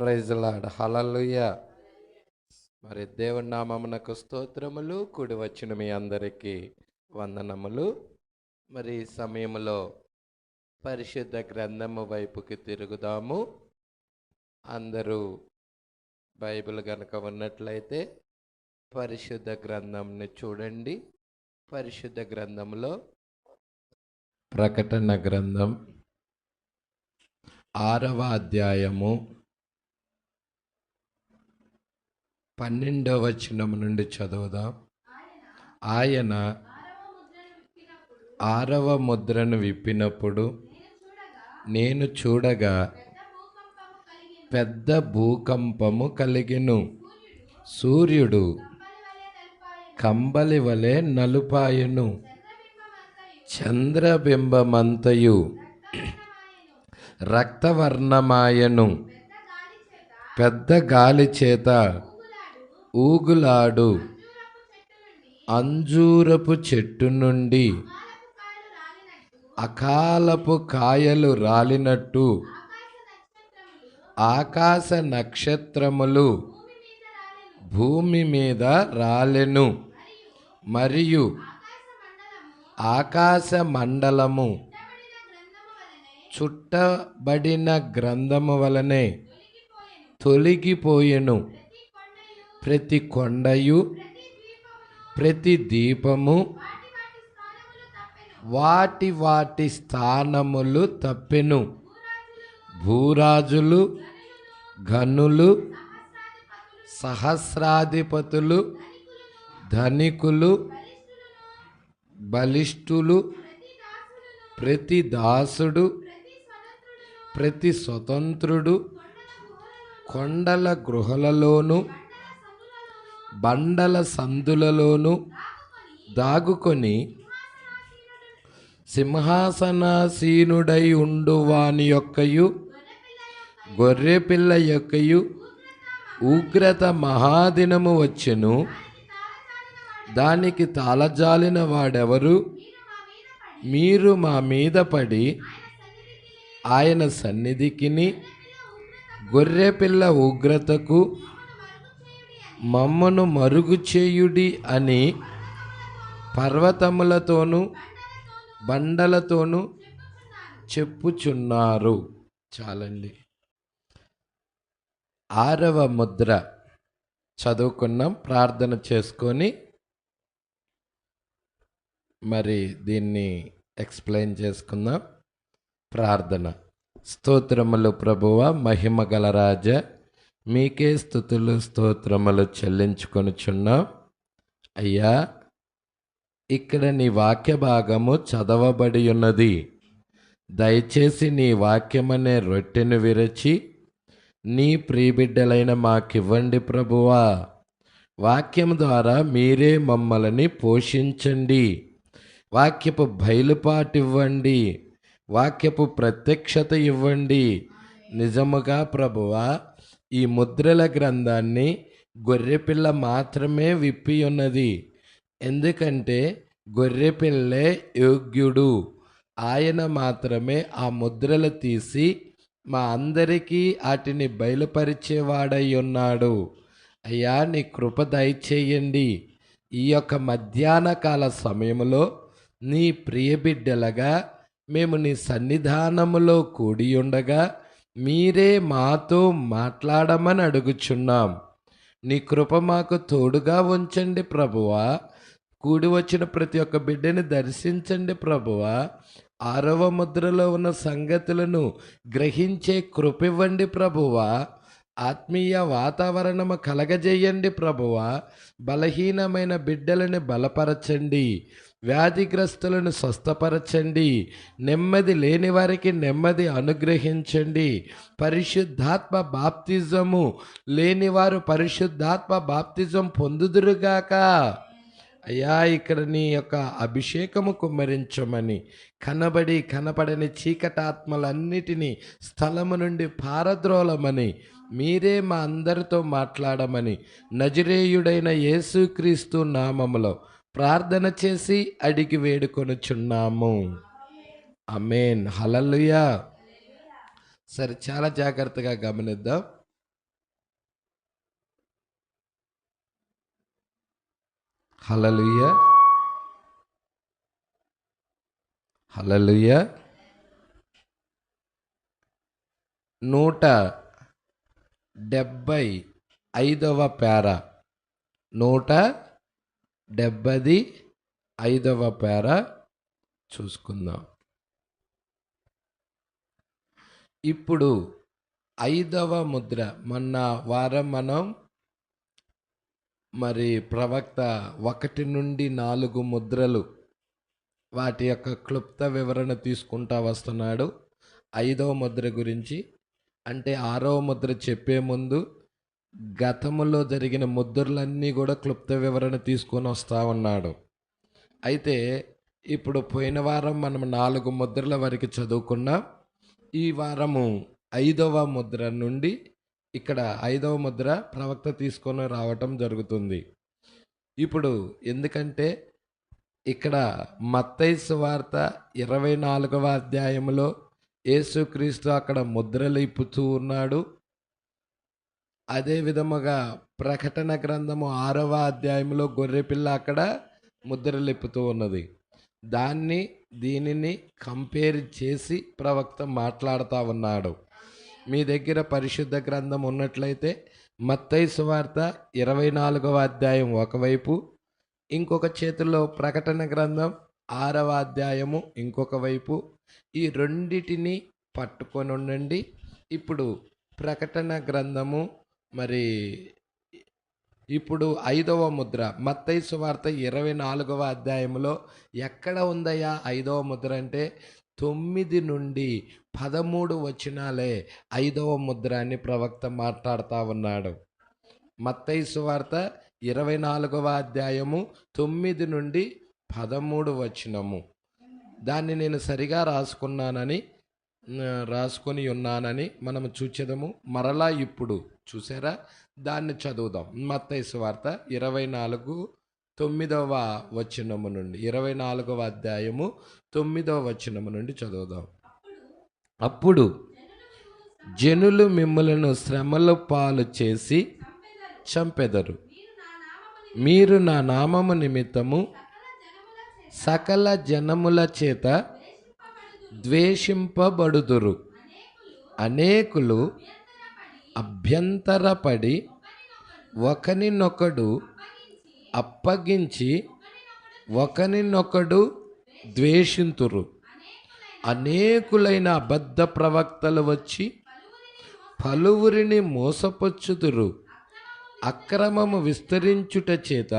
Praise lord. హల్లెలూయా. మరి దేవుని నామమునకు స్తోత్రములు. కూడి వచ్చిన మీ అందరికీ వందనములు. మరి ఈ సమయంలో పరిశుద్ధ గ్రంథము వైపుకి తిరుగుదాము. అందరూ బైబిల్ గనక ఉన్నట్లయితే పరిశుద్ధ గ్రంథంని చూడండి. పరిశుద్ధ గ్రంథంలో ప్రకటన గ్రంథం 6వ అధ్యాయము 12వ వచనం నుండి చదువుదాం. ఆయన 6వ ముద్రను విప్పినప్పుడు నేను చూడగా పెద్ద భూకంపము కలిగెను. సూర్యుడు కంబలి వలె నలుపాయెను. చంద్రబింబమంతయు రక్తవర్ణమాయను. పెద్ద గాలి చేత ఊగులాడు అంజూరపు చెట్టు నుండి అకాలపు కాయలు రాలినట్టు ఆకాశ నక్షత్రములు భూమి మీద రాలెను. మరియు ఆకాశ మండలము చుట్టబడిన గ్రంథము వలనే తొలగిపోయెను. ప్రతి కొండయు ప్రతి దీపము వాటి వాటి స్థానములు తప్పెను. భూరాజులు, గనులు, సహస్రాధిపతులు, ధనికులు, బలిష్ఠులు, ప్రతి దాసుడు, ప్రతి స్వతంత్రుడు కొండల గృహలలోను బండల సందులలోను దాగుకొని సింహాసనాసీనుడై ఉండు వాని యొక్కయు గొర్రెపిల్ల యొక్కయు ఉగ్రత మహాదినము వచ్చెను. దానికి తాళజాలిన వాడెవరు? మీరు మా మీద పడి ఆయన సన్నిధికిని గొర్రెపిల్ల ఉగ్రతకు మమ్మను మరుగు చేయుడి అని పర్వతములతోనూ బండలతోనూ చెప్పుచున్నారు. చాలండి. 6వ ముద్ర చదువుకున్నాం. ప్రార్థన చేసుకొని మరి దీన్ని ఎక్స్ప్లెయిన్ చేసుకుందాం. ప్రార్థన. స్తోత్రములు ప్రభువా, మహిమ గల రాజా, మీకే స్తుతులు స్తోత్రములు చెల్లించుకొనుచున్నాం. అయ్యా, ఇక్కడ నీ వాక్య భాగము చదవబడి ఉన్నది. దయచేసి నీ వాక్యమనే రొట్టెను విరచి నీ ప్రియబిడ్డలైన మాకివ్వండి ప్రభువా. వాక్యం ద్వారా మీరే మమ్మల్ని పోషించండి. వాక్యపు బయలుపాటివ్వండి. వాక్యపు ప్రత్యక్షత ఇవ్వండి. నిజముగా ప్రభువా, ఈ ముద్రల గ్రంథాన్ని గొర్రెపిల్ల మాత్రమే విప్పి ఉన్నది. ఎందుకంటే గొర్రెపిల్లే యోగ్యుడు. ఆయన మాత్రమే ఆ ముద్రలు తీసి మా అందరికీ వాటిని బయలుపరిచేవాడై ఉన్నాడు. అయ్యా, నీ కృప దయచేయండి. ఈ యొక్క మధ్యాహ్న కాల సమయంలో నీ ప్రియబిడ్డలుగా మేము నీ సన్నిధానములో కూడి ఉండగా మీరే మాతో మాట్లాడమని అడుగుచున్నాం. నీ కృప మాకు తోడుగా ఉంచండి ప్రభువా. కూడి వచ్చిన ప్రతి ఒక్క బిడ్డని దర్శించండి ప్రభువా. 6వ ముద్రలో ఉన్న సంగతులను గ్రహించే కృప ఇవ్వండి ప్రభువా. ఆత్మీయ వాతావరణము కలగజేయండి ప్రభువా. బలహీనమైన బిడ్డలని బలపరచండి. వ్యాధిగ్రస్తులను స్వస్థపరచండి. నెమ్మది లేని వారికి నెమ్మది అనుగ్రహించండి. పరిశుద్ధాత్మ బాప్తిజము లేనివారు పరిశుద్ధాత్మ బాప్తిజం పొందుదురుగాక. అయ్యా, ఇక్కడ నీ యొక్క అభిషేకము కుమ్మరించమని, కనబడి కనపడని చీకటాత్మలన్నిటినీ స్థలము నుండి పారద్రోలమని, మీరే మా అందరితో మాట్లాడమని నజరేయుడైన యేసుక్రీస్తు నామములో ప్రార్థన చేసి అడిగి వేడుకొనుచున్నాము. ఆమేన్. హల్లెలూయా. సరే, చాలా జాగ్రత్తగా గమనిద్దాం. హల్లెలూయా, హల్లెలూయా. 175వ పేర, 175వ పేర చూసుకుందాం. ఇప్పుడు 5వ ముద్ర. మొన్న వారం మనం ప్రవక్త 1 నుండి 4 ముద్రలు వాటి యొక్క క్లుప్త వివరణ తీసుకుంటా వస్తున్నాడు. 5వ ముద్ర గురించి, అంటే 6వ ముద్ర చెప్పే ముందు గతంలో జరిగిన ముద్రలన్నీ కూడా క్లుప్త వివరణ తీసుకొని వస్తూ ఉన్నాడు. అయితే ఇప్పుడు పోయిన వారం మనం 4 ముద్రల వరకు చదువుకున్నాం. ఈ వారము 5వ ముద్ర నుండి, ఇక్కడ 5వ ముద్ర ప్రవక్త తీసుకొని రావటం జరుగుతుంది. ఇప్పుడు ఎందుకంటే ఇక్కడ మత్తయి సువార్త 24వ అధ్యాయంలో యేసుక్రీస్తు అక్కడ ముద్రలు ఇప్పుతూ ఉన్నాడు. అదే విధముగా ప్రకటన గ్రంథము 6వ అధ్యాయంలో గొర్రెపిల్ల అక్కడ ముద్రలు ఇప్పుతూ ఉన్నది. దీనిని కంపేర్ చేసి ప్రవక్త మాట్లాడుతూ ఉన్నాడు. మీ దగ్గర పరిశుద్ధ గ్రంథం ఉన్నట్లయితే మత్తయి సువార్త 24వ అధ్యాయం ఒకవైపు, ఇంకొక చేతిలో ప్రకటన గ్రంథం 6వ అధ్యాయము ఇంకొక వైపు, ఈ రెండిటిని పట్టుకొని ఉండండి. ఇప్పుడు ప్రకటన గ్రంథము ఇప్పుడు 5వ ముద్ర మత్తయి సువార్త 24వ అధ్యాయంలో ఎక్కడ ఉందయ్యా 5వ ముద్ర అంటే 9 నుండి 13 వచనాలే 5వ ముద్ర అని ప్రవక్త మాట్లాడుతూ ఉన్నాడు. మత్తయి సువార్త 24వ అధ్యాయము 9 నుండి 13 వచనము. దాన్ని నేను సరిగా రాసుకొని ఉన్నానని మనం చూచెదము. మరలా ఇప్పుడు చూసారా, దాన్ని చదువుదాం. మత్తయి సువార్త 24:9 వచనము నుండి, 24వ అధ్యాయము 9వ వచనము నుండి చదువుదాం. అప్పుడు జనులు మిమ్ములను శ్రమల పాలు చేసి చంపెదరు. మీరు నా నామము నిమిత్తము సకల జనముల చేత ద్వేషింపబడుదురు. అనేకులు అభ్యంతరపడి ఒకనినొకడు అప్పగించి ఒకనినొకడు ద్వేషింతురు. అనేకులైన అబద్ధ ప్రవక్తలు వచ్చి పలువురిని మోసపుచ్చుదురు. అక్రమము విస్తరించుట చేత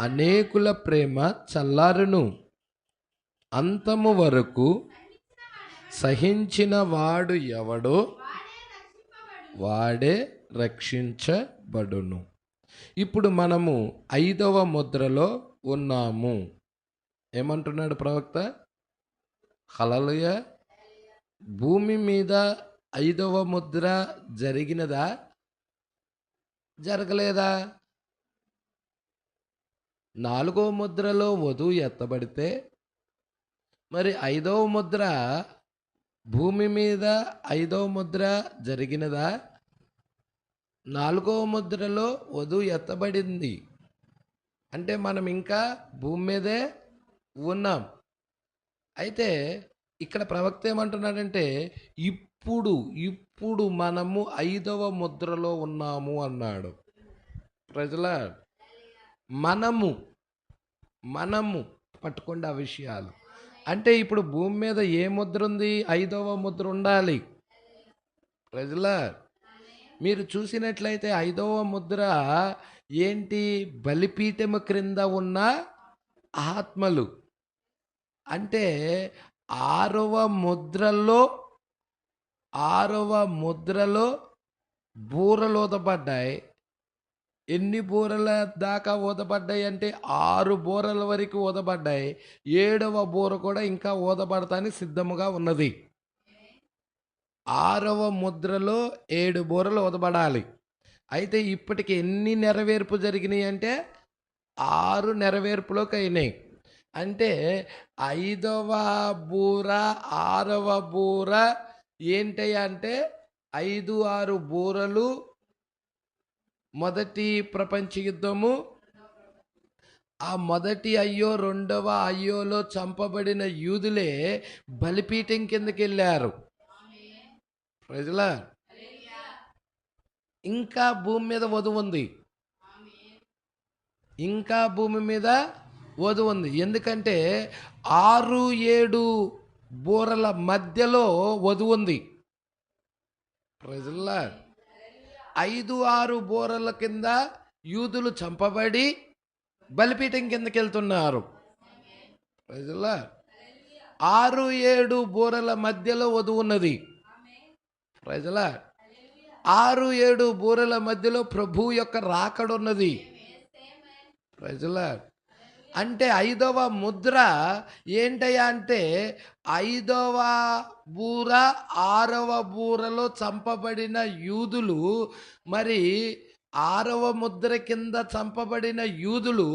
అనేకుల ప్రేమ చల్లారును. అంతము వరకు సహించిన వాడు ఎవడో వాడే రక్షించబడును. ఇప్పుడు మనము 5వ ముద్రలో ఉన్నాము. ఏమంటున్నాడు ప్రవక్త? హల్లెలూయా. భూమి మీద 5వ ముద్ర జరిగినదా, జరగలేదా? 4వ ముద్రలో వధువు ఎత్తబడితే 5వ ముద్ర, భూమి మీద 5వ ముద్ర జరిగినదా? 4వ ముద్రలో వధువు ఎత్తబడింది. అంటే మనం ఇంకా భూమి మీదే ఉన్నాం. అయితే ఇక్కడ ప్రవక్త ఏమంటున్నాడంటే ఇప్పుడు మనము 5వ ముద్రలో ఉన్నాము అన్నాడు. ప్రజలా, మనము పట్టుకోండి ఆ విషయాలు. అంటే ఇప్పుడు భూమి మీద ఏ ముద్ర ఉంది? 5వ ముద్ర ఉండాలి. ప్రజలా, మీరు చూసినట్లయితే 5వ ముద్ర ఏంటి? బలిపీఠము క్రింద ఉన్న ఆత్మలు. అంటే 6వ ముద్రలో బూరలు ఊదపడ్డాయి. ఎన్ని బూరల దాకా ఊదపడ్డాయి అంటే 6 బూరల వరకు ఊదపడ్డాయి. 7వ బూర కూడా ఇంకా ఊదపడటానికి సిద్ధముగా ఉన్నది. 6వ ముద్రలో 7 బూరలు ఊదపడాలి. అయితే ఇప్పటికి ఎన్ని నెరవేర్పు జరిగినాయి అంటే 6 నెరవేర్పులోకి అయినాయి. అంటే 5వ బూర 6వ బూర ఏంటయ్యా అంటే 5, 6 బూరలు మొదటి ప్రపంచ యుద్ధము, ఆ మొదటి అయ్యో రెండవ అయ్యోలో చంపబడిన యూదులే బలిపీఠం కిందకి వెళ్ళారు. ప్రజలా ఇంకా భూమి మీద వధువు ఉంది, ఇంకా భూమి మీద వధువు ఉంది. ఎందుకంటే 6-7 బూరల మధ్యలో వధువు ఉంది. ప్రజలా 5-6 బూరల కింద యూదులు చంపబడి బలిపీఠం కిందకి వెళ్తున్నారు. ప్రజలా 6-7 బూరల మధ్యలో వధువు ఉన్నది. ప్రజలా 6-7 బూరల మధ్యలో ప్రభు యొక్క రాకడున్నది. ప్రజలా అంటే 5వ ముద్ర ఏంటయ్యా అంటే 5వ బూర 6వ బూరలో చంపబడిన యూదులు, మరి 6వ ముద్ర కింద చంపబడిన యూదులు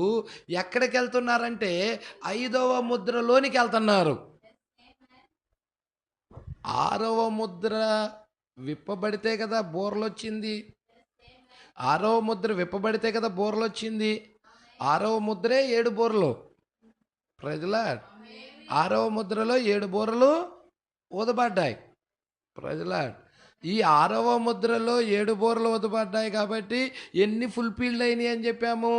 ఎక్కడికి వెళ్తున్నారంటే 5వ ముద్రలోనికి వెళ్తున్నారు. 6వ ముద్ర విప్పబడితే కదా బూరలు వచ్చింది. 6వ ముద్ర విప్పబడితే కదా బూరలు వచ్చింది. 6వ ముద్రే 7 బూరలు. ప్రజలా 6వ ముద్రలో 7 బూరలు ఊదబడ్డాయి. ప్రజలా ఈ 6వ ముద్రలో 7 బూరలు ఊదబడ్డాయి కాబట్టి ఎన్ని ఫుల్ఫిల్డ్ అయినాయి అని చెప్పాము?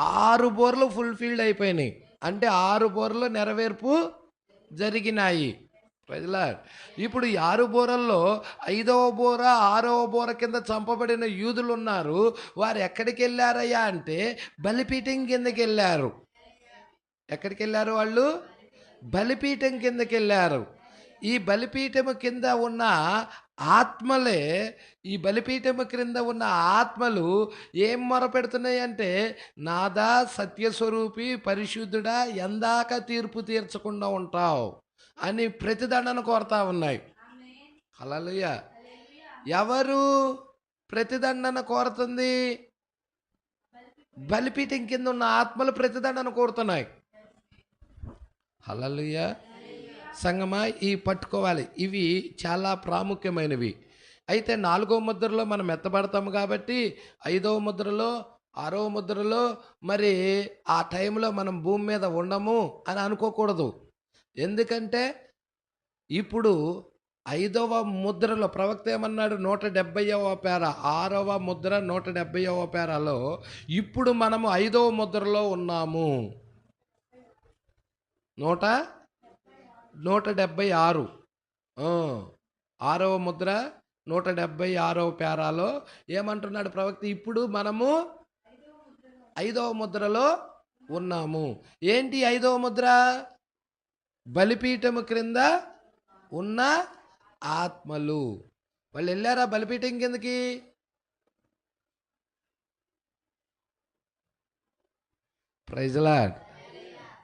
6 బూరలు ఫుల్ఫిల్డ్ అయిపోయినాయి. అంటే 6 బూరలు నెరవేర్పు జరిగినాయి. ప్రజలా ఇప్పుడు 6 బూరల్లో 5వ బూర 6వ బూర కింద చంపబడిన యూదులు ఉన్నారు. వారు ఎక్కడికి వెళ్ళారయ్యా అంటే బలిపీఠం కిందకి వెళ్ళారు. ఎక్కడికి వెళ్ళారు? వాళ్ళు బలిపీఠం కిందకి వెళ్ళారు. ఈ బలిపీఠము కింద ఉన్న ఆత్మలే, ఈ బలిపీఠము క్రింద ఉన్న ఆత్మలు ఏం మొరపెడుతున్నాయి అంటే, నాదా సత్యస్వరూపి పరిశుద్ధుడా, ఎందాక తీర్పు తీర్చకుండా ఉంటావు అని ప్రతిదండన కోరుతా ఉన్నాయి. హల్లెలూయా. ఎవరు ప్రతిదండన కోరుతుంది? బలిపీఠం కింద ఉన్న ఆత్మలు ప్రతిదండన కోరుతున్నాయి. హల్లెలూయా. సంగమా ఈ పట్టుకోవాలి, ఇవి చాలా ప్రాముఖ్యమైనవి. అయితే 4వ ముద్రలో మనం ఎత్తబడతాము కాబట్టి 5వ ముద్రలో 6వ ముద్రలో మరి ఆ టైంలో మనం భూమి మీద ఉండము అని అనుకోకూడదు. ఎందుకంటే ఇప్పుడు 5వ ముద్రలో ప్రవక్త ఏమన్నాడు? 170వ పేర, 6వ ముద్ర 170వ పేరాలో ఇప్పుడు మనము 5వ ముద్రలో ఉన్నాము. 176 6వ ముద్ర 176వ పేరాలో ఏమంటున్నాడు ప్రవక్త? ఇప్పుడు మనము 5వ ముద్రలో ఉన్నాము. ఏంటి 5వ ముద్ర? బలిపీఠము క్రింద ఉన్న ఆత్మలు. వాళ్ళు వెళ్ళారా బలిపీఠం కిందకి? Praise Lord.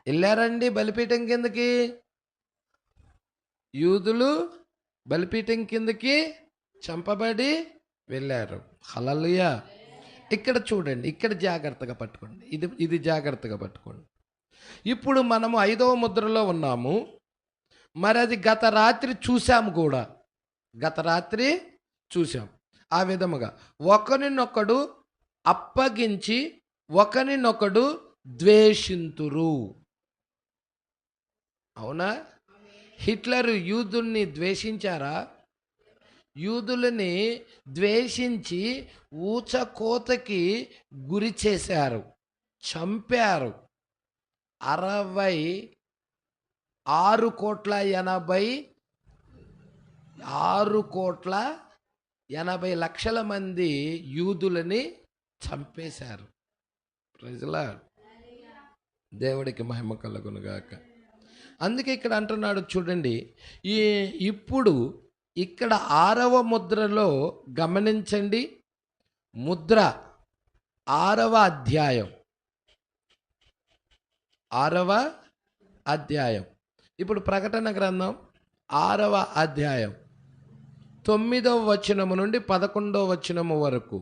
వెళ్ళారండి బలిపీఠం కిందకి? యూదులు బలిపీఠం కిందకి చంపబడి వెళ్ళారు. హల్లెలూయా. ఇక్కడ చూడండి, ఇక్కడ జాగ్రత్తగా పట్టుకోండి, ఇది జాగ్రత్తగా పట్టుకోండి. ఇప్పుడు మనము 5వ ముద్రలో ఉన్నాము. మరి అది గత రాత్రి చూసాము కూడా, గత రాత్రి చూసాం. ఆ విధముగా ఒకరినొకడు అప్పగించి ఒకరినొకడు ద్వేషింతురు. అవునా? హిట్లర్ యూదుల్ని ద్వేషించారా? యూదులని ద్వేషించి ఊచకోతకి గురి చేశారు, చంపారు. 6,80,00,000 మంది యూదులని చంపేశారు. Praise Lord. దేవుడికి మహిమ కలుగునుగాక. అందుకే ఇక్కడ అంటున్నాడు చూడండి, ఇప్పుడు ఇక్కడ 6వ ముద్రలో గమనించండి. ముద్ర 6వ అధ్యాయం, 6వ అధ్యాయం. ఇప్పుడు ప్రకటన గ్రంథం 6వ అధ్యాయం 9వ వచనము నుండి 11వ వచనము వరకు.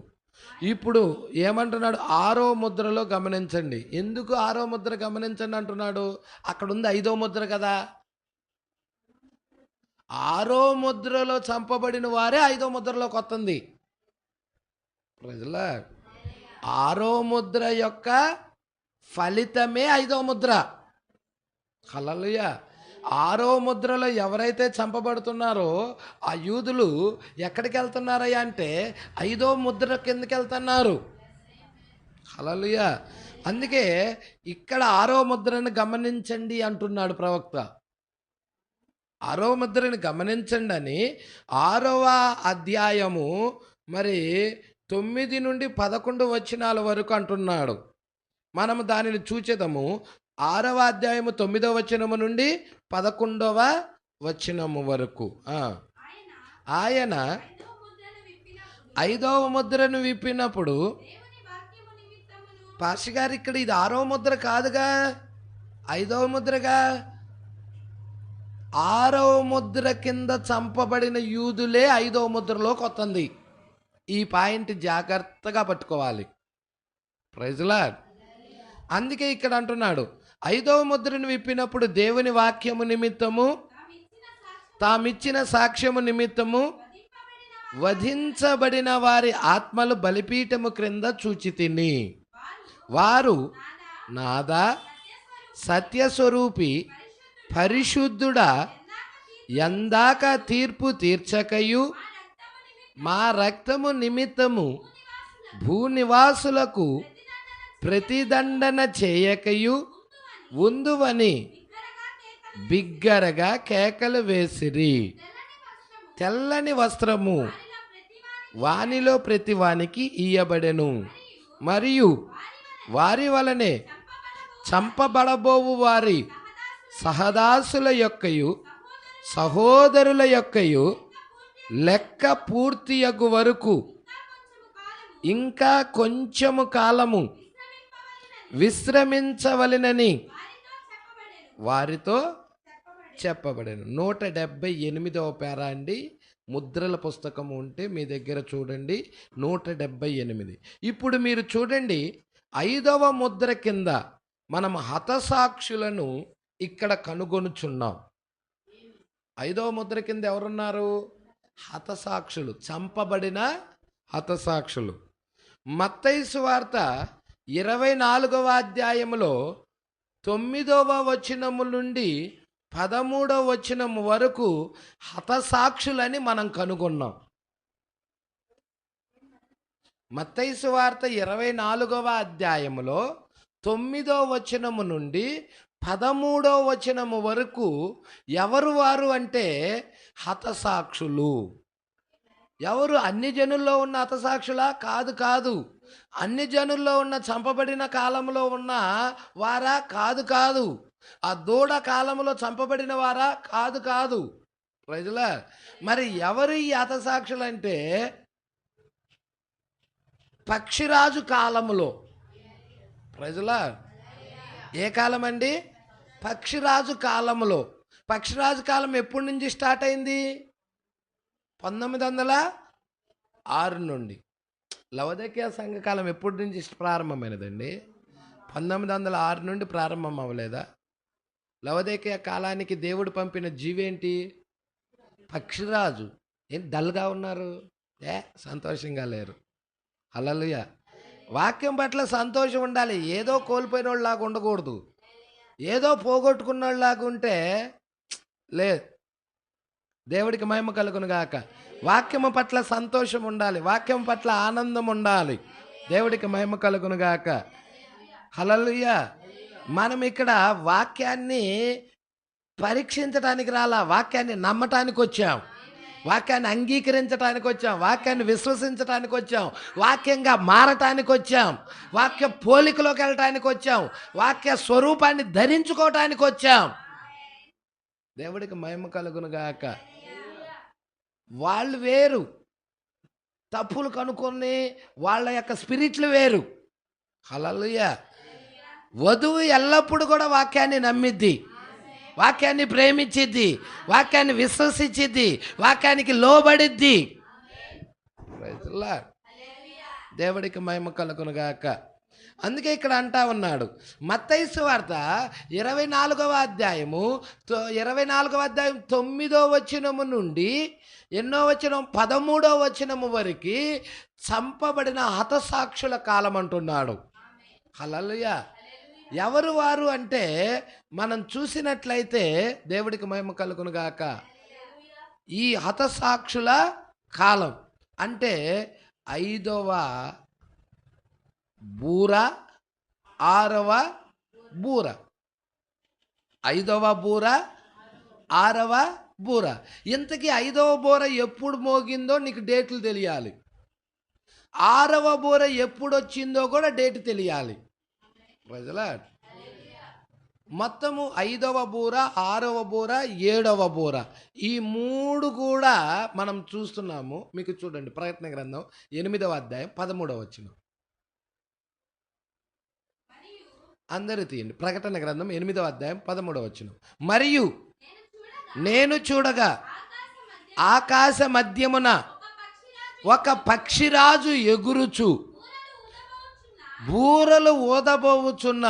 ఇప్పుడు ఏమంటున్నాడు? 6వ ముద్రలో గమనించండి. ఎందుకు 6వ ముద్ర గమనించండి అంటున్నాడు? అక్కడ ఉంది 5వ ముద్ర కదా. 6వ ముద్రలో చంపబడిన వారే 5వ ముద్రలోకి వస్తుంది. ప్రజల 6వ ముద్ర యొక్క ఫలితమే 5వ ముద్ర. హల్లెలూయా. 6వ ముద్రలో ఎవరైతే చంపబడుతున్నారో ఆ యూదులు ఎక్కడికి వెళ్తున్నారయ్యా అంటే 5వ ముద్ర కిందకి వెళ్తున్నారు. హల్లెలూయా. అందుకే ఇక్కడ 6వ ముద్రను గమనించండి అంటున్నాడు ప్రవక్త. 6వ ముద్రని గమనించండి అని 6వ అధ్యాయము మరి 9 నుండి 11 వచనాల వరకు అంటున్నాడు. మనము దానిని చూచేదము. 6వ అధ్యాయము 9వ వచనము నుండి 11వ వచనము వరకు. ఆయన 5వ ముద్రను విప్పినప్పుడు, పాస్టర్ గారు ఇక్కడ ఇది 6వ ముద్ర కాదుగా, 5వ ముద్రగా. 6వ ముద్ర కింద చంపబడిన యూదులే 5వ ముద్రలోకి వస్తుంది. ఈ పాయింట్ జాగ్రత్తగా పట్టుకోవాలి. Praise Lord. అందుకే ఇక్కడ అంటున్నాడు, 5వ ముద్రను విప్పినప్పుడు దేవుని వాక్యము నిమిత్తము తామిచ్చిన సాక్ష్యము నిమిత్తము వధించబడిన వారి ఆత్మలు బలిపీఠము క్రింద చూచితిని. వారు నాదా సత్యస్వరూపి పరిశుద్ధుడా, ఎందాక తీర్పు తీర్చకయు మా రక్తము నిమిత్తము భూనివాసులకు ప్రతిదండన చేయకయు ఉందువని బిగ్గరగా కేకలు వేసిరి. తెల్లని వస్త్రము వానిలో ప్రతి వానికి ఇయ్యబడెను, మరియు వారి వలనే చంపబడబోవు వారి సహదాసుల యొక్కయు సహోదరుల యొక్కయు లెక్క పూర్తియగు వరకు ఇంకా కొంచెము కాలము విశ్రమించవలెనని వారితో చెప్పబడెను. 178వ పేరా అండి. ముద్రల పుస్తకం ఉంటే మీ దగ్గర చూడండి, 178. ఇప్పుడు మీరు చూడండి, 5వ ముద్ర కింద మనం హతసాక్షులను ఇక్కడ కనుగొనుచున్నాం. 5వ ముద్ర కింద ఎవరున్నారు? హతసాక్షులు, చంపబడిన హతసాక్షులు. మత్తయి సువార్త 24వ అధ్యాయములో 9వ వచనము నుండి 13వ వచనము వరకు హతసాక్షులని మనం కనుగొన్నాం. మత్తయి సువార్త 24వ అధ్యాయములో 9వ వచనము నుండి 13వ వచనము వరకు ఎవరు వారు అంటే హతసాక్షులు. ఎవరు? అన్ని జనుల్లో ఉన్న హతసాక్షులా? కాదు కాదు. అన్ని జనుల్లో ఉన్న చంపబడిన కాలంలో ఉన్న వారా? కాదు కాదు. ఆ దూడ కాలంలో చంపబడిన వారా? కాదు కాదు. ప్రజలా, మరి ఎవరు ఈ హతసాక్షులు అంటే పక్షిరాజు కాలములో. ప్రజలా, ఏ కాలం అండి? పక్షిరాజు కాలములో. పక్షిరాజు కాలం ఎప్పటి నుంచి స్టార్ట్ అయింది? 1906 నుండి. లవోదికీయ సంఘకాలం ఎప్పటి నుంచి ప్రారంభమైనదండి? 1906 నుండి ప్రారంభం అవ్వలేదా? లవోదికీయ కాలానికి దేవుడు పంపిన జీవేంటి? పక్షిరాజు. ఏంటి డల్గా ఉన్నారు? సంతోషంగా లేరు. హల్లెలూయా. వాక్యం పట్ల సంతోషం ఉండాలి. ఏదో కోల్పోయిన వాళ్ళలాగా ఉండకూడదు. ఏదో పోగొట్టుకున్న వాళ్ళలాగా ఉంటే లేదు. దేవుడికి మహిమ కలుగును గాక. వాక్యము పట్ల సంతోషం ఉండాలి, వాక్యం పట్ల ఆనందం ఉండాలి. దేవుడికి మహిమ కలుగును గాక. హల్లెలూయా. మనం ఇక్కడ వాక్యాన్ని పరీక్షించడానికి రాలా, వాక్యాన్ని నమ్మటానికి వచ్చాం, వాక్యాన్ని అంగీకరించడానికి వచ్చాం, వాక్యాన్ని విశ్వసించడానికి వచ్చాం, వాక్యంగా మారటానికి వచ్చాం, వాక్య పోలికలోకి వెళ్ళటానికి వచ్చాం, వాక్య స్వరూపాన్ని ధరించుకోవటానికి వచ్చాం. దేవుడికి మహిమ కలుగును గాక. వాళ్ళు వేరు, తప్పులు కనుక్కొని వాళ్ళ యొక్క స్పిరిట్లు వేరు. హల్లెలూయా. వధువు ఎల్లప్పుడూ కూడా వాక్యాన్ని నమ్మిద్ది, వాక్యాన్ని ప్రేమించిద్ది, వాక్యాన్ని విశ్వసించిద్ది, వాక్యానికి లోబడిద్ది. దేవుడికి మహిమ కలుగును గాక. అందుకే ఇక్కడ అంటా ఉన్నాడు. మత్తయి సువార్త 24వ అధ్యాయము 9వ వచనము నుండి ఎన్నో వచనం 13వ వచనము వరకు చంపబడిన హతసాక్షుల కాలం అంటున్నాడు. హల్లెలూయా. ఎవరు వారు అంటే మనం చూసినట్లయితే దేవుడికి మహిమ కలుగును గాక. ఈ హతసాక్షుల కాలం అంటే 5వ బూర, 6వ బూర. 5వ బూర, 6వ బూర. ఇంతకీ 5వ బూర ఎప్పుడు మోగిందో నీకు డేట్లు తెలియాలి. 6వ బూర ఎప్పుడు వచ్చిందో కూడా డేట్ తెలియాలి. ప్రజలా మొత్తము 5వ బూర, 6వ బూర, 7వ బూర ఈ 3 కూడా మనం చూస్తున్నాము. మీకు చూడండి, ప్రకటన గ్రంథం 8వ అధ్యాయం 13వ వచనం. అందరూ తీయండి. ప్రకటన గ్రంథం 8వ అధ్యాయం 13వ వచనం. మరియు నేను చూడగా ఆకాశ మధ్యమున ఒక పక్షిరాజు ఎగురుచు బూరలు ఊదబోవుచున్న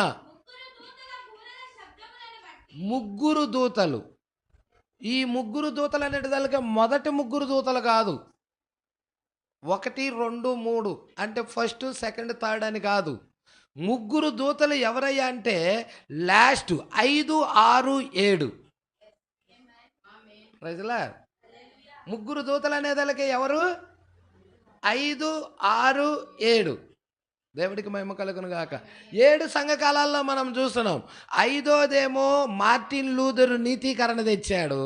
3 దూతలు. ఈ 3 దూతలు అనేటిదలకి మొదటి 3 దూతలు కాదు, 1, 2, 3 అంటే ఫస్ట్, సెకండ్, థర్డ్ అని కాదు. 3 దూతలు ఎవరయ్యా అంటే లాస్ట్ 5, 6, 7. ప్రజలా 3 దూతలు అనేదలకి ఎవరు? 5, 6, 7. దేవుడికి మహిమ కలుగును గాక. 7 సంఘకాలాల్లో మనం చూస్తున్నాం. 5వదేమో మార్టిన్ లూథరు నీతీకరణ తెచ్చాడు,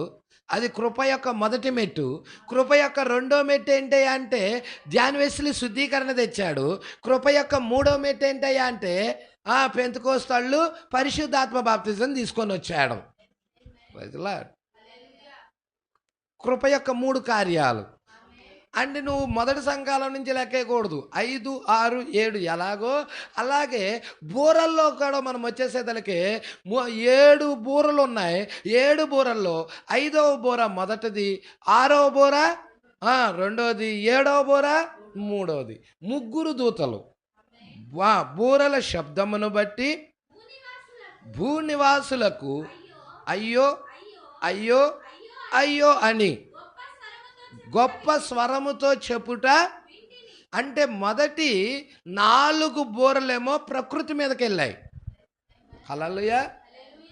అది కృప యొక్క మొదటి మెట్టు. కృప యొక్క 2వ మెట్టు ఏంటయ్యా అంటే జాన్ వెస్లీ శుద్ధీకరణ తెచ్చాడు. కృప యొక్క 3వ మెట్టు ఏంటయ్యా అంటే పెంతెకోస్తేళ్ళు పరిశుద్ధాత్మ బాప్తిజం తీసుకొని వచ్చాడు. కృప యొక్క 3 కార్యాలు అంటే నువ్వు మొదటి సంఘాలం నుంచి లెక్కేయకూడదు. 5, 6, 7 ఎలాగో అలాగే బూరల్లో కూడా మనం వచ్చేసేదలకి 7 బూరలు ఉన్నాయి. 7 బూరల్లో 5వ బూర మొదటిది, 6వ బూర రెండోది, 7వ బూర మూడవది. 3 దూతలు బూరల శబ్దమును బట్టి భూనివాసులకు అయ్యో అయ్యో అయ్యో అని గొప్ప స్వరముతో చెప్పుట. అంటే మొదటి 4 బూరలేమో ప్రకృతి మీదకి వెళ్ళాయి. హల్లెలూయా.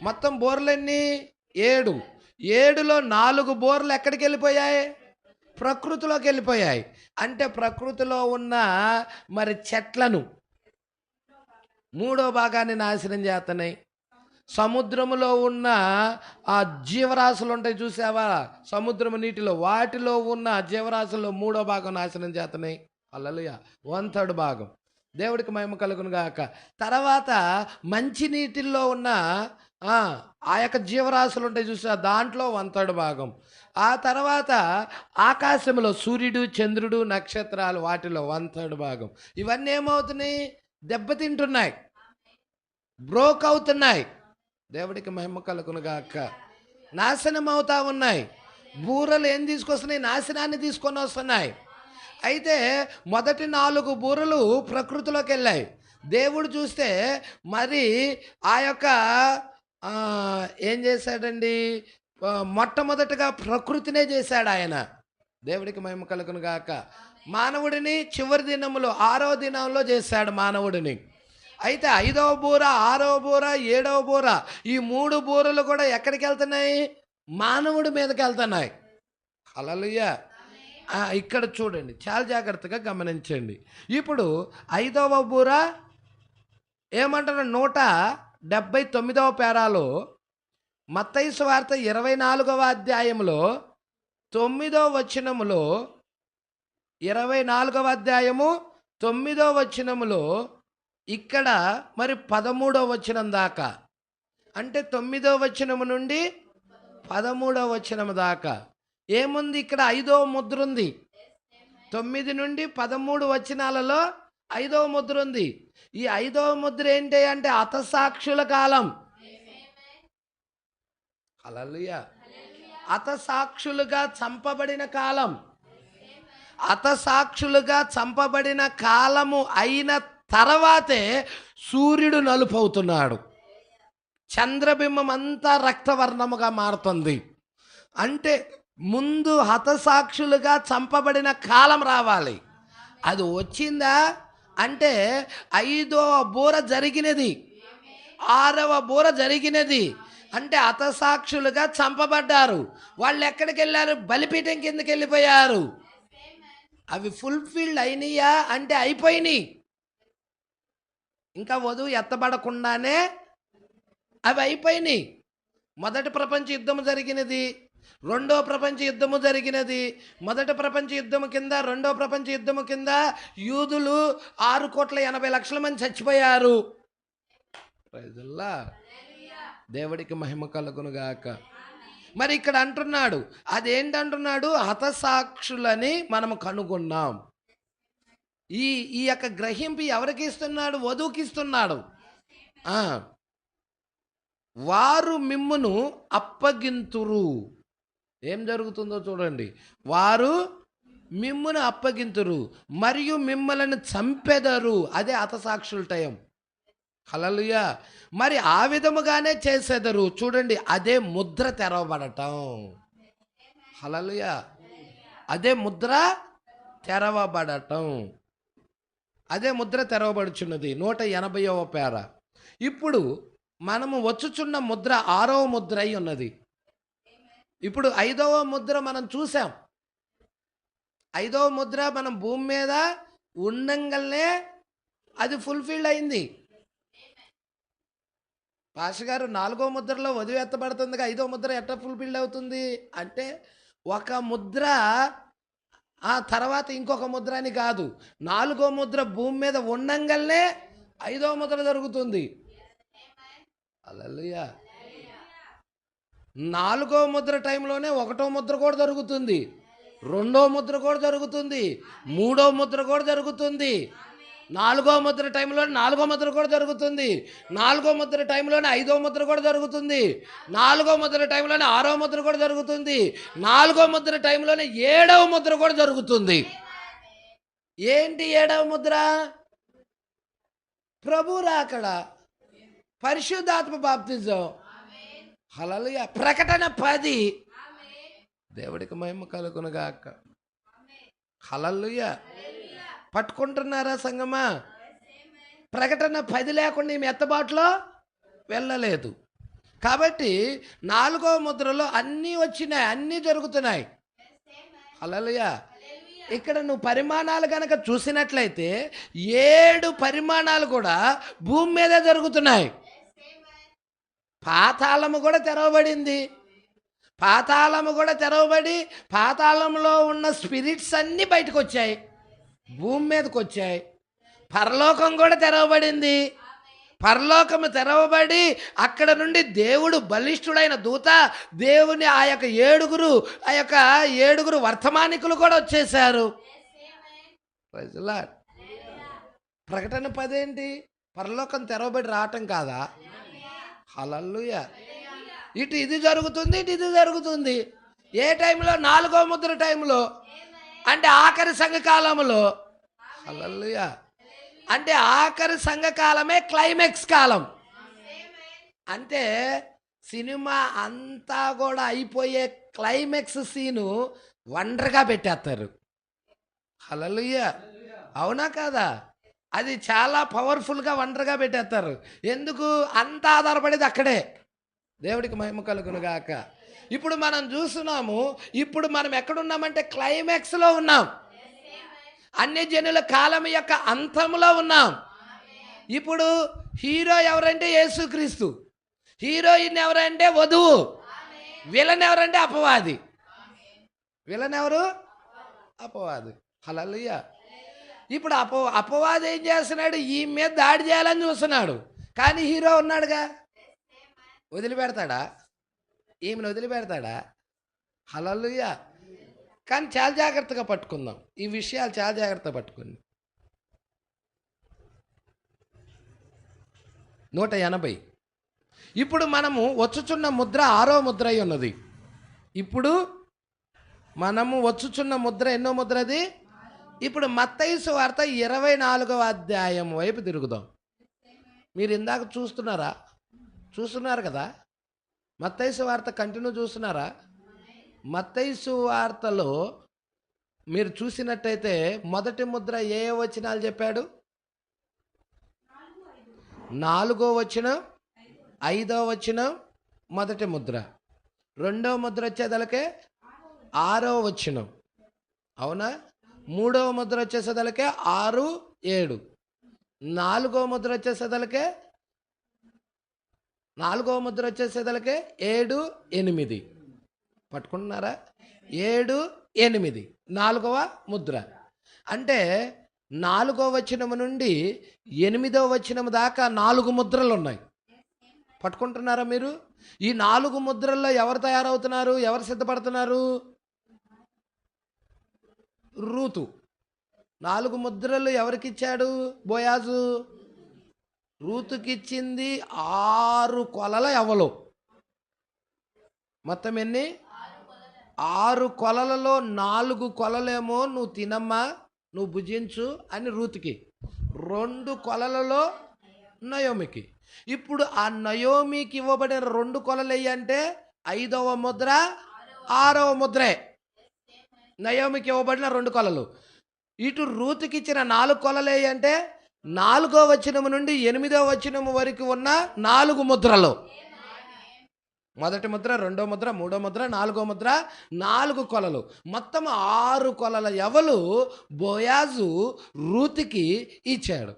మొత్తం బూరలన్నీ 7. 7లో 4 బూరలు ఎక్కడికి వెళ్ళిపోయాయి? ప్రకృతిలోకి వెళ్ళిపోయాయి. అంటే ప్రకృతిలో ఉన్న మరి చెట్లను 3వ భాగాన్ని నాశనం చేస్తున్నాయి. సముద్రములో ఉన్న ఆ జీవరాశులు ఉంటాయి చూసావా, సముద్రము నీటిలో, వాటిలో ఉన్న జీవరాశుల్లో 3వ భాగం నాశనం చేస్తున్నాయి. హల్లెలూయా. 1/3 భాగం. దేవుడికి మహిమ కలుగును గాక. తర్వాత మంచి నీటిల్లో ఉన్న ఆ యొక్క జీవరాశులు ఉంటాయి చూసా, దాంట్లో 1/3 భాగం. ఆ తర్వాత ఆకాశంలో సూర్యుడు, చంద్రుడు, నక్షత్రాలు, వాటిలో 1/3 భాగం. ఇవన్నీ ఏమవుతున్నాయి? దెబ్బతింటున్నాయి, బ్రోక్ అవుతున్నాయి. దేవుడికి మహిమ కలుగును గాక. నాశనం అవుతా ఉన్నాయి. బూరలు ఏం తీసుకొస్తున్నాయి? నాశనాన్ని తీసుకొని వస్తున్నాయి. అయితే మొదటి 4 బూరలు ప్రకృతిలోకి వెళ్ళాయి. దేవుడు చూస్తే మరి ఆ యొక్క ఏం చేశాడండి? మొట్టమొదటిగా ప్రకృతినే చేశాడు ఆయన. దేవుడికి మహిమ కలుగును గాక. మానవుడిని చివరి దినములో 6వ దినంలో చేశాడు మానవుడిని. అయితే 5వ బూర, 6వ బూర, 7వ బూర ఈ 3 బూరలు కూడా ఎక్కడికి వెళ్తున్నాయి? మానవుడి మీదకి వెళ్తున్నాయి. హల్లెలూయా. ఇక్కడ చూడండి, చాలా జాగ్రత్తగా గమనించండి. ఇప్పుడు 5వ బూర ఏమంటారు? 179వ పేరాలో మత్తయి సువార్త 24వ అధ్యాయంలో 9వ వచనములో, 24వ అధ్యాయము 9వ వచనములో ఇక్కడ మరి 13వ వచనం దాకా, అంటే 9వ వచనము నుండి 13వ వచనం దాకా ఏముంది? ఇక్కడ 5వ ముద్ర ఉంది. 9 నుండి 13 వచనాలలో 5వ ముద్ర ఉంది. ఈ 5వ ముద్ర ఏంటి అంటే హతసాక్షుల కాలం. హల్లెలూయా. హతసాక్షులుగా చంపబడిన కాలం. హతసాక్షులుగా చంపబడిన కాలము అయిన తర్వాతే సూర్యుడు నలుపు అవుతున్నాడు, చంద్రబింబం అంతా రక్తవర్ణముగా మారుతుంది. అంటే ముందు హతసాక్షులుగా చంపబడిన కాలం రావాలి. అది వచ్చిందా అంటే 5వ బూర జరిగినది. ఆరవ బూర జరిగినది. అంటే హతసాక్షులుగా చంపబడ్డారు. వాళ్ళు ఎక్కడికి వెళ్ళారు? బలిపీఠం కిందకి వెళ్ళిపోయారు. అవి ఫుల్ఫిల్డ్ అయినాయా అంటే అయిపోయినాయి. ఇంకా వధువు ఎత్తబడకుండానే అవి అయిపోయినాయి. మొదటి ప్రపంచ యుద్ధము జరిగినది, రెండో ప్రపంచ యుద్ధము జరిగినది. మొదటి ప్రపంచ యుద్ధము కింద, రెండో ప్రపంచ యుద్ధము కింద యూదులు 6,80,00,000 మంది చచ్చిపోయారు. ప్రైజుల్లా, దేవుడికి మహిమ కలుగునుగాక. మరి ఇక్కడ అంటున్నాడు, అదేంటంటున్నాడు? హతసాక్షులని మనము కనుగొన్నాం. ఈ ఈ యొక్క గ్రహింపు ఎవరికి ఇస్తున్నాడు? వధువుకి ఇస్తున్నాడు. వారు మిమ్మును అప్పగింతురు. ఏం జరుగుతుందో చూడండి. వారు మిమ్మును అప్పగింతురు మరియు మిమ్మల్ని చంపెదరు. అదే హతసాక్షుల టైం. హల్లెలూయా. మరి ఆ విధముగానే చేసేదరు. చూడండి, అదే ముద్ర తెరవబడటం. హల్లెలూయా. అదే ముద్ర తెరవబడటం. అదే ముద్ర తెరవబడుచున్నది. 180వ పేర. ఇప్పుడు మనము వచ్చుచున్న ముద్ర 6వ ముద్ర అయి ఉన్నది. ఇప్పుడు 5వ ముద్ర మనం చూసాం. 5వ ముద్ర మనం భూమి మీద ఉండంగానే అది ఫుల్ఫిల్డ్ అయింది. పాస్టర్ గారు, 4వ ముద్రలో వధువు ఎత్తబడుతుందిగా, 5వ ముద్ర ఎట్లా ఫుల్ఫిల్డ్ అవుతుంది అంటే, ఒక ముద్ర ఆ తర్వాత ఇంకొక ముద్ర అని కాదు. 4వ ముద్ర భూమి మీద ఉండంగానే 5వ ముద్ర జరుగుతుంది. హల్లెలూయా. 4వ ముద్ర టైంలోనే 1వ ముద్ర కూడా జరుగుతుంది, 2వ ముద్ర కూడా జరుగుతుంది, 3వ ముద్ర కూడా జరుగుతుంది. 4వ ముద్ర టైంలో 4వ ముద్ర కూడా జరుగుతుంది. 4వ ముద్ర టైంలోనే 5వ ముద్ర కూడా జరుగుతుంది. 4వ ముద్ర టైంలోనే 6వ ముద్ర కూడా జరుగుతుంది. 4వ ముద్ర టైంలోనే 7వ ముద్ర కూడా జరుగుతుంది. ఏంటి 7వ ముద్ర? ప్రభు రాకడ, పరిశుద్ధాత్మ బాప్తిజం. హల్లెలూయా. ప్రకటన 10. దేవుడికి మహిమ కలుగునుగాక. హల్లెలూయా. పట్టుకుంటున్నారా సంగమా? ప్రకటన 10 లేకుండా ఈమె ఎత్తబాటులో వెళ్ళలేదు. కాబట్టి 4వ ముద్రలో అన్నీ వచ్చినాయి, అన్నీ జరుగుతున్నాయి. హల్లెలూయా. ఇక్కడ నువ్వు పరిమాణాలు కనుక చూసినట్లయితే 7 పరిమాణాలు కూడా భూమి మీదే జరుగుతున్నాయి. పాతాళము కూడా తెరవబడింది. పాతాళము కూడా తెరవబడి పాతాళంలో ఉన్న స్పిరిట్స్ అన్నీ బయటకు వచ్చాయి, భూమి మీదకి వచ్చాయి. పరలోకం కూడా తెరవబడింది. పరలోకము తెరవబడి అక్కడ నుండి దేవుడు బలిష్ఠుడైన దూత, దేవుని ఆ యొక్క ఏడుగురు వర్తమానికులు కూడా వచ్చేసారు. ప్రకటన 10 ఏంటి? పరలోకం తెరవబడి రావటం కాదా? హల్లెలూయా. ఇటు ఇది జరుగుతుంది, ఇటు ఇది జరుగుతుంది. ఏ టైంలో? 4వ ముద్ర టైంలో, అంటే ఆఖరి సంఘకాలంలో. హల్లెలూయా. అంటే ఆఖరి సంఘకాలమే క్లైమాక్స్ కాలం. అంటే సినిమా అంతా కూడా అయిపోయే క్లైమాక్స్ సీను వండర్గా పెట్టేస్తారు. హల్లెలూయా. అవునా కాదా? అది చాలా పవర్ఫుల్గా వండర్గా పెట్టేస్తారు. ఎందుకు? అంతా ఆధారపడేది అక్కడే. దేవుడికి మహిమ కలుగునుగాక. ఇప్పుడు మనం చూస్తున్నాము, ఇప్పుడు మనం ఎక్కడున్నామంటే క్లైమాక్స్లో ఉన్నాం. అన్యజనుల కాలం యొక్క అంతంలో ఉన్నాం. ఇప్పుడు హీరో ఎవరంటే యేసుక్రీస్తు, హీరోయిన్ ఎవరంటే వధువు, విలన్ ఎవరంటే అపవాది. విలన్ ఎవరు? అపవాది. హల్లెలూయా. ఇప్పుడు అపవాది ఏం చేస్తున్నాడు? ఈ మీద దాడి చేయాలని చూస్తున్నాడు. కానీ హీరో ఉన్నాడుగా, వదిలిపెడతాడా? ఈమెను వదిలిపెడతాడా? హల్లెలూయా. కానీ చాలా జాగ్రత్తగా పట్టుకుందాం ఈ విషయాలు, చాలా జాగ్రత్తగా పట్టుకుంది. 180. ఇప్పుడు మనము వచ్చుచున్న ముద్ర 6వ ముద్ర అయి ఉన్నది. ఇప్పుడు మనము వచ్చుచున్న ముద్ర ఎన్నో ముద్ర అది? ఇప్పుడు మత్తయి సువార్త 24వ అధ్యాయం వైపు తిరుగుదాం. మీరు ఇందాక చూస్తున్నారు కదా? మత్తయి సువార్త కంటిన్యూ చూస్తున్నారా? మత్తయి సువార్తలో మీరు చూసినట్టయితే మొదటి ముద్ర ఏ వచనాలు చెప్పాడు? 4వ వచనం, 5వ వచనం మొదటి ముద్ర, 2వ ముద్ర వచ్చేదలకే 6వ వచనం, అవునా? 3వ ముద్ర వచ్చేసేదలకే 6, 7, 4వ ముద్ర వచ్చేసేదలకే 7, 8. పట్టుకుంటున్నారా? 7, 8 4వ ముద్ర. అంటే 4వ వచనము నుండి 8వ వచనము దాకా 4 ముద్రలు ఉన్నాయి. పట్టుకుంటున్నారా మీరు? ఈ 4 ముద్రల్లో ఎవరు తయారవుతున్నారు? ఎవరు సిద్ధపడుతున్నారు? రూతు. 4 ముద్రలు ఎవరికి ఇచ్చాడు బోయాజు? రూతుకిచ్చింది 6 కొలల ఎవలు. మొత్తం ఎన్ని? 6 కొలలలో 4 కొలలేమో నువ్వు తినమ్మా, నువ్వు భుజించు అని రూతుకి, 2 కొలలలో నయోమికి. ఇప్పుడు ఆ నయోమికి ఇవ్వబడిన 2 కొలలు అంటే 5వ ముద్ర 6వ ముద్రే. నయోమికి ఇవ్వబడిన 2 కొలలు. ఇటు రూతుకి ఇచ్చిన 4 కొలలు అంటే 4వ వచనము నుండి 8వ వచనము వరకు ఉన్న 4 ముద్రలు. మొదటి ముద్ర, 2వ ముద్ర, 3వ ముద్ర, 4వ ముద్ర, 4 కొలలు. మొత్తం 6 కొలల ఎవలు బోయాజు రూతుకి ఇచ్చాడు.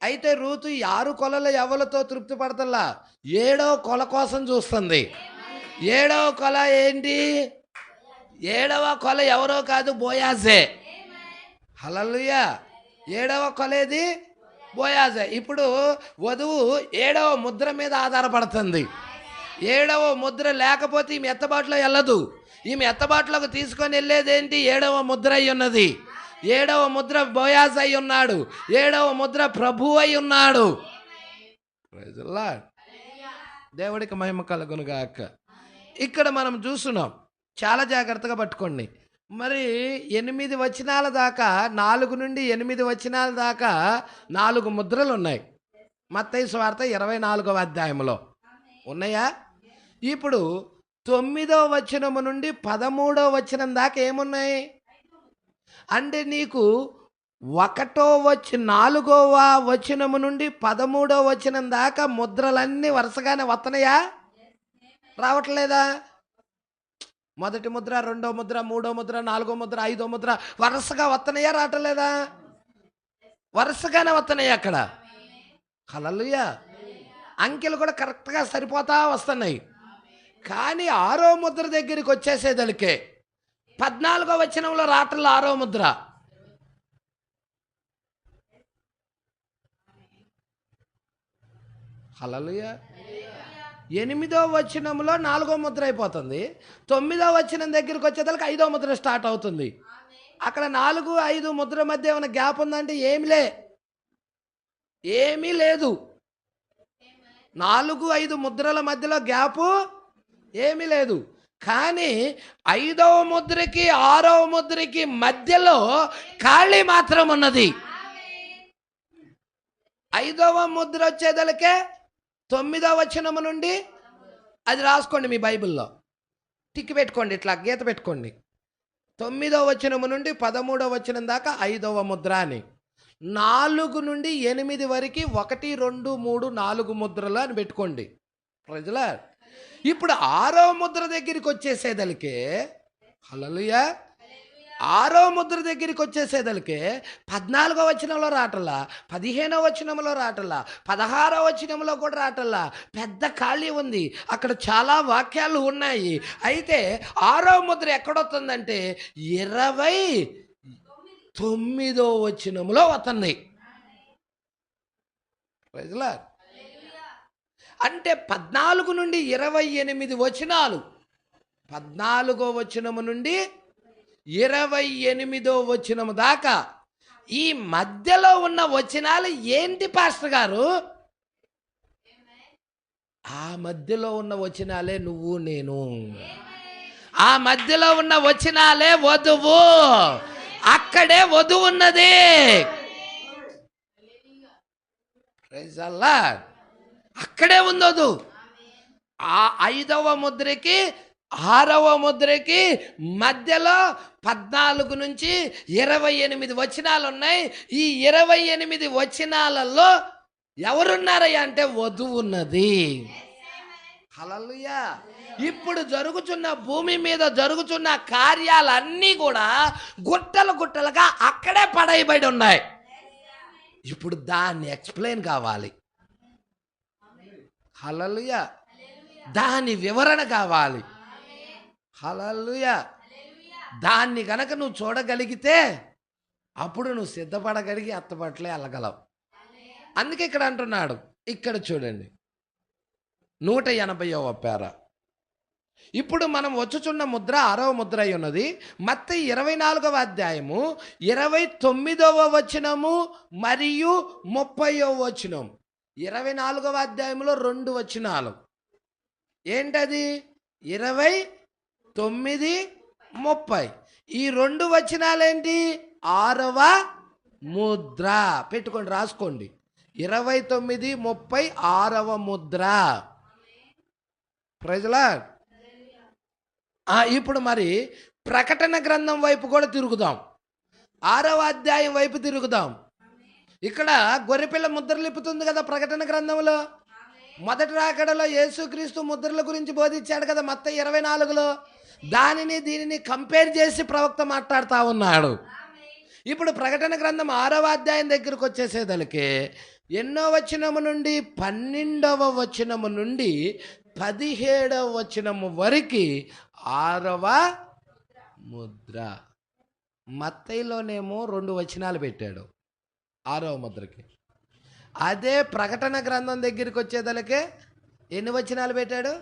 అయితే రూతు 6 కొలల ఎవలతో తృప్తి పడతల్లా, 7వ కొల కోసం చూస్తుంది. 7వ కొల ఏంటి? 7వ కొల ఎవరో కాదు, బోయాజే. హల్లెలూయా. 7వ కొలేది బోయాజే. ఇప్పుడు వధువు 7వ ముద్ర మీద ఆధారపడుతుంది. 7వ ముద్ర లేకపోతే ఈమె ఎత్తబాటులో వెళ్ళదు. ఈమె ఎత్తబాటులోకి తీసుకొని వెళ్ళేది ఏంటి? 7వ ముద్ర అయి ఉన్నది. 7వ ముద్ర బోయాజ్ అయి ఉన్నాడు. 7వ ముద్ర ప్రభు అయి ఉన్నాడు. Praise the Lord. దేవుడికి మహిమ కలుగునుగాక. ఇక్కడ మనం చూస్తున్నాం, చాలా జాగ్రత్తగా పట్టుకోండి. మరి 8 వచనాల దాకా, 4 నుండి 8 వచనాల దాకా 4 ముద్రలు ఉన్నాయి. మత్తయి సువార్త 24వ అధ్యాయంలో ఉన్నాయా? ఇప్పుడు 9వ వచనము నుండి 13వ వచనం దాకా ఏమున్నాయి అంటే నీకు 4వ వచనము నుండి 13వ వచనం దాకా ముద్రలన్నీ వరుసగానే వస్తున్నాయా? రావట్లేదా? మొదటి ముద్ర, 2వ ముద్ర, 3వ ముద్ర, 4వ ముద్ర, 5వ ముద్ర వరుసగా వస్తున్నాయా? రావట్లేదా? వరుసగానే వస్తున్నాయి అక్కడ. హల్లెలూయా. అంకెలు కూడా కరెక్ట్గా సరిపోతా వస్తున్నాయి. కానీ 6వ ముద్ర దగ్గరికి వచ్చేసేదలికే 14వ వచనంలో రావట్లేదు 6వ ముద్ర. హల్లెలూయా. 8వ వచనంలో 4వ ముద్ర అయిపోతుంది. 9వ వచనం దగ్గరికి వచ్చేదానికి 5వ ముద్ర స్టార్ట్ అవుతుంది. అక్కడ 4, 5 ముద్ర మధ్య ఏమైనా గ్యాప్ ఉందంటే ఏమీ లేదు. 4, 5 ముద్రల మధ్యలో గ్యాపు ఏమీ లేదు. కానీ 5వ ముద్రకి 6వ ముద్రకి మధ్యలో ఖాళీ మాత్రం ఉన్నది. 5వ ముద్ర వచ్చేదలకే 9వ వచనము నుండి, అది రాసుకోండి మీ బైబిల్లో, టిక్ పెట్టుకోండి, ఇట్లా గీత పెట్టుకోండి. 9వ వచనము నుండి 13వ వచనం దాకా 5వ ముద్ర అని. 4 నుండి 8 వరకు 1, 2, 3, 4 ముద్రలు అని పెట్టుకోండి. ప్రజలా ఇప్పుడు 6వ ముద్ర దగ్గరికి వచ్చేసేదలికే, హల్లెలూయా, 6వ ముద్ర దగ్గరికి వచ్చేసేదలికే 14వ వచనంలో రాటల్లా, 15వ వచనంలో రాటల్లా, 16వ వచనంలో కూడా రాటల్లా. పెద్ద ఖాళీ ఉంది. అక్కడ చాలా వాక్యాలు ఉన్నాయి. అయితే 6వ ముద్ర ఎక్కడొస్తుందంటే 29వ వచనంలో వస్తుంది. ప్రజలా అంటే 14 నుండి 28 వచనాలు, 14వ వచనము నుండి 28వ వచనము దాకా ఈ మధ్యలో ఉన్న వచనాలు ఏంటి పాస్టర్ గారు? ఆ మధ్యలో ఉన్న వచనాలే నువ్వు నేను. ఆ మధ్యలో ఉన్న వచనాలే వధువు. అక్కడే వధువు ఉన్నది. Praise the Lord. అక్కడే ఉందదు. ఆ 5వ ముద్రకి 6వ ముద్రకి మధ్యలో 14 నుంచి 28 వచనాలు ఉన్నాయి. ఈ 28 వచనాలలో ఎవరున్నారయ్యా అంటే వధువు ఉన్నది. హల్లెలూయా. ఇప్పుడు జరుగుతున్న భూమి మీద జరుగుతున్న కార్యాలన్నీ కూడా గుట్టలు గుట్టలుగా అక్కడే పడేయబడి ఉన్నాయి. ఇప్పుడు దాన్ని ఎక్స్ప్లెయిన్ కావాలి. హల్లెలూయా. దాని వివరణ కావాలి. హల్లెలూయా. దాన్ని గనక నువ్వు చూడగలిగితే అప్పుడు నువ్వు సిద్ధపడగలిగి అత్తపట్లే వెళ్ళగలవు. అందుకే ఇక్కడ అంటున్నాడు, ఇక్కడ చూడండి 180వ పేర. ఇప్పుడు మనం వచ్చుచున్న ముద్ర 6వ ముద్ర అయి ఉన్నది. మత్తయి 24వ అధ్యాయము 29వ వచనము మరియు 30వ వచనం. 24వ అధ్యాయంలో 2 వచనాలు. ఏంటది? 29, 30. ఈ 2 వచనాలేంటి? 6వ ముద్ర. పెట్టుకోండి, రాసుకోండి. 29, 30 6వ ముద్ర. Praise Lord. ఇప్పుడు మరి ప్రకటన గ్రంథం వైపు కూడా తిరుగుదాం. 6వ అధ్యాయం వైపు తిరుగుదాం. ఇక్కడ గొర్రెపిల్ల ముద్రలు ఇప్పుతుంది కదా ప్రకటన గ్రంథంలో. మొదటి రాకడలో యేసుక్రీస్తు ముద్రల గురించి బోధించాడు కదా మత్తయి 24లో. దానిని దీనిని కంపేర్ చేసి ప్రవక్త మాట్లాడుతూ ఉన్నాడు. ఇప్పుడు ప్రకటన గ్రంథం 6వ అధ్యాయం దగ్గరకు వచ్చేసేదలికే ఎన్నో వచనము నుండి 12వ వచనము నుండి 17వ వచనము వరకు 6వ ముద్ర. మత్తయిలోనేమో 2 వచనాలు పెట్టాడు 6వ ముద్రకి. అదే ప్రకటన గ్రంథం దగ్గరికి వచ్చేదలకే ఎన్ని వచనాలు పెట్టాడు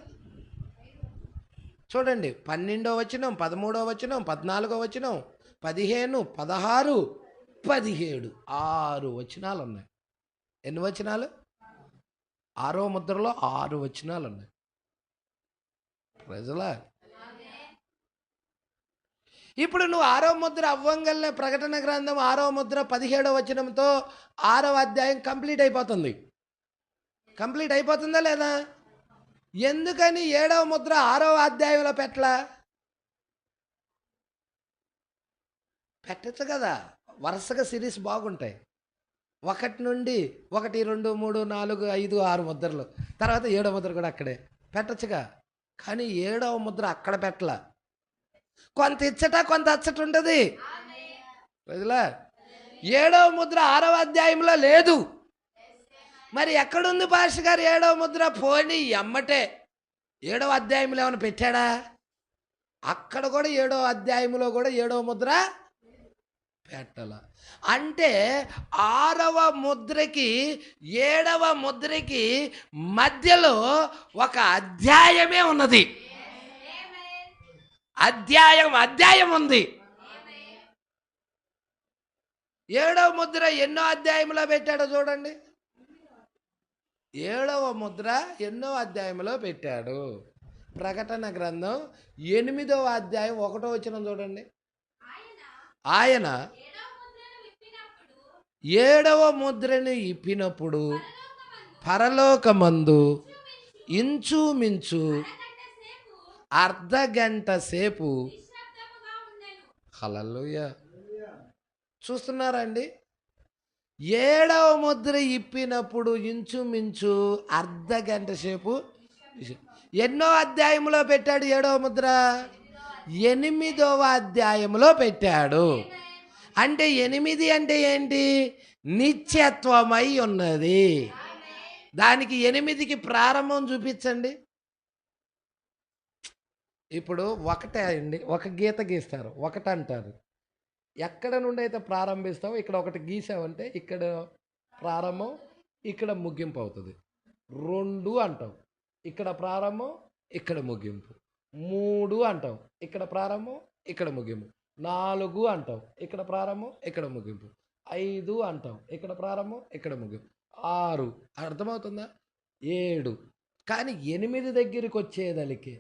చూడండి. 12వ వచనం, 13వ వచనం, 14వ వచనం, 15, 16, 17 6 వచనాలు ఉన్నాయి. ఎన్ని వచనాలు? 6వ ముద్రలో 6 వచనాలు ఉన్నాయి. ప్రజలా ఇప్పుడు నువ్వు 6వ ముద్ర అవ్వంగల్నే ప్రకటన గ్రంథం 6వ ముద్ర 17వ వచనంతో 6వ అధ్యాయం కంప్లీట్ అయిపోతుంది. కంప్లీట్ అయిపోతుందా లేదా? ఎందుకని 7వ ముద్ర 6వ అధ్యాయంలో పెట్టచ్చు కదా. వరుసగా సిరీస్ బాగుంటాయి. 1 నుండి 1, 2, 3, 4, 5, 6 ముద్రలు. తర్వాత 7వ ముద్ర కూడా అక్కడే పెట్టచ్చుగా. కానీ 7వ ముద్ర అక్కడ పెట్టలా. కొంత ఇచ్చట కొంత అచ్చట ఉంటుంది. ప్రజలా 7వ ముద్ర 6వ అధ్యాయంలో లేదు. మరి ఎక్కడుంది పాష గారు 7వ ముద్ర? పోనీ ఎమ్మటే 7వ అధ్యాయంలో ఏమైనా పెట్టాడా? అక్కడ కూడా 7వ అధ్యాయంలో కూడా 7వ ముద్ర పెట్టాల. అంటే 6వ ముద్రకి 7వ ముద్రకి మధ్యలో ఒక అధ్యాయమే ఉన్నది. అధ్యాయం ఉంది. 7వ ముద్ర ఎన్నో అధ్యాయంలో పెట్టాడో చూడండి. 7వ ముద్ర ఎన్నో అధ్యాయంలో పెట్టాడు? ప్రకటన గ్రంథం 8వ అధ్యాయం 1వ వచనం చూడండి. ఆయన 7వ ముద్రను ఇప్పినప్పుడు పరలోకమందు ఇంచుమించు అర్ధగంట సేపు. హల్లెలూయా. చూస్తున్నారండి? 7వ ముద్ర ఇప్పినప్పుడు ఇంచుమించు అర్ధగంట సేపు. ఎన్నో అధ్యాయంలో పెట్టాడు 7వ ముద్ర? 8వ అధ్యాయంలో పెట్టాడు. అంటే 8 అంటే ఏంటి? నిత్యత్వమై ఉన్నది. దానికి 8కి ప్రారంభం చూపించండి. ఇప్పుడు ఒకటే అండి, ఒక గీత గీస్తారు, 1 అంటారు. ఎక్కడ నుండి అయితే ప్రారంభిస్తావు, ఇక్కడ 1 గీసావంటే ఇక్కడ ప్రారంభం, ఇక్కడ ముగింపు అవుతుంది. 2 అంటాం, ఇక్కడ ప్రారంభం, ఇక్కడ ముగింపు. 3 అంటాం, ఇక్కడ ప్రారంభం, ఇక్కడ ముగింపు. 4 అంటాం, ఇక్కడ ప్రారంభం, ఇక్కడ ముగింపు. 5 అంటాం, ఇక్కడ ప్రారంభం, ఇక్కడ ముగింపు. 6 అర్థమవుతుందా? 7. కానీ 8 దగ్గరికి వచ్చేదలికి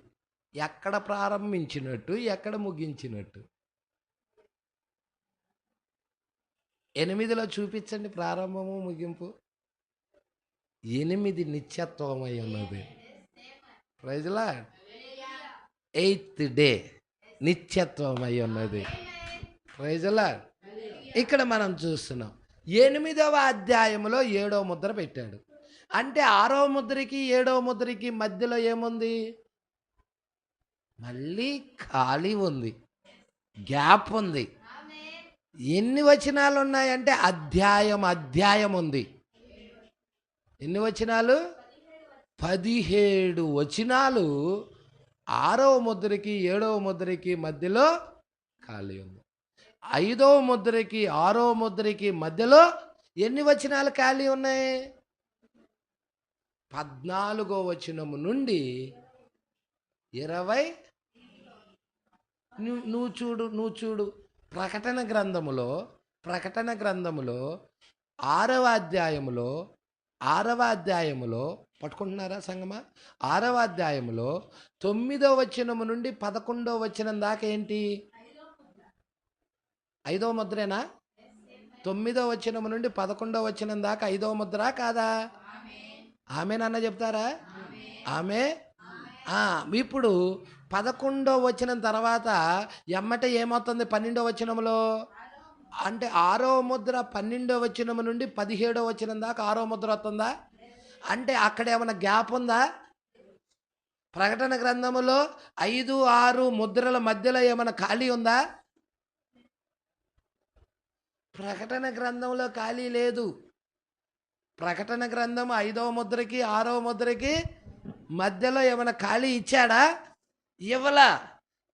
ఎక్కడ ప్రారంభించినట్టు, ఎక్కడ ముగించినట్టు? 8లో చూపించండి ప్రారంభము ముగింపు. 8 నిత్యత్వమై ఉన్నది. Praise lord. 8th డే నిత్యత్వమై ఉన్నది. Praise Lord. ఇక్కడ మనం చూస్తున్నాం 8వ అధ్యాయంలో 7వ ముద్ర పెట్టాడు. అంటే 6వ ముద్రకి 7వ ముద్రకి మధ్యలో ఏముంది? మళ్ళీ ఖాళీ ఉంది, గ్యాప్ ఉంది. ఎన్ని వచనాలు ఉన్నాయంటే అధ్యాయం ఉంది. ఎన్ని వచనాలు? 17 వచనాలు 6వ ముద్రకి 7వ ముద్రకి మధ్యలో ఖాళీ ఉంది. 5వ ముద్రకి 6వ ముద్రకి మధ్యలో ఎన్ని వచనాలు ఖాళీ ఉన్నాయి? 14వ వచనము నుండి 20. నువ్వు చూడు ప్రకటన గ్రంథములో 6వ అధ్యాయములో పట్టుకుంటున్నారా సంగమా? 6వ అధ్యాయములో 9వ వచనము నుండి 11వ వచనం దాకా ఏంటి? 5వ ముద్రేనా? 9వ వచనము నుండి 11వ వచనం దాకా 5వ ముద్ర కాదా? ఆమెనన్న చెప్తారా? ఆమె. ఇప్పుడు 11వ వచనం తర్వాత ఎమ్మట ఏమవుతుంది? 12వ వచనంలో అంటే 6వ ముద్ర 12వ వచనం నుండి 17వ వచనం దాకా 6వ ముద్ర వస్తుందా? అంటే అక్కడ ఏమైనా గ్యాప్ ఉందా? ప్రకటన గ్రంథములో 5, 6 ముద్రల మధ్యలో ఏమైనా ఖాళీ ఉందా? ప్రకటన గ్రంథంలో ఖాళీ లేదు. ప్రకటన గ్రంథం 5వ ముద్రకి 6వ ముద్రకి మధ్యలో ఏమైనా ఖాళీ ఇచ్చాడా? ఇవ్వలా.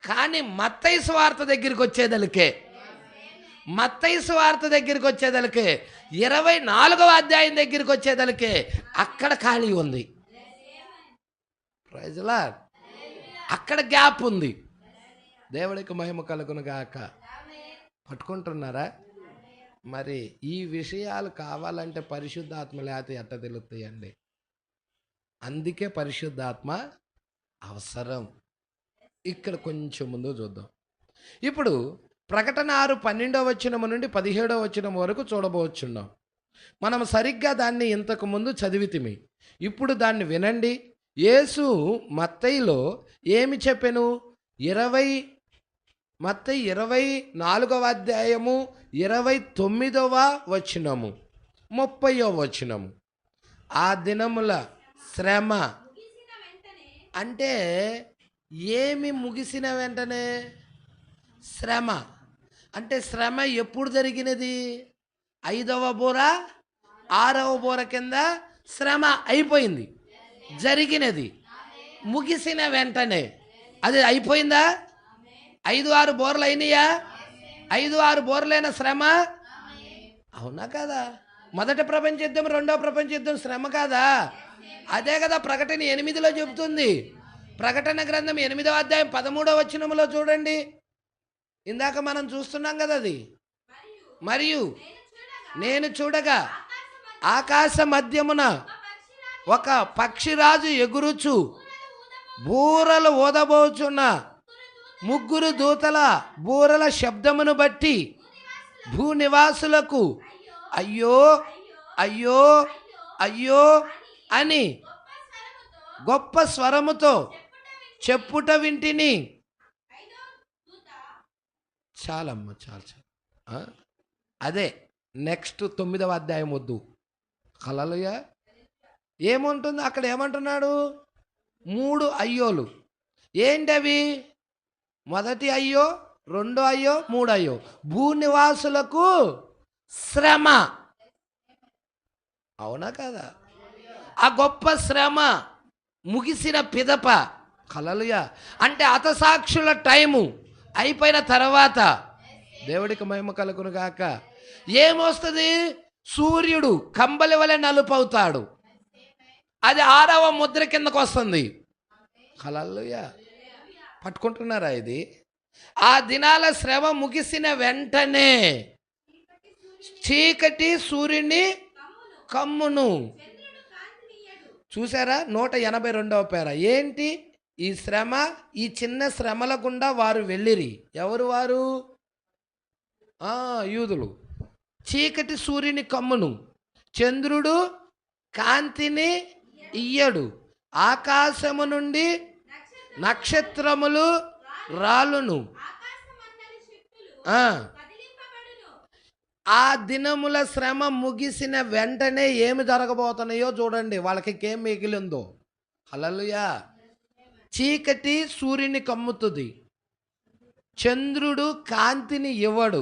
కానీ మత్తయి సువార్త దగ్గరికి వచ్చేదలికే 24వ అధ్యాయం దగ్గరికి వచ్చేదలికే అక్కడ ఖాళీ ఉంది. Praise Lord. అక్కడ గ్యాప్ ఉంది. దేవుడికి మహిమ కలుగును గాక. పట్టుకుంటున్నారా? మరి ఈ విషయాలు కావాలంటే పరిశుద్ధాత్మ లేకపోతే ఎట్ట తెలుస్తాయండి? అందుకే పరిశుద్ధాత్మ అవసరం. ఇక్కడ కొంచెం ముందు చూద్దాం. ఇప్పుడు ప్రకటన 6:12వ వచనం నుండి 17వ వచనం వరకు చూడబోచున్నాం. మనం సరిగ్గా దాన్ని ఇంతకు ముందు చదివితిమి. ఇప్పుడు దాన్ని వినండి. యేసు మత్తయిలో ఏమి చెప్పెను? మత్తయి 24వ అధ్యాయము 29వ వచనము 30వ వచనము. ఆ దినముల శ్రమ అంటే ఏమి ముగిసిన వెంటనే శ్రమ అంటే శ్రమ ఎప్పుడు జరిగినది? 5వ బోర 6వ బోర కింద శ్రమ అయిపోయింది, జరిగినది. ముగిసిన వెంటనే అది అయిపోయిందా? 5-6 బోర్లు అయినాయా? 5-6 బోర్లైన శ్రమ అవునా కదా? మొదటి ప్రపంచ యుద్ధం, రెండవ ప్రపంచ యుద్ధం శ్రమ కాదా? అదే కదా ప్రకటన 8లో చెబుతుంది. ప్రకటన గ్రంథం 8వ అధ్యాయం 13వ వచనంలో చూడండి. ఇందాక మనం చూస్తున్నాం కదా అది. మరియు నేను చూడగా ఆకాశ మధ్యమున ఒక పక్షిరాజు ఎగురుచు బూరలు ఊదబోచున్న 3 దూతల బూరల శబ్దమును బట్టి భూనివాసులకు అయ్యో అయ్యో అయ్యో అని గొప్ప స్వరముతో చెప్పుట వింటిని. చాలమ్మ చాలు. అదే నెక్స్ట్ 9వ అధ్యాయం వద్దు. హల్లెలూయా. ఏముంటుంది అక్కడ? ఏమంటున్నాడు? 3 అయ్యోలు. ఏంటవి? మొదటి అయ్యో, 2 అయ్యో, 3 అయ్యో. భూనివాసులకు శ్రమ. అవునా కదా? ఆ గొప్ప శ్రమ ముగిసిన పిదప, హల్లెలూయా, అంటే హతసాక్షుల టైము అయిపోయిన తర్వాత దేవుడికి మహిమ కలుగును గాక. ఏమొస్తుంది? సూర్యుడు కంబలి వలె నలుపు అవుతాడు. అది 6వ ముద్ర కిందకు వస్తుంది. హల్లెలూయా. పట్టుకుంటున్నారా ఇది? ఆ దినాల శ్రమ ముగిసిన వెంటనే చీకటి సూర్యుని కమ్మును. చూసారా? 182వ పేర. ఏంటి ఈ శ్రమ? ఈ చిన్న శ్రమల గుండా వారు వెళ్ళిరి. ఎవరు వారు? యూదులు. చీకటి సూర్యుని కమ్మును, చంద్రుడు కాంతిని ఇయ్యడు, ఆకాశము నుండి నక్షత్రములు రాలును. ఆ దినముల శ్రమ ముగిసిన వెంటనే ఏమి జరగబోతున్నాయో చూడండి. వాళ్ళకి ఏం మిగిలిందో. హల్లెలూయా. చీకటి సూర్యుని కమ్ముతుంది, చంద్రుడు కాంతిని ఇవ్వడు,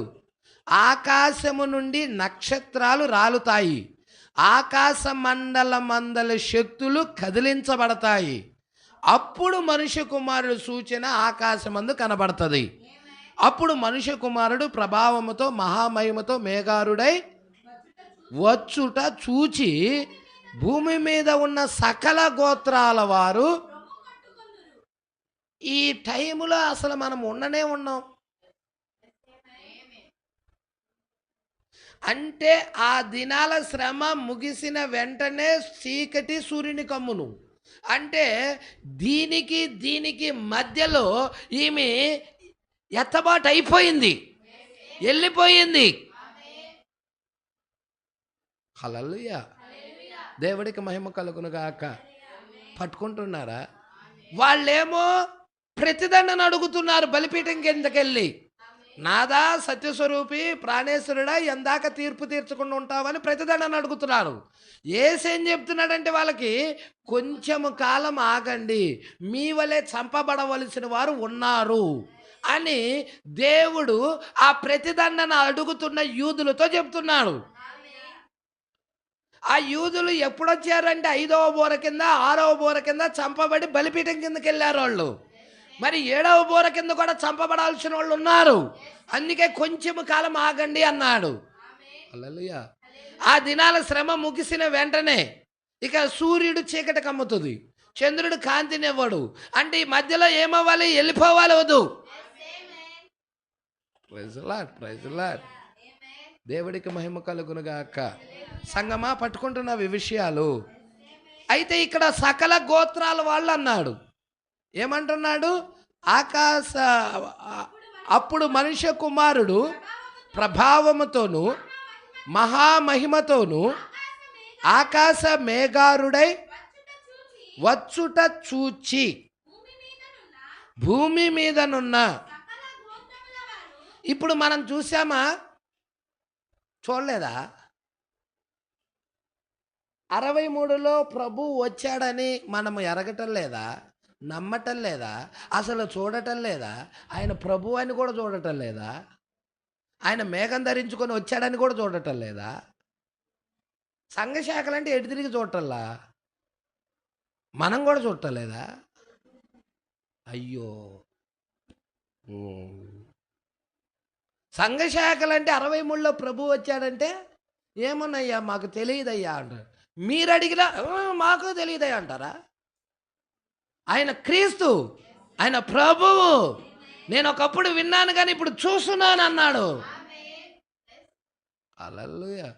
ఆకాశము నుండి నక్షత్రాలు రాలుతాయి, ఆకాశ మండల శక్తులు కదిలించబడతాయి. అప్పుడు మనుష్య కుమారుడు సూచన ఆకాశమందు కనబడుతుంది. అప్పుడు మనుష్య కుమారుడు ప్రభావముతో మహామహిమతో మేఘారుడై వచ్చుట చూచి భూమి మీద ఉన్న సకల గోత్రాల వారు. ఈ టైములో అసలు మనం ఉండనే ఉన్నాం. అంటే ఆ దినాల శ్రమ ముగిసిన వెంటనే చీకటి సూర్యుని కమ్మును. అంటే దీనికి మధ్యలో ఈమె ఎత్తబాటు అయిపోయింది, వెళ్ళిపోయింది. హల్లెలూయా. దేవుడికి మహిమ కలుగును గాక. పట్టుకుంటున్నారా? వాళ్ళేమో ప్రతిదండన అడుగుతున్నారు బలిపీఠం కిందకెళ్ళి. నాదా సత్యస్వరూపి ప్రాణేశ్వరుడా, ఎందాక తీర్పు తీర్చకుండా ఉంటావని ప్రతిదండన అడుగుతున్నారు. ఏసేం చెప్తున్నాడంటే వాళ్ళకి, కొంచెము కాలం ఆగండి, మీ వలె చంపబడవలసిన వారు ఉన్నారు అని దేవుడు ఆ ప్రతిదండన అడుగుతున్న యూదులతో చెప్తున్నాడు. ఆ యూదులు ఎప్పుడొచ్చారంటే 5వ బోర కింద 6వ బోర కింద చంపబడి బలిపీఠం కిందకి వెళ్ళారు వాళ్ళు. మరి 7వ బోర కింద కూడా చంపబడాల్సిన వాళ్ళు ఉన్నారు. అందుకే కొంచెం కాలం ఆగండి అన్నాడు. హల్లెలూయా. ఆ దినాల శ్రమ ముగిసిన వెంటనే ఇక సూర్యుడు చీకటి కమ్ముతుంది, చంద్రుడు కాంతినివ్వడు. అంటే ఈ మధ్యలో ఏమవ్వాలి? వెళ్ళిపోవాలి. వద్దు. Praise Lord, praise Lord. దేవుడికి మహిమ కలుగునుగాక. సంగమా, పట్టుకుంటున్నావు ఈ విషయాలు. అయితే ఇక్కడ సకల గోత్రాల వాళ్ళు అన్నాడు. ఏమంటున్నాడు? అప్పుడు మనుష్య కుమారుడు ప్రభావముతోను మహామహిమతోను ఆకాశ మేఘారుడై వచ్చుట చూచి భూమి మీదనున్న. ఇప్పుడు మనం చూసామా? చూడలేదా? 63లో ప్రభు వచ్చాడని మనం ఎరగటం లేదా? నమ్మటం లేదా? అసలు చూడటం లేదా? ఆయన ప్రభు అని కూడా చూడటం లేదా? ఆయన మేఘం ధరించుకొని వచ్చాడని కూడా చూడటం లేదా? సంఘశాఖలంటే ఎటు తిరిగి చూడటంలా? మనం కూడా చూడటం లేదా? అయ్యో, సంఘశాఖలంటే 63లో ప్రభు వచ్చాడంటే ఏమన్నయ్యా మాకు తెలియదయ్యా అంటారు. మీరు అడిగినా మాకు తెలియదయ్యా అంటారా? ఆయన క్రీస్తు, ఆయన ప్రభువు. నేను ఒకప్పుడు విన్నాను కానీ ఇప్పుడు చూస్తున్నాను అన్నాడు. హల్లెలూయా.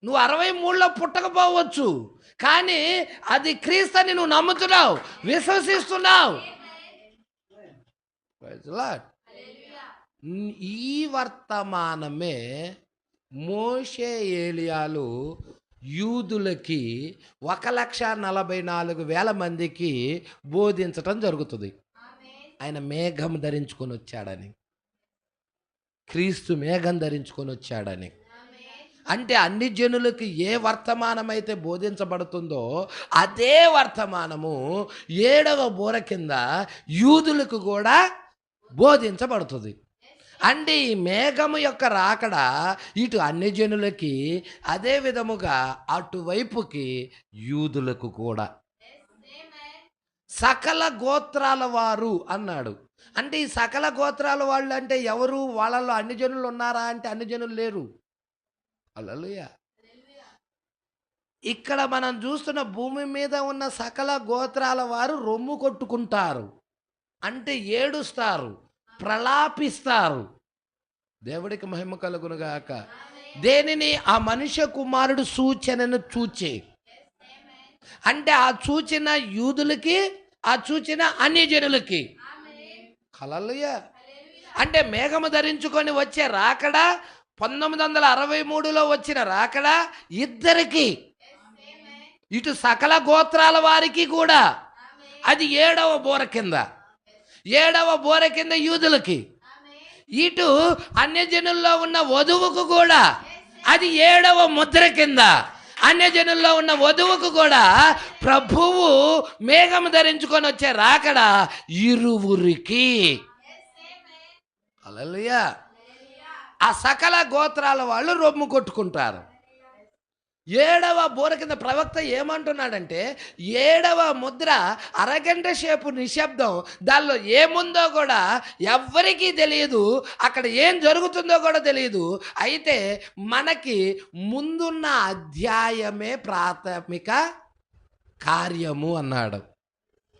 నువ్వు 63లో పుట్టకపోవచ్చు, కానీ అది క్రీస్తు అని నువ్వు నమ్ముతున్నావు, విశ్వసిస్తున్నావు. Praise lord. ఈ వర్తమానమే మోషే ఏలియాలు యూదులకి 1,44,000 మందికి బోధించటం జరుగుతుంది. ఆయన మేఘం ధరించుకొని వచ్చాడని, క్రీస్తు మేఘం ధరించుకొని వచ్చాడని. అంటే అన్ని జనులకి ఏ వర్తమానం అయితే బోధించబడుతుందో అదే వర్తమానము 7వ బోర కింద యూదులకు కూడా బోధించబడుతుంది. అంటే ఈ మేఘము యొక్క రాకడ ఇటు అన్ని జనులకి, అదే విధముగా అటువైపుకి యూదులకు కూడా. సకల గోత్రాల వారు అన్నాడు. అంటే ఈ సకల గోత్రాల వాళ్ళు అంటే ఎవరు? వాళ్ళలో అన్ని జనులు ఉన్నారా అంటే అన్ని జనులు లేరు. హల్లెలూయా. ఇక్కడ మనం చూస్తున్న భూమి మీద ఉన్న సకల గోత్రాల వారు రొమ్ము కొట్టుకుంటారు, అంటే ఏడుస్తారు, ప్రలాపిస్తారు. దేవుడికి మహిమ కలుగునుగాక. దేనిని? ఆ మనుష్య కుమారుడు సూచనను చూచి. అంటే ఆ సూచన యూదులకి, ఆ సూచన అన్య జనులకి. హల్లెలూయా. అంటే మేఘము ధరించుకొని వచ్చే రాకడ, 1963లో వచ్చిన రాకడ ఇద్దరికి, ఇటు సకల గోత్రాల వారికి కూడా. అది 7వ బోర కింద, 7వ బోర కింద యూదులకి. ఇటు అన్యజనుల్లో ఉన్న వధువుకు కూడా అది 7వ ముద్ర కింద. అన్యజనుల్లో ఉన్న వధువుకు కూడా ప్రభువు మేఘం ధరించుకొని వచ్చే రాకడ ఇరువురికి. హల్లెలూయా. ఆ సకల గోత్రాల వాళ్ళు రొమ్ము కొట్టుకుంటారు. 7వ బూర కింద ప్రవక్త ఏమంటున్నాడంటే 7వ ముద్ర అరగంట సేపు నిశ్శబ్దం, దానిలో ఏముందో కూడా ఎవ్వరికీ తెలియదు, అక్కడ ఏం జరుగుతుందో కూడా తెలియదు. అయితే మనకి ముందున్న అధ్యాయమే ప్రాథమిక కార్యము అన్నాడు.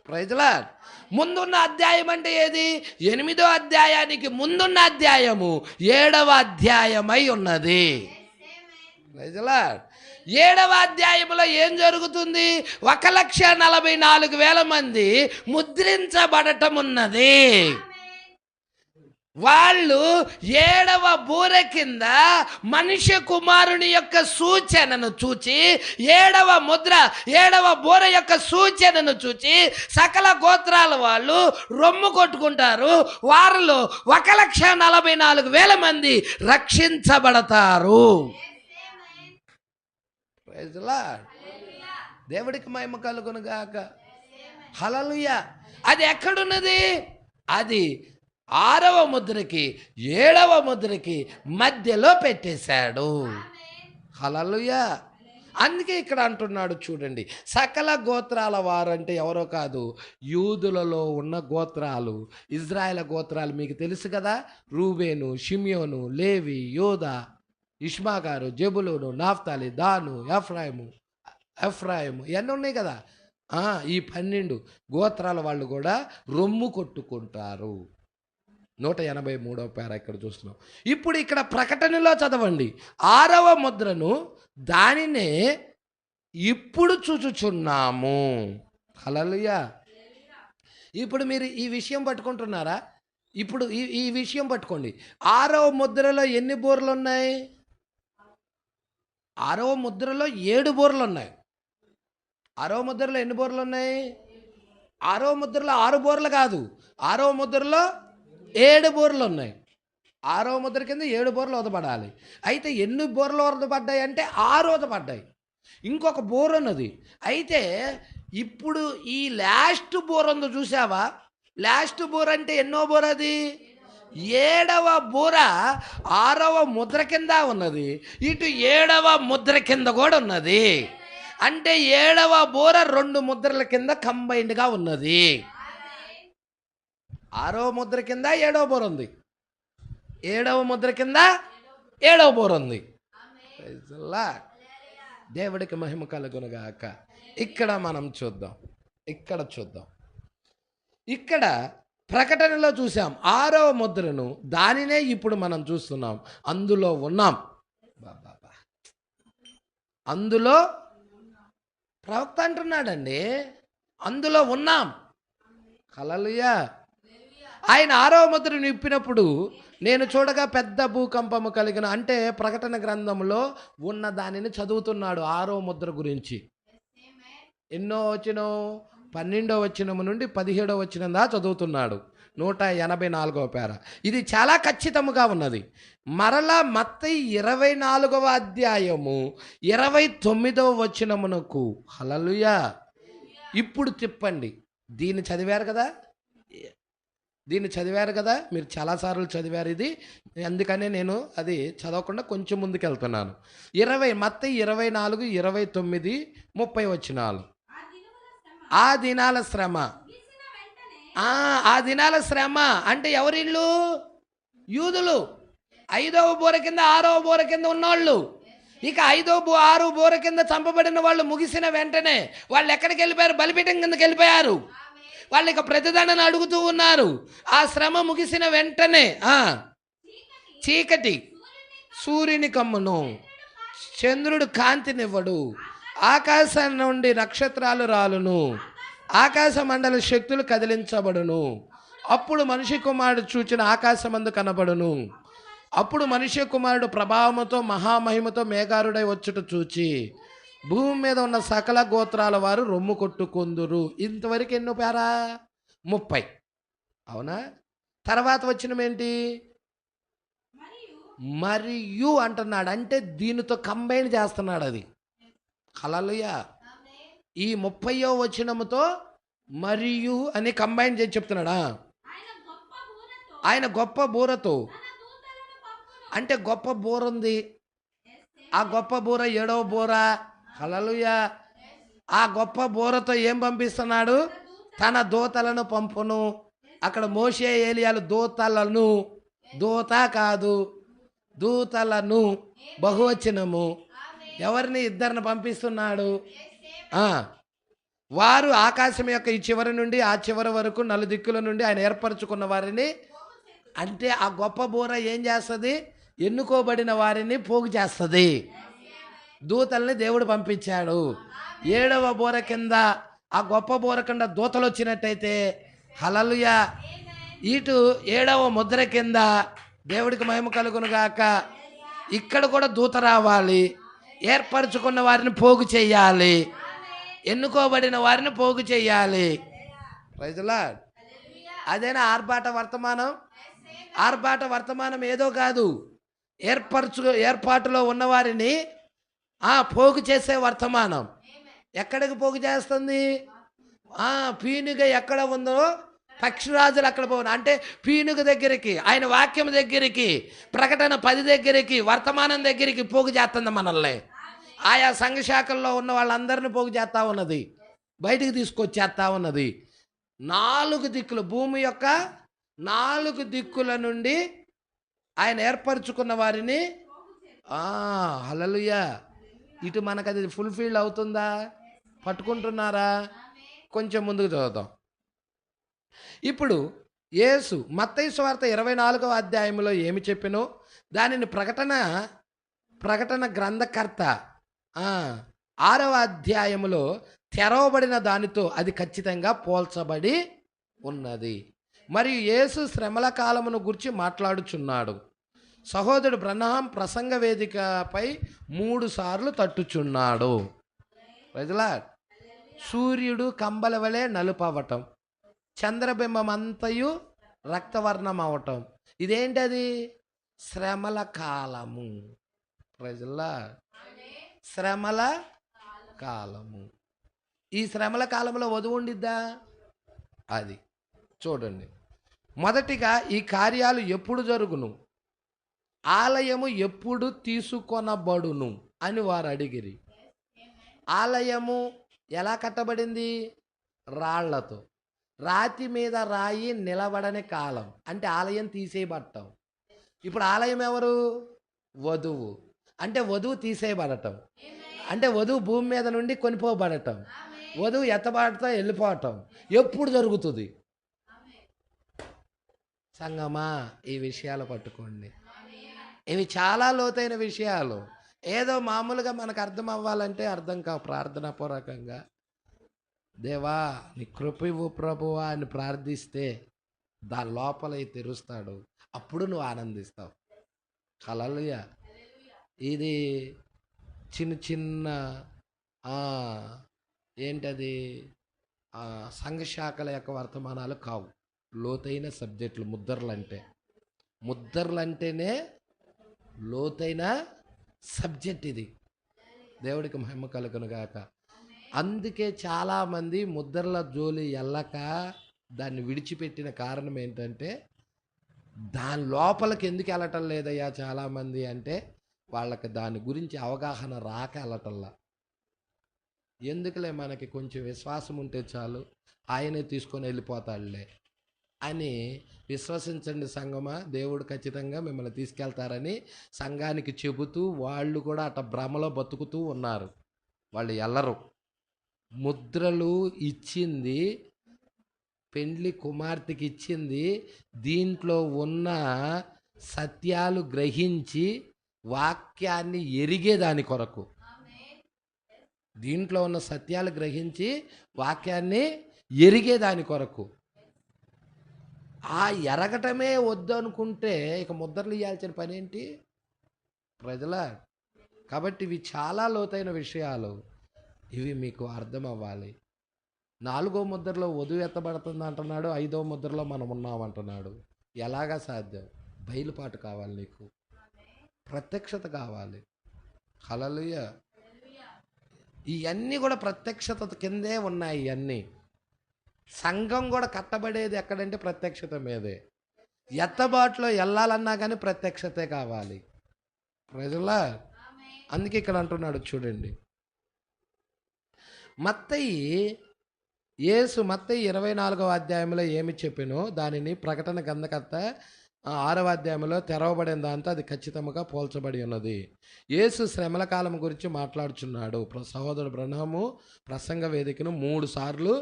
Praise the Lord. ముందున్న అధ్యాయం అంటే ఏది? 8వ అధ్యాయానికి ముందున్న అధ్యాయము 7వ అధ్యాయమై ఉన్నది. Praise the Lord. 7వ అధ్యాయంలో ఏం జరుగుతుంది? 1,44,000 మంది ముద్రించబడటం ఉన్నది. వాళ్ళు 7వ బూర కింద మనుష్య కుమారుని యొక్క సూచనను చూచి, 7వ ముద్ర 7వ బూర యొక్క సూచనను చూచి సకల గోత్రాల వాళ్ళు రొమ్ము కొట్టుకుంటారు. వారిలో 1,44,000 మంది రక్షించబడతారు. Praise the Lord. దేవుడికి మహిమ కలుగును గాక. హల్లెలూయా. అది ఎక్కడున్నది? అది 6వ ముద్రకి 7వ ముద్రకి మధ్యలో పెట్టేశాడు. హల్లెలూయా. అందుకే ఇక్కడ అంటున్నాడు చూడండి, సకల గోత్రాల వారు అంటే ఎవరో కాదు, యూదులలో ఉన్న గోత్రాలు, ఇజ్రాయేల్ గోత్రాలు మీకు తెలుసు కదా. రూబేను, షిమ్యోను, లేవి, యోదా, ఇష్మాకారు, జెబులూను, నాఫ్తాలి, దాను, ఎఫ్రాయిము ఇవన్నీ ఉన్నాయి కదా. ఈ 12 గోత్రాల వాళ్ళు కూడా రొమ్ము కొట్టుకుంటారు. 183వ పేర ఇక్కడ చూస్తున్నాం. ఇప్పుడు ఇక్కడ ప్రకటనలో చదవండి, 6వ ముద్రను దానినే ఇప్పుడు చూచుచున్నాము. హల్లెలూయా. ఇప్పుడు మీరు ఈ విషయం పట్టుకుంటున్నారా? ఇప్పుడు ఈ విషయం పట్టుకోండి. 6వ ముద్రలో ఎన్ని బూరలు ఉన్నాయి? 6వ ముద్రలో 7 బూరలు ఉన్నాయి. 6వ ముద్రలో ఎన్ని బూరలు ఉన్నాయి? 6వ ముద్రలో 6 బూరలు కాదు, 6వ ముద్రలో 7 బూరలు ఉన్నాయి. 6వ ముద్ర కింద 7 బూరలు వదపడాలి. అయితే ఎన్ని బూరలు వదపడ్డాయి అంటే 6 వదపడ్డాయి. ఇంకొక బూర ఉన్నది. అయితే ఇప్పుడు ఈ లాస్ట్ బూర ఉందో చూసావా? లాస్ట్ బూర అంటే ఎన్నో బూర? అది 7వ బూర 6వ ముద్ర కింద ఉన్నది, ఇటు 7వ ముద్ర కింద కూడా ఉన్నది. అంటే 7వ బూర 2 ముద్రల కింద కంబైన్డ్గా ఉన్నది. 6వ ముద్ర కింద 7వ బూర ఉంది, 7వ ముద్ర కింద 7వ బూర ఉంది. దేవుడికి మహిమ కలుగునుగాక. ఇక్కడ మనం చూద్దాం, ఇక్కడ ప్రకటనలో చూసాం 6వ ముద్రను, దానినే ఇప్పుడు మనం చూస్తున్నాం. అందులో ఉన్నాం. అందులో ప్రవక్త అంటున్నాడండి, అందులో ఉన్నాం. హల్లెలూయా. ఆయన 6వ ముద్రను ఇప్పినప్పుడు నేను చూడగా పెద్ద భూకంపము కలిగిన, అంటే ప్రకటన గ్రంథంలో ఉన్న దానిని చదువుతున్నాడు 6వ ముద్ర గురించి. ఎన్నో వచనం? 12వ వచనం నుండి 17వ వచనం దా చదువుతున్నాడు. 184వ పేర. ఇది చాలా ఖచ్చితంగా ఉన్నది. మరలా మత్తయి 24వ అధ్యాయము 29వ వచనమునకు. హల్లెలూయా. ఇప్పుడు తిప్పండి. దీన్ని చదివారు కదా, మీరు చాలాసార్లు చదివారు ఇది, అందుకనే నేను అది చదవకుండా కొంచెం ముందుకు వెళ్తున్నాను. మత్తయి 24, 29, 30 వచనాలు. ఆ దినాల శ్రమ. ఆ దినాల శ్రమ అంటే ఎవరిళ్ళు? యూదులు. 5వ బూర కింద 6వ బూర కింద ఉన్నవాళ్ళు. ఇక 6వ బూర కింద చంపబడిన వాళ్ళు ముగిసిన వెంటనే వాళ్ళు ఎక్కడికి వెళ్ళిపోయారు? బలిపీఠం కిందకి వెళ్ళిపోయారు. వాళ్ళు ఇక ప్రతిదండన అడుగుతూ ఉన్నారు. ఆ శ్రమ ముగిసిన వెంటనే చీకటి సూర్యుని కమ్మును, చంద్రుడు కాంతినివ్వడు, ఆకాశం నుండి నక్షత్రాలు రాలును, ఆకాశ మండల శక్తులు కదిలించబడును. అప్పుడు మనిషి కుమారుడు చూచిన ఆకాశమందు కనబడును. అప్పుడు మనిషి కుమారుడు ప్రభావముతో మహామహిమతో మేఘారుడై వచ్చుట చూచి భూమి మీద ఉన్న సకల గోత్రాల వారు రొమ్ము కొట్టుకొందురు. ఇంతవరకు ఎన్నో పేరా? 30. అవునా? తర్వాత వచ్చినమేంటి? మరియు అంటున్నాడు, అంటే దీనితో కంబైన్ చేస్తున్నాడు. అది హల్లెలూయా. ఈ 30వ వచనముతో మరియు అని కంబైన్ చేసి చెప్తున్నాడా. ఆయన గొప్ప బూరతో, అంటే గొప్ప బూర ఉంది. ఆ గొప్ప బూర 7వ బూర. హల్లెలూయా. ఆ గొప్ప బూరతో ఏం పంపిస్తున్నాడు? తన దూతలను పంపును. అక్కడ మోషే ఏలియాలు దూతలను, దూత కాదు, దూతలను బహువచనము. ఎవరిని? ఇద్దరిని పంపిస్తున్నాడు. వారు ఆకాశం యొక్క ఈ చివరి నుండి ఆ చివరి వరకు నలుదిక్కుల నుండి ఆయన ఏర్పరచుకున్న వారిని, అంటే ఆ గొప్ప బూర ఏం చేస్తుంది? ఎన్నుకోబడిన వారిని పోగు చేస్తుంది. దూతల్ని దేవుడు పంపించాడు. 7వ బూర కింద, ఆ గొప్ప బూర కింద దూతలు వచ్చినట్టయితే హల్లెలూయా, ఇటు 7వ ముద్ర కింద దేవుడికి మహిమ కలుగును గాక. ఇక్కడ కూడా దూత రావాలి, ఏర్పరచుకున్న వారిని పోగు చేయాలి, ఎన్నుకోబడిన వారిని పోగు చేయాలి. Praise Lord. అదేనా ఆర్భాట వర్తమానం? ఆర్భాట వర్తమానం ఏదో కాదు, ఏర్పాటులో ఉన్నవారిని పోగు చేసే వర్తమానం. ఎక్కడికి పోగు చేస్తుంది? పీనుగ ఎక్కడ ఉందో పక్షిరాజులు అక్కడ పోను. అంటే పీనుగ దగ్గరికి, ఆయన వాక్యం దగ్గరికి, ప్రకటన 10 దగ్గరికి, వర్తమానం దగ్గరికి పోగు చేస్తుంది మనల్ని. ఆయా సంఘ శాఖల్లో ఉన్న వాళ్ళందరినీ పోగు చేస్తూ ఉన్నది, బయటికి తీసుకొచ్చేస్తూ ఉన్నది. 4 దిక్కులు, భూమి యొక్క 4 దిక్కుల నుండి ఆయన ఏర్పరచుకున్న వారిని. హల్లెలూయా. ఇటు మనకు అది ఫుల్ఫిల్ అవుతుందా? పట్టుకుంటున్నారా? కొంచెం ముందుకు చదువుతాం. ఇప్పుడు యేసు మత్తయి సువార్త 24వ అధ్యాయంలో ఏమి చెప్పినో దానిని ప్రకటన గ్రంథకర్త 6వ అధ్యాయములో తెరవబడిన దానితో అది ఖచ్చితంగా పోల్చబడి ఉన్నది. మరియు యేసు శ్రమల కాలమును గురించి మాట్లాడుచున్నాడు. సహోదరుడు బ్రహ్నాం ప్రసంగ వేదికపై 3 సార్లు తట్టుచున్నాడు. Praise lord. సూర్యుడు కంబల వలె నలుపవటం, చంద్రబింబమంతయు రక్తవర్ణం అవటం. ఇదేంటది? శ్రమల కాలము. Praise Lord. శ్రమల కాలము. ఈ శ్రమల కాలంలో వధువు ఉండిద్దా? అది చూడండి. మొదటిగా ఈ కార్యాలు ఎప్పుడు జరుగును, ఆలయము ఎప్పుడు తీసుకొనబడును అని వారు అడిగిరి. ఆలయము ఎలా కట్టబడింది? రాళ్లతో. రాతి మీద రాయి నిలబడని కాలం, అంటే ఆలయం తీసేయబడటం. ఇప్పుడు ఆలయం ఎవరు? వధువు. అంటే వధువు తీసేయబడటం, అంటే వధువు భూమి మీద నుండి కొనిపోబడటం, వధువు ఎత్తబడతా వెళ్ళిపోవటం ఎప్పుడు జరుగుతుంది? సంగమా, ఈ విషయాలు పట్టుకోండి. ఇవి చాలా లోతైన విషయాలు. ఏదో మామూలుగా మనకు అర్థం అవ్వాలంటే అర్థం కావు. ప్రార్థనాపూర్వకంగా దేవా నీ కృప ఇవ్వు ప్రభువా అని ప్రార్థిస్తే దాని లోపల తెరుస్తాడు. అప్పుడు నువ్వు ఆనందిస్తావు. హల్లెలూయా. ఇది చిన్న చిన్న ఏంటది సంఘశాఖల యొక్క వర్తమానాలు కావు, లోతైన సబ్జెక్టులు. ముద్దర్లంటేనే లోతైన సబ్జెక్ట్ ఇది. దేవుడికి మహిమ కలుగును గాక. అందుకే చాలామంది ముద్రల జోలి ఎల్లక దాన్ని విడిచిపెట్టిన కారణం ఏంటంటే, దాని లోపలికి ఎందుకు వెళ్ళటం లేదయ్యా చాలామంది అంటే, వాళ్ళకి దాని గురించి అవగాహన రాక వెళ్ళటంలా. ఎందుకులే, మనకి కొంచెం విశ్వాసం ఉంటే చాలు, ఆయనే తీసుకొని వెళ్ళిపోతాడులే అని విశ్వసించండి సంఘమా. దేవుడు ఖచ్చితంగా మిమ్మల్ని తీసుకెళ్తారని సంఘానికి చెబుతూ వాళ్ళు కూడా అట్ట భ్రమలో బతుకుతూ ఉన్నారు. వాళ్ళు ఎల్లరు. ముద్రలు ఇచ్చింది, పెండ్లి కుమార్తెకి ఇచ్చింది, దీంట్లో ఉన్న సత్యాలు గ్రహించి వాక్యాన్ని ఎరిగేదాని కొరకు. దీంట్లో ఉన్న సత్యాలు గ్రహించి వాక్యాన్ని ఎరిగేదాని కొరకు. ఆ ఎరగటమే వద్దు అనుకుంటే ఇక ముద్రలు ఇవ్వాల్సిన పని ఏంటి? ప్రజల. కాబట్టి ఇవి చాలా లోతైన విషయాలు. ఇవి మీకు అర్థం అవ్వాలి. 4వ ముద్రలో వధువు ఎత్తబడుతుంది అంటున్నాడు, 5వ ముద్రలో మనం ఉన్నామంటున్నాడు. ఎలాగా సాధ్యం? బయలుపాటు కావాలి నీకు. ప్రత్యక్షత కావాలి. హల్లెలూయా. ఇవన్నీ కూడా ప్రత్యక్షత కిందే ఉన్నాయి. ఇవన్నీ సంఘం కూడా కట్టబడేది ఎక్కడంటే ప్రత్యక్షత మీదే. ఎత్తబాటులో వెళ్ళాలన్నా కానీ ప్రత్యక్షతే కావాలి. ప్రజలా అందుకే ఇక్కడ అంటున్నాడు చూడండి. మత్తయి మత్తయి 24వ అధ్యాయంలో ఏమి చెప్పినో దానిని ప్రకటన గ్రంథకర్త 6వ అధ్యాయంలో తెరవబడిన దాంతో అది ఖచ్చితంగా పోల్చబడి ఉన్నది. యేసు శ్రమల కాలం గురించి మాట్లాడుచున్నాడు. సహోదరుడు బ్రహ్మము ప్రసంగ వేదికను 3 సార్లు,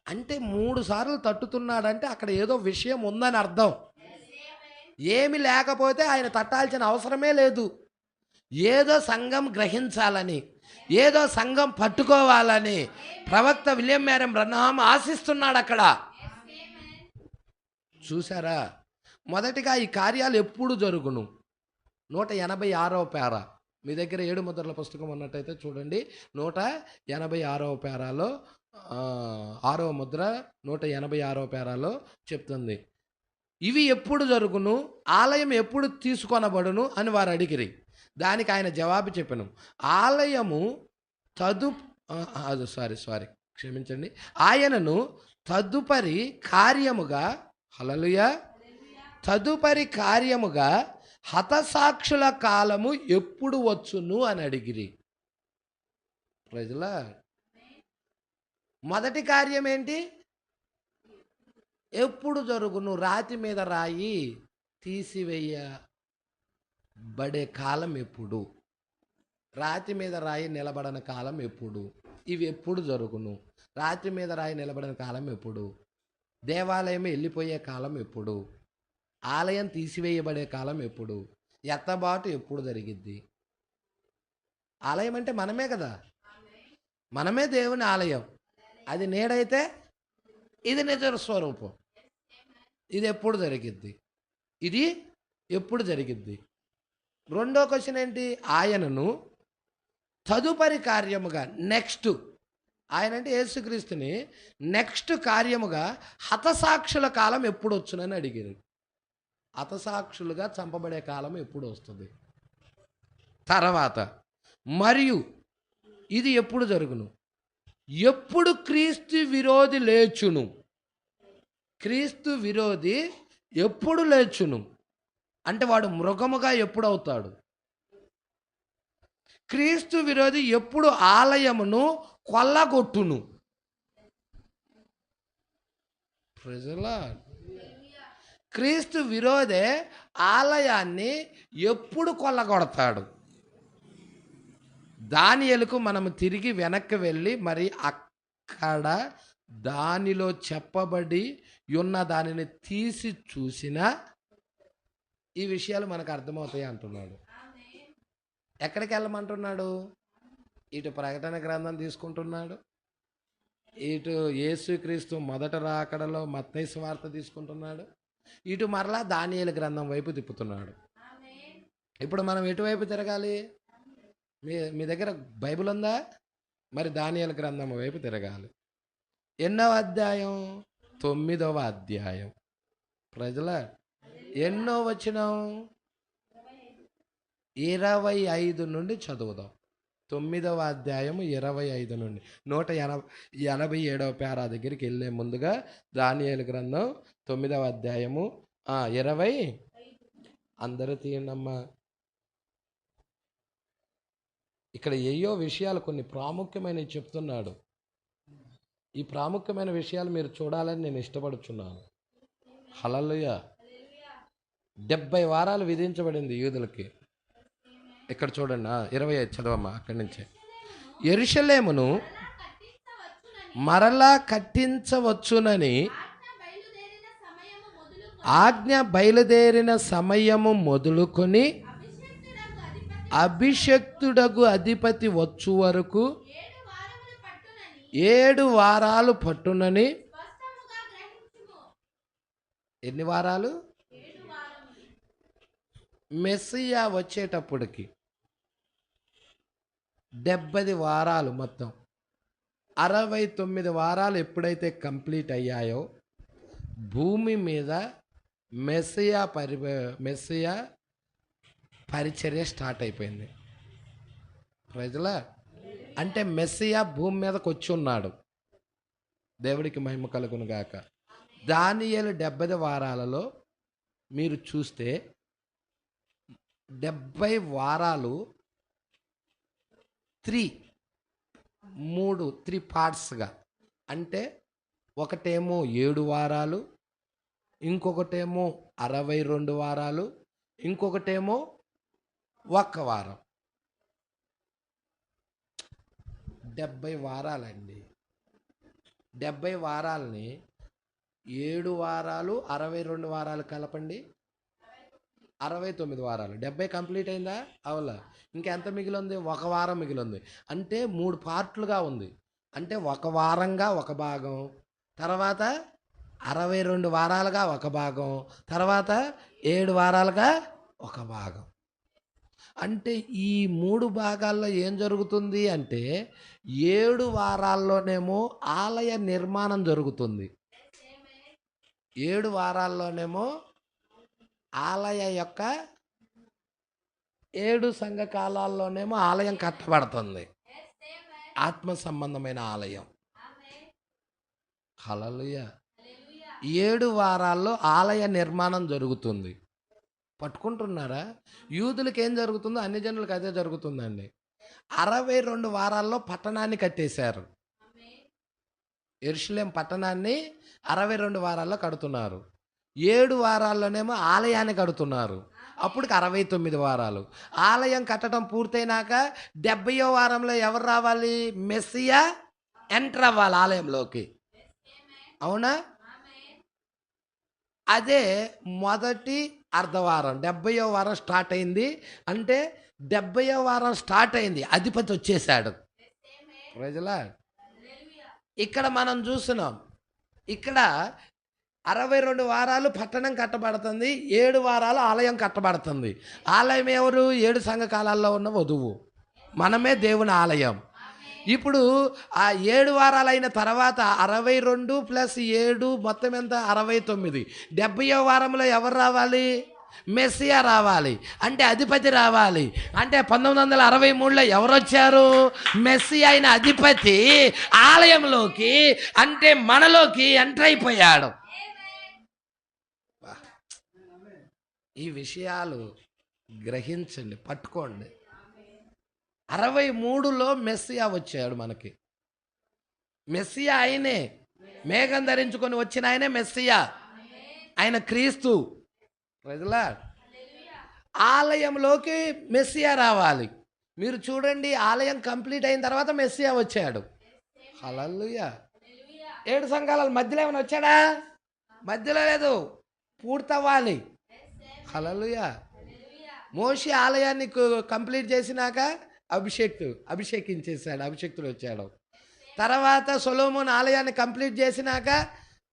అంటే 3 సార్లు తట్టుతున్నాడంటే అక్కడ ఏదో విషయం ఉందని అర్థం. ఏమి లేకపోతే ఆయన తట్టాల్సిన అవసరమే లేదు. ఏదో సంఘం గ్రహించాలని, ఏదో సంఘం పట్టుకోవాలని ప్రవక్త విలియం మేరీ బ్రహ్మం ఆశిస్తున్నాడు అక్కడ. చూసారా? మొదటిగా ఈ కార్యాలు ఎప్పుడు జరుగును? 186వ పేర. మీ దగ్గర 7 ముద్రల పుస్తకం ఉన్నట్టయితే చూడండి. 186వ పేరాలో 6వ ముద్ర 186వ పేరాలో చెప్తుంది. ఇవి ఎప్పుడు జరుగును, ఆలయం ఎప్పుడు తీసుకొనబడును అని వారు అడిగిరి. దానికి ఆయన జవాబు చెప్పాను, ఆలయము క్షమించండి, ఆయనను తదుపరి కార్యముగా, హల్లెలూయా, తదుపరి కార్యముగా హతసాక్షుల కాలము ఎప్పుడు వచ్చును అని అడిగిరి. ప్రజలా, మొదటి కార్యం ఏంటి? ఎప్పుడు జరుగును? రాతి మీద రాయి తీసివేయబడే కాలం ఎప్పుడు? రాతి మీద రాయి నిలబడని కాలం ఎప్పుడు? ఇవి ఎప్పుడు జరుగును? రాతి మీద రాయి నిలబడిన కాలం ఎప్పుడు? దేవాలయం వెళ్ళిపోయే కాలం ఎప్పుడు? ఆలయం తీసివేయబడే కాలం ఎప్పుడు? ఎత్తబాటు ఎప్పుడు జరిగిద్ది? ఆలయం అంటే మనమే కదా, మనమే దేవుని ఆలయం. అది నేడైతే ఇది నిజ స్వరూపం. ఇది ఎప్పుడు జరిగిద్ది? ఇది ఎప్పుడు జరిగిద్ది? రెండో క్వశ్చన్ ఏంటి? ఆయనను తదుపరి కార్యముగా, నెక్స్ట్, ఆయన అంటే యేసుక్రీస్తుని నెక్స్ట్ కార్యముగా హతసాక్షుల కాలం ఎప్పుడు వచ్చునని అడిగారు. హతసాక్షులుగా చంపబడే కాలం ఎప్పుడు వస్తుంది? తర్వాత మరియు ఇది ఎప్పుడు జరుగును? ఎప్పుడు క్రీస్తు విరోధి లేచును? క్రీస్తు విరోధి ఎప్పుడు లేచును అంటే వాడు మృగముగా ఎప్పుడు అవుతాడు? క్రీస్తు విరోధి ఎప్పుడు ఆలయమును కొల్లగొట్టును? ప్రజలా, క్రీస్తు విరోధే ఆలయాన్ని ఎప్పుడు కొల్లగొడతాడు? దానియేలుకు మనము తిరిగి వెనక్కి వెళ్ళి మరి అక్కడ దానిలో చెప్పబడి ఉన్న దానిని తీసి చూసినా ఈ విషయాలు మనకు అర్థమవుతాయి అంటున్నాడు. ఎక్కడికి వెళ్ళమంటున్నాడు? ఇటు ప్రకటన గ్రంథం తీసుకుంటున్నాడు, ఇటు యేసుక్రీస్తు మొదట రాకడలో మత్తయి సువార్త తీసుకుంటున్నాడు, ఇటు మరలా దానియేలు గ్రంథం వైపు తిప్పుతున్నాడు. ఇప్పుడు మనం ఎటువైపు తిరగాలి? మీ దగ్గర బైబిల్ ఉందా? మరి దానియేలు గ్రంథం వైపు తిరగాలి. ఎన్నవ అధ్యాయం? 9వ అధ్యాయం. ప్రజల ఎన్నో వచనం? 25 నుండి చదువుదాం. 9వ అధ్యాయము 25 నుండి 187వ పేరా దగ్గరికి వెళ్ళే ముందుగా దానియేలు గ్రంథం 9వ అధ్యాయము 20. అందరూ తీయండమ్మా. ఇక్కడ ఏయో విషయాలు కొన్ని ప్రాముఖ్యమైనవి చెప్తున్నాడు. ఈ ప్రాముఖ్యమైన విషయాలు మీరు చూడాలని నేను ఇష్టపడుచున్నాను. హల్లెలూయా. 70 వారాలు విధించబడింది యూదులకి. ఇక్కడ చూడండి, 25 చదవమ్మా అక్కడి నుంచే. యెరూషలేమును మరలా కట్టించవచ్చునని ఆజ్ఞ బయలుదేరిన సమయము మొదలుకొని అభిషక్తుడగు అధిపతి వచ్చు వరకు 7 వారాలు పట్టునని. ఎన్ని వారాలు? మెస్సియా వచ్చేటప్పటికి 70 వారాలు, మొత్తం 69 వారాలు ఎప్పుడైతే కంప్లీట్ అయ్యాయో భూమి మీద మెస్సియా పరిచర్య స్టార్ట్ అయిపోయింది. ప్రజల అంటే మెస్సియా భూమి మీదకి వచ్చి ఉన్నాడు. దేవుడికి మహిమ కలుగును గాక. దానియేలు 70 వారాలలో మీరు చూస్తే 70 వారాలు 3 పార్ట్స్గా, అంటే ఒకటేమో 7 వారాలు, ఇంకొకటేమో 62 వారాలు, ఇంకొకటేమో 1 వారం. 70 వారాలండి. 70 వారాలని 7 వారాలు 62 వారాలు కలపండి, 69 వారాలు. 70 కంప్లీట్ అయిందా? అవలా. ఇంకెంత మిగిలింది? 1 వారం మిగిలింది. అంటే 3 పార్ట్లుగా ఉంది. అంటే 1 వారంగా 1 భాగం, తర్వాత 62 వారాలుగా 1 భాగం, తర్వాత 7 వారాలుగా 1 భాగం. అంటే ఈ 3 భాగాల్లో ఏం జరుగుతుంది అంటే 7 వారాల్లోనేమో ఆలయ నిర్మాణం జరుగుతుంది. 7 వారాల్లోనేమో ఆలయ యొక్క 7 సంఘకాలాల్లోనేమో ఆలయం కట్టబడుతుంది. ఆత్మ సంబంధమైన ఆలయం. హల్లెలూయా. 7 వారాల్లో ఆలయ నిర్మాణం జరుగుతుంది. పట్టుకుంటున్నారా? యూదులకు ఏం జరుగుతుందో అన్ని జనులకు అదే జరుగుతుందండి. 62 వారాల్లో పట్టణాన్ని కట్టేశారు. యెరూషలేం పట్టణాన్ని 62 వారాల్లో కడుతున్నారు. 7 వారాల్లోనేమో ఆలయాన్ని కడుతున్నారు. అప్పటికి 69 వారాలు. ఆలయం కట్టడం పూర్తయినాక 70వ వారంలో ఎవరు రావాలి? మెస్సియా ఎంటర్ అవ్వాలి ఆలయంలోకి. అవునా? అదే మొదటి అర్ధవారం. 70వ వారం స్టార్ట్ అయింది. అంటే 70వ వారం స్టార్ట్ అయింది, అధిపతి వచ్చేసాడు. ప్రజలా ఇక్కడ మనం చూస్తున్నాం, ఇక్కడ 62 వారాలు పట్టణం కట్టబడుతుంది, 7 వారాలు ఆలయం కట్టబడుతుంది. ఆలయం ఎవరు? 7 సంఘకాలాల్లో ఉన్న వధువు. మనమే దేవుని ఆలయం. ఇప్పుడు ఆ 7 వారాలు అయిన తర్వాత 62 + 7 మొత్తం ఎంత? 69. 70వ వారంలో ఎవరు రావాలి? మెస్సియా రావాలి. అంటే అధిపతి రావాలి. అంటే 1963లో ఎవరు వచ్చారు? మెస్సియా అయిన అధిపతి ఆలయంలోకి, అంటే మనలోకి ఎంటర్ అయిపోయాడు. ఈ విషయాలు గ్రహించండి, పట్టుకోండి. 63లో మెస్సియా వచ్చాడు మనకి. మెస్సియా ఆయనే, మేఘం ధరించుకొని వచ్చిన ఆయనే మెస్సియా. ఆయన క్రీస్తు. ప్రజలా ఆలయంలోకి మెస్సియా రావాలి. మీరు చూడండి, ఆలయం కంప్లీట్ అయిన తర్వాత మెస్సియా వచ్చాడు. హల్లెలూయా. 7 సంఘాల మధ్యలో ఏమైనా వచ్చాడా? మధ్యలో లేదు, పూర్తవ్వాలి. హల్లెలూయా. మోషే ఆలయాన్ని కంప్లీట్ చేసినాక అభిషేకించేశాడు, అభిషేక్తుడు వచ్చాడు. తర్వాత సొలొమోను ఆలయాన్ని కంప్లీట్ చేసినాక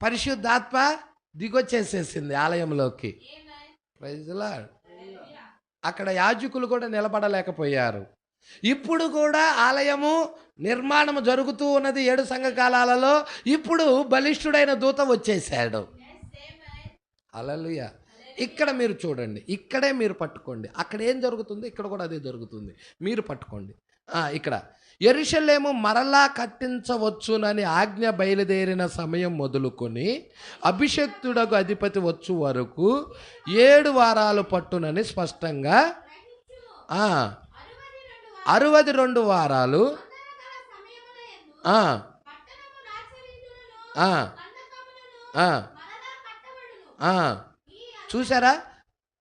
పరిశుద్ధాత్మ దిగొచ్చేసేసింది ఆలయంలోకి. Praise Lord. అక్కడ యాజకులు కూడా నిలబడలేకపోయారు. ఇప్పుడు కూడా ఆలయము నిర్మాణం జరుగుతూ ఉన్నది 7 సంఘకాలాలలో. ఇప్పుడు బలిష్ఠుడైన దూత వచ్చేసాడు. హల్లెలూయా. ఇక్కడ మీరు చూడండి, ఇక్కడే మీరు పట్టుకోండి. అక్కడ ఏం జరుగుతుంది, ఇక్కడ కూడా అదే జరుగుతుంది. మీరు పట్టుకోండి. ఇక్కడ యెరూషలేము మరలా కట్టించవచ్చునని ఆజ్ఞ బయలుదేరిన సమయం మొదలుకొని అభిషక్తుడకు అధిపతి వచ్చు వరకు 7 వారాలు పట్టునని స్పష్టంగా 62 వారాలు చూసారా?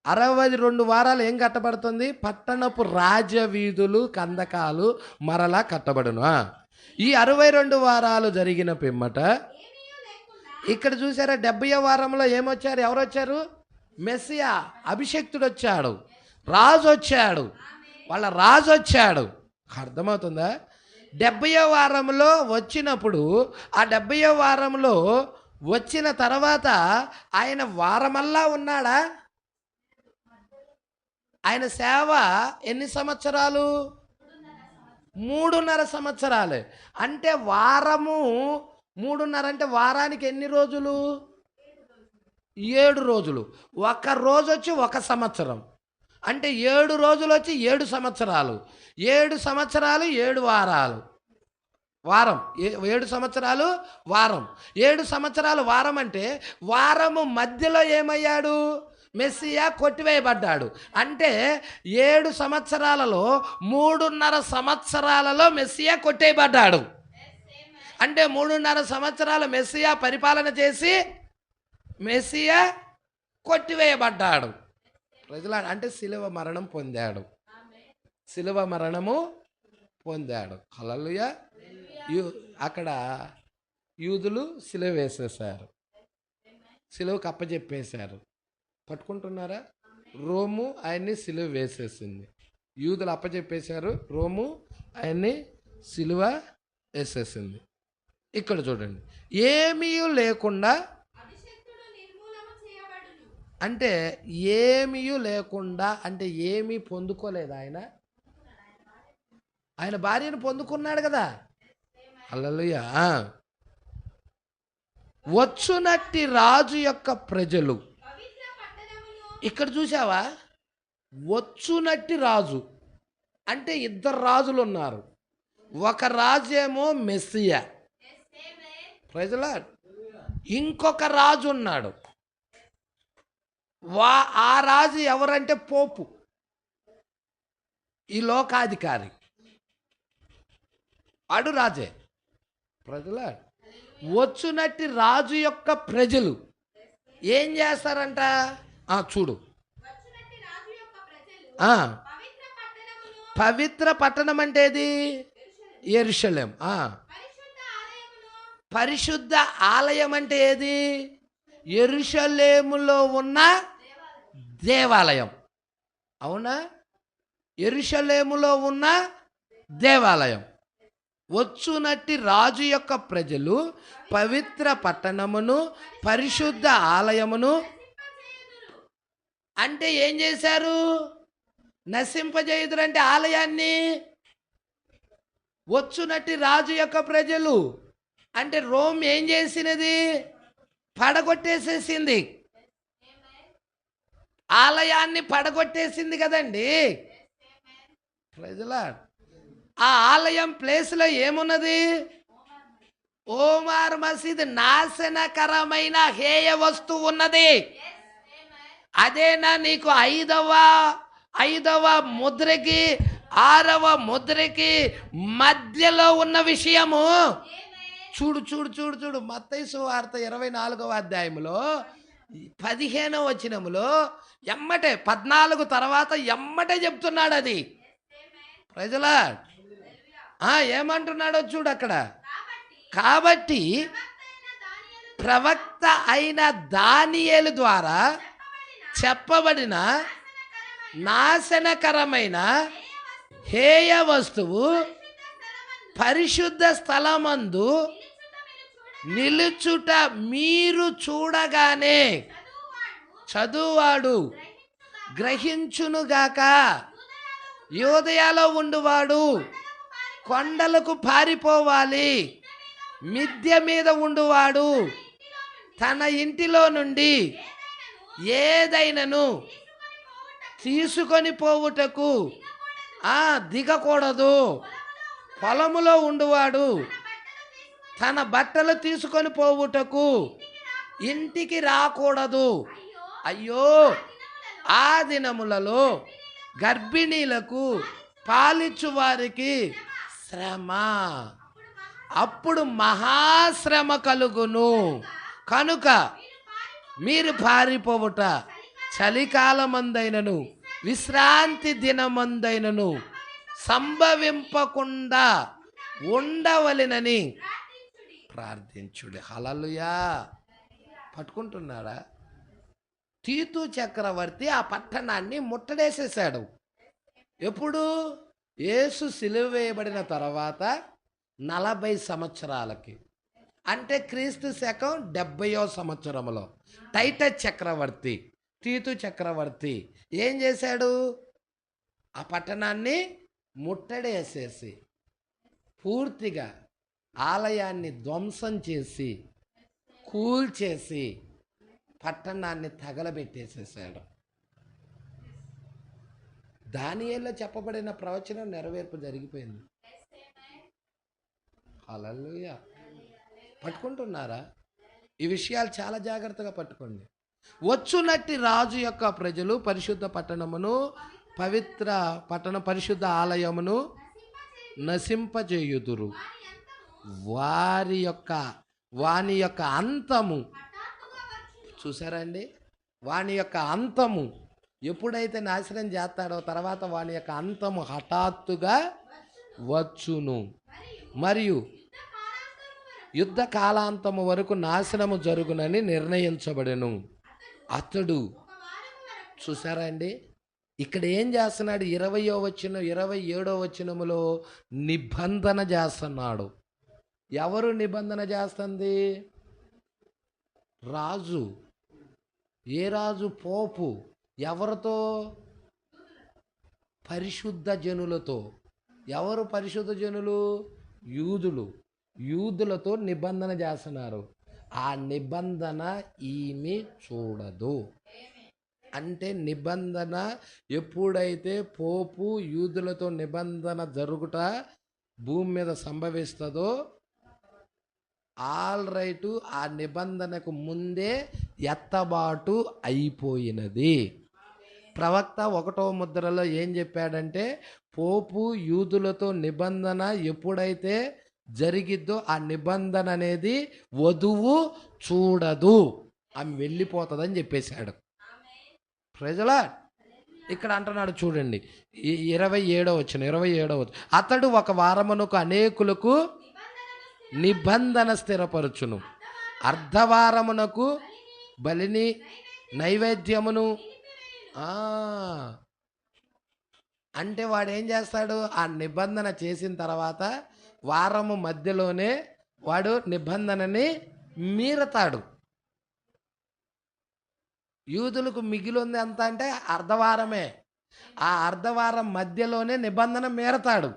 62 వారాలు ఏం కట్టబడుతుంది? పట్టణపు రాజవీధులు, కందకాలు మరలా కట్టబడును. ఈ 62 వారాలు జరిగిన పిమ్మట ఇక్కడ చూసారా, 70వ వారంలో ఏమొచ్చారు? ఎవరు వచ్చారు? మెస్సియా, అభిషక్తుడు వచ్చాడు, రాజు వచ్చాడు, వాళ్ళ రాజు వచ్చాడు. అర్థమవుతుందా? 70వ వారంలో వచ్చినప్పుడు, ఆ 70వ వారంలో వచ్చిన తర్వాత ఆయన వారమల్లా ఉన్నాడా? ఆయన సేవ ఎన్ని సంవత్సరాలు? 3.5 సంవత్సరాలే. అంటే వారము 3.5 అంటే వారానికి ఎన్ని రోజులు? 7 రోజులు. ఒక రోజు వచ్చి 1 సంవత్సరం. అంటే 7 రోజులు వచ్చి 7 సంవత్సరాలు, 7 సంవత్సరాలు 7 వారాలు, వారం 7 సంవత్సరాలు వారం, 7 సంవత్సరాలు వారం అంటే వారము మధ్యలో ఏమయ్యాడు? మెస్సియా కొట్టివేయబడ్డాడు. అంటే 7 సంవత్సరాలలో 3.5 సంవత్సరాలలో మెస్సియా కొట్టేయబడ్డాడు. అంటే 3.5 సంవత్సరాలు మెస్సియా పరిపాలన చేసి మెస్సియా కొట్టివేయబడ్డాడు. ప్రజల అంటే శిలువ మరణం పొందాడు, శిలువ మరణము పొందాడు. హల్లెలూయా. అక్కడ యూదులు శిలువ వేసేసారు, శిలువకు అప్పచెప్పేశారు. పట్టుకుంటున్నారా? రోము ఆయన్ని శిలువ వేసేసింది. యూదులు అప్పచెప్పేశారు, రోము ఆయన్ని శిలువ వేసేసింది. ఇక్కడ చూడండి, ఏమీ లేకుండా అంటే ఏమీ లేకుండా అంటే ఏమీ పొందుకోలేదు ఆయన. ఆయన భార్యను పొందుకున్నాడు కదా. హల్లెలూయా. వచ్చునట్టి రాజు యొక్క ప్రజలు. ఇక్కడ చూసావా? వచ్చునట్టి రాజు అంటే 2 రాజులు ఉన్నారు. ఒక రాజేమో మెస్సియా, ప్రజలా, ఇంకొక రాజు ఉన్నాడు. ఆ రాజు ఎవరంటే పోపు, ఈ లోకాధికారి, అడు రాజే. ప్రజల వచ్చునట్టి రాజు యొక్క ప్రజలు ఏం చేస్తారంట? చూడు, పవిత్ర పట్టణం అంటే ఏది? యెరూషలేం. పరిశుద్ధ ఆలయం అంటే ఏది? యెరూషలేములో ఉన్న దేవాలయం. అవునా? యెరూషలేములో ఉన్న దేవాలయం. వచ్చునట్టి రాజు యొక్క ప్రజలు పవిత్ర పట్టణమును పరిశుద్ధ ఆలయమును అంటే ఏం చేశారు? నశింపజేయుదురు అంటే ఆలయాన్ని. వచ్చునట్టి రాజు యొక్క ప్రజలు అంటే రోమ్ ఏం చేసినది? పడగొట్టేసేసింది, ఆలయాన్ని పడగొట్టేసింది కదండి. ప్రజలా, ఆ ఆలయం ప్లేస్లో ఏమున్నది? ఓమార్ మసీద్ నాశనకరమైన హేయ వస్తువు ఉన్నది. అదేనా నీకు 5వ ముద్రకి 6వ ముద్రకి మధ్యలో ఉన్న విషయము? చూడు చూడు చూడు చూడు, మత్తయి సువార్త 24వ అధ్యాయంలో 15వ వచనములో ఎమ్మటే 14 తర్వాత ఎమ్మటే చెప్తున్నాడు అది. ప్రజలా, ఏమంటున్నాడో చూడు అక్కడ. కాబట్టి ప్రవక్త అయిన దానియేలు ద్వారా చెప్పబడిన నాశనకరమైన హేయ వస్తువు పరిశుద్ధ స్థలమందు నిలుచుట మీరు చూడగానే చదువువాడు గ్రహించునుగాక. యూదయలో ఉండువాడు కొండలకు పారిపోవాలి, మిద్దె మీద ఉండువాడు తన ఇంటిలో నుండి ఏదైనాను తీసుకొని పోవుటకు దిగకూడదు. పొలములో ఉండువాడు తన బట్టలు తీసుకొని పోవుటకు ఇంటికి రాకూడదు. అయ్యో, ఆ దినములలో గర్భిణీలకు పాలిచ్చు వారికి శ్రమ, అప్పుడు మహాశ్రమ కలుగును. కనుక మీరు పారిపోవుట చలికాలమందైనను విశ్రాంతి దినమందైనను సంభవింపకుండా ఉండవలెనని ప్రార్థించుడి. హల్లెలూయా. పట్టుకుంటున్నారా? తీతు చక్రవర్తి ఆ పట్టణాన్ని ముట్టడేసేసాడు. ఎప్పుడు? యేసు సిలువ వేయబడిన తర్వాత 40 సంవత్సరాలకి, అంటే క్రీస్తు శకం 70వ సంవత్సరంలో టైటస్ చక్రవర్తి, తీతు చక్రవర్తి ఏం చేశాడు? ఆ పట్టణాన్ని ముట్టడేసేసి పూర్తిగా ఆలయాన్ని ధ్వంసం చేసి కూల్చేసి పట్టణాన్ని తగలబెట్టేసేసాడు. దానియేలులో చెప్పబడిన ప్రవచనం నెరవేర్పు జరిగిపోయింది. హల్లెలూయా. పట్టుకుంటున్నారా? ఈ విషయాలు చాలా జాగ్రత్తగా పట్టుకోండి. వచ్చునట్టి రాజు యొక్క ప్రజలు పరిశుద్ధ పట్టణమును, పవిత్ర పట్టణ పరిశుద్ధ ఆలయమును నశింపజేయుదురు. వాని యొక్క అంతము చూసారండి. వాని యొక్క అంతము ఎప్పుడైతే నాశనం చేస్తాడో తర్వాత వాని యొక్క అంతము హఠాత్తుగా వచ్చును. మరియు యుద్ధ కాలాంతము వరకు నాశనము జరుగునని నిర్ణయించబడెను. అతడు చూసారా అండి, ఇక్కడ ఏం చేస్తున్నాడు? 27వ వచనములో నిబంధన చేస్తున్నాడు. ఎవరు నిబంధన చేస్తుంది? రాజు. ఏ రాజు? పోపు. ఎవరితో? పరిశుద్ధ జనులతో. ఎవరు పరిశుద్ధ జనులు? యూదులతో నిబంధన చేస్తున్నారు. ఆ నిబంధన ఈమె చూడదు. అంటే నిబంధన ఎప్పుడైతే పోపు యూదులతో నిబంధన జరుగుట భూమి మీద సంభవిస్తుందో ఆల్ రైటు ఆ నిబంధనకు ముందే ఎత్తబాటు అయిపోయినది. ప్రవక్త 1వ ముద్రలో ఏం చెప్పాడంటే, పోపు యూదులతో నిబంధన ఎప్పుడైతే జరిగిద్దో ఆ నిబంధన అనేది వధువు చూడదు, ఆమె వెళ్ళిపోతుందని చెప్పేశాడు. ప్రజల ఇక్కడ అంటున్నాడు చూడండి, 27వ వచనం. అతడు ఒక వారమునకు అనేకులకు నిబంధన స్థిరపరచును, అర్ధవారమునకు బలిని నైవేద్యమును. అంటే వాడు ఏం చేస్తాడు? ఆ నిబంధన చేసిన తర్వాత వారము మధ్యలోనే వాడు నిబంధనని మీరతాడు. యూదులకు మిగిలింది ఎంత అంటే అర్ధవారమే. ఆ అర్ధవారం మధ్యలోనే నిబంధన మీరతాడు.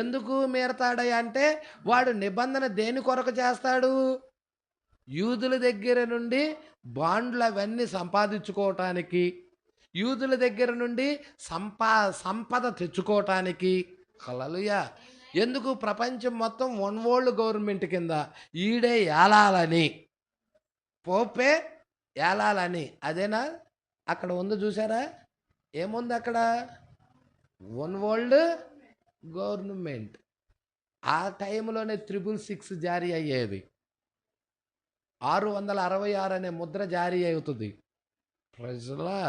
ఎందుకు మీరతాడు అంటే వాడు నిబంధన దేని కొరకు చేస్తాడు? యూదుల దగ్గర నుండి బాండ్లు అవన్నీ సంపాదించుకోవటానికి, యూదుల దగ్గర నుండి సంపద తెచ్చుకోవటానికి. హల్లెలూయా. ఎందుకు? ప్రపంచం మొత్తం వన్ వరల్డ్ గవర్నమెంట్ కింద ఈడే ఏలాలని, పోపే ఏలాలని. అదేనా అక్కడ ఉంది? చూసారా ఏముంది అక్కడ? One world government. ఆ టైంలోనే 666 జారీ అయ్యేది. 666 అనే ముద్ర జారీ అవుతుంది. ప్రజలా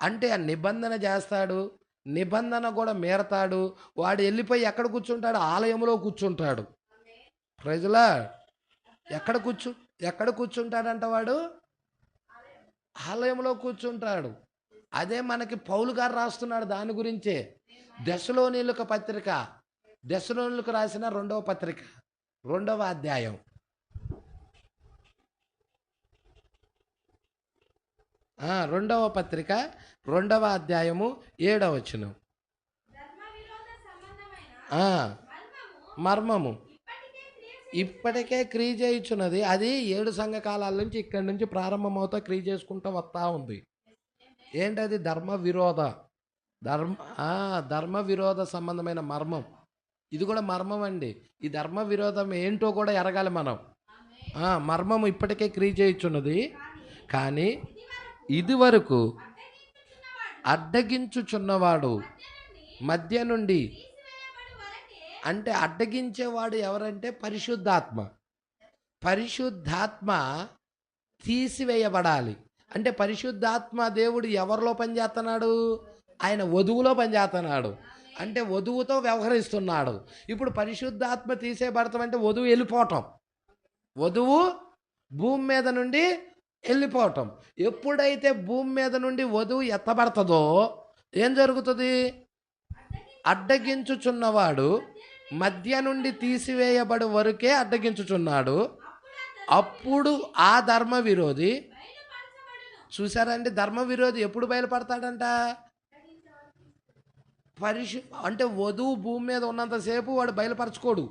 అంటే ఆ నిబంధన చేస్తాడు, నిబంధన కూడా మీరతాడు. వాడు వెళ్ళిపోయి ఎక్కడ కూర్చుంటాడు? ఆలయంలో కూర్చుంటాడు. ప్రజలా ఎక్కడ కూర్చుంటాడంట? వాడు ఆలయంలో కూర్చుంటాడు. అదే మనకి పౌలు గారు రాస్తున్నాడు దాని గురించే. దెస్సలోనీయులకు పత్రిక, దెస్సలోనీయులకు రాసిన 2వ పత్రిక 2వ అధ్యాయం. రెండవ పత్రిక 2వ అధ్యాయము 7వ వచనం. మర్మము ఇప్పటికే క్రియ చేయుచున్నది. అది 7 సంఘకాలాల నుంచి ఇక్కడి నుంచి ప్రారంభమవుతా క్రియ చేసుకుంటూ వస్తూ ఉంది. ఏంటది? ధర్మ విరోధ సంబంధమైన మర్మం. ఇది కూడా మర్మం అండి. ఈ ధర్మ విరోధం ఏంటో కూడా ఎరగాలి మనం. మర్మము ఇప్పటికే క్రియ చేయుచున్నది, కానీ ఇది వరకు అడ్డగించుచున్నవాడు మధ్య నుండి. అంటే అడ్డగించేవాడు ఎవరంటే పరిశుద్ధాత్మ తీసివేయబడాలి. అంటే పరిశుద్ధాత్మ దేవుడు ఎవరిలో పనిచేస్తున్నాడు? ఆయన వధువులో పనిచేస్తున్నాడు. అంటే వధువుతో వ్యవహరిస్తున్నాడు. ఇప్పుడు పరిశుద్ధాత్మ తీసేయబడతామంటే వధువు వెళ్ళిపోవటం, వధువు భూమి మీద నుండి వెళ్ళిపోవటం. ఎప్పుడైతే భూమి మీద నుండి వధువు ఎత్తబడుతుందో ఏం జరుగుతుంది? అడ్డగించుచున్నవాడు మధ్య నుండి తీసివేయబడి వరకే అడ్డగించుచున్నాడు. అప్పుడు ఆ ధర్మ విరోధి, చూసారండి, ధర్మ విరోధి ఎప్పుడు బయలుపడతాడంట? అంటే వధువు భూమి మీద ఉన్నంతసేపు వాడు బయలుపరచుకోడు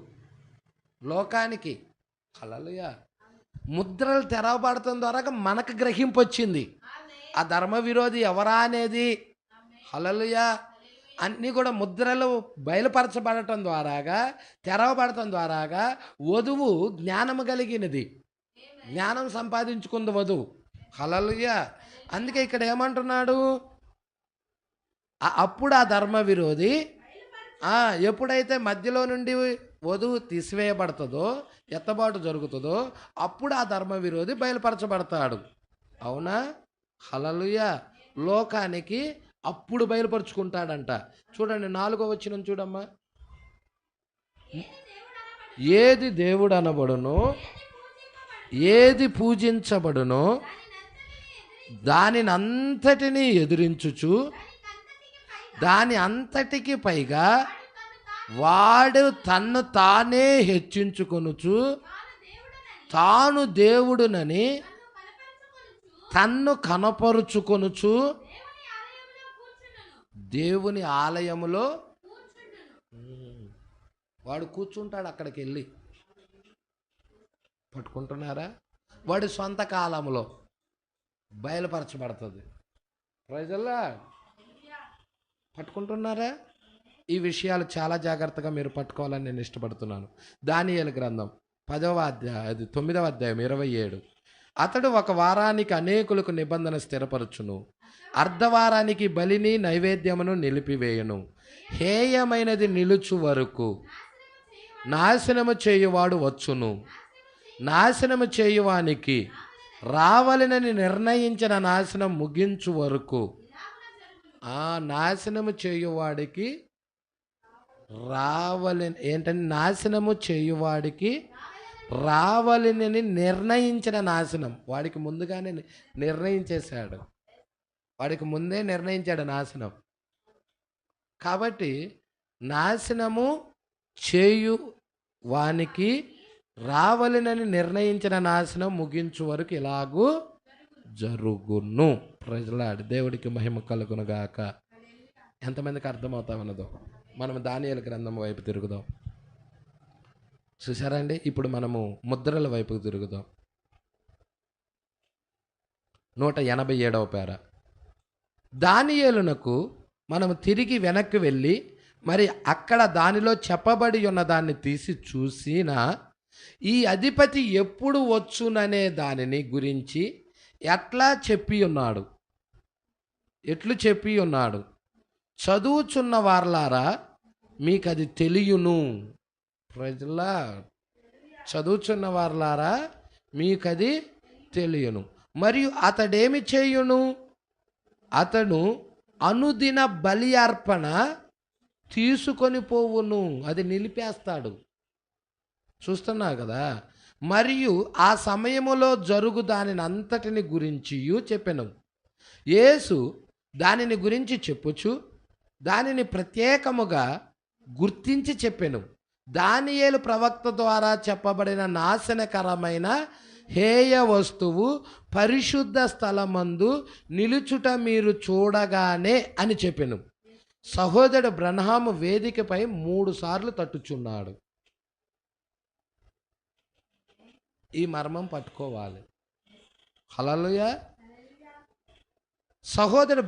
లోకానికి. హల్లెలూయా. ముద్రలు తెరవబడటం ద్వారా మనకు గ్రహింపు వచ్చింది ఆ ధర్మ విరోధి ఎవరా అనేది. హల్లెలూయా. అన్నీ కూడా ముద్రలు బయలుపరచబడటం ద్వారాగా, తెరవబడటం ద్వారాగా వధువు జ్ఞానము కలిగినది, జ్ఞానం సంపాదించుకుంది వధువు. హల్లెలూయా. అందుకే ఇక్కడ ఏమంటున్నాడు, అప్పుడు ఆ ధర్మ విరోధి ఎప్పుడైతే మధ్యలో నుండి వధువు తీసివేయబడుతుందో, ఎత్తబాటు జరుగుతుందో, అప్పుడు ఆ ధర్మ విరోధి బయలుపరచబడతాడు. అవునా? హల్లెలూయా. లోకానికి అప్పుడు బయలుపరుచుకుంటాడంట. చూడండి 4వ వచనం చూడమ్మా. ఏది దేవుడు అనబడునో, ఏది పూజించబడునో దానిని అంతటినీ ఎదిరించుచు, దాని అంతటికి పైగా వాడు తన్ను తానే హెచ్చించుకొనుచు, తాను దేవుడునని తన్ను కనపరుచుకొనుచు దేవుని ఆలయములో వాడు కూర్చుంటాడు. అక్కడికి వెళ్ళి పట్టుకుంటున్నారా? వాడి సొంత కాలంలో బయలుపరచబడుతుంది. ప్రజల్లా పట్టుకుంటున్నారా? ఈ విషయాలు చాలా జాగ్రత్తగా మీరు పట్టుకోవాలని నేను ఇష్టపడుతున్నాను. దానియేలు గ్రంథం 10వ అధ్యాయం 9వ అధ్యాయం 27. అతడు ఒక వారానికి అనేకులకు నిబంధన స్థిరపరచును, అర్ధవారానికి బలిని నైవేద్యమును నిలిపివేయును, హేయమైనది నిలుచు వరకు నాశనము చేయువాడు వచ్చును, నాశనము చేయువానికి రావలనని నిర్ణయించిన నాశనం ముగించు వరకు. నాశనము చేయువాడికి రావలని ఏంటంటే, నాశనము చేయువాడికి రావాలని నిర్ణయించిన నాశనం వాడికి ముందుగానే నిర్ణయించేశాడు. వాడికి ముందే నిర్ణయించాడు నాశనం. కాబట్టి నాశనము చేయు వానికి రావాలని నిర్ణయించిన నాశనం ముగించు వరకు ఇలాగూ జరుగును. ప్రజలాడు దేవుడికి మహిమ కలుగునుగాక. ఎంతమందికి అర్థమవుతా ఉన్నదో మనం దానియేలు గ్రంథం వైపు తిరుగుదాం. చూసారా అండి? ఇప్పుడు మనము ముద్రల వైపుకు తిరుగుదాం. 187వ పేర. దానియేలునకు మనము తిరిగి వెనక్కి వెళ్ళి మరి అక్కడ దానిలో చెప్పబడి ఉన్న దాన్ని తీసి చూసిన ఈ అధిపతి ఎప్పుడు వచ్చుననే దానిని గురించి ఎట్లా చెప్పి ఉన్నాడు, ఎట్లు చెప్పి ఉన్నాడు. చదువుచున్న వారలారా మీకు అది తెలియను. ప్రజలా, చదువుచున్న వారలారా మీకు అది తెలియను. మరియు అతడేమి చేయును? అతడు అనుదిన బలి అర్పణ తీసుకొని పోవును. అది నిలిపేస్తాడు. చూస్తున్నా కదా. మరియు ఆ సమయములో జరుగు దానిని అంతటిని గురించి చెప్పెను. యేసు దానిని గురించి చెప్పుచు దానిని ప్రత్యేకముగా గుర్తించి చెప్పెను. దానియేలు ప్రవక్త ద్వారా చెప్పబడిన నాశనకరమైన హేయ వస్తువు పరిశుద్ధ స్థలమందు నిలుచుట మీరు చూడగానే అని చెప్పెను. సహోదరుడు బ్రహ్నాము వేదికపై 3 సార్లు తట్టుచున్నాడు. ఈ మర్మం పట్టుకోవాలి. హల్లెలూయా. సహోదరుడు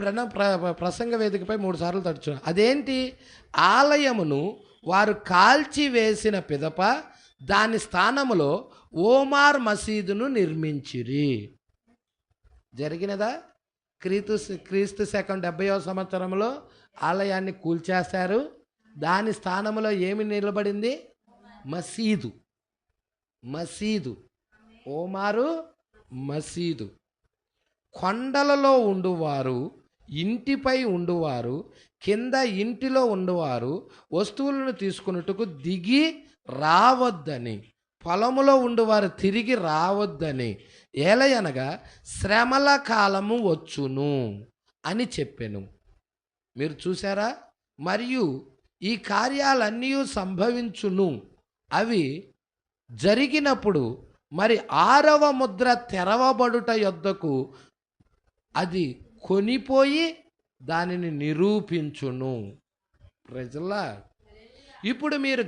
ప్రసంగ వేదికపై 3 సార్లు తట్టుచున్నాడు. అదేంటి? ఆలయమును వారు కాల్చి వేసిన పిదప దాని స్థానములో ఓమార్ మసీదును నిర్మించిరి. జరిగినదా? క్రీస్తు శకం 70వ సంవత్సరంలో ఆలయాన్ని కూల్చేశారు. దాని స్థానంలో ఏమి నిలబడింది? మసీదు. మసీదు, ఓమారు మసీదు. కొండలలో ఉండువారు, ఇంటిపై ఉండువారు, కింద ఇంటిలో ఉండువారు వస్తువులను తీసుకున్నట్టుకు దిగి రావద్దని, పొలములో ఉండువారు తిరిగి రావద్దని, ఏలయనగా శ్రమల కాలము వచ్చును అని చెప్పెను. మీరు చూసారా? మరియు ఈ కార్యాలన్నీ సంభవించును. అవి జరిగినప్పుడు మరి 6వ ముద్ర తెరవబడుట యొద్దకు అది కొనిపోయి దానిని నిరూపించును. ప్రజలా, ఇప్పుడు మీరు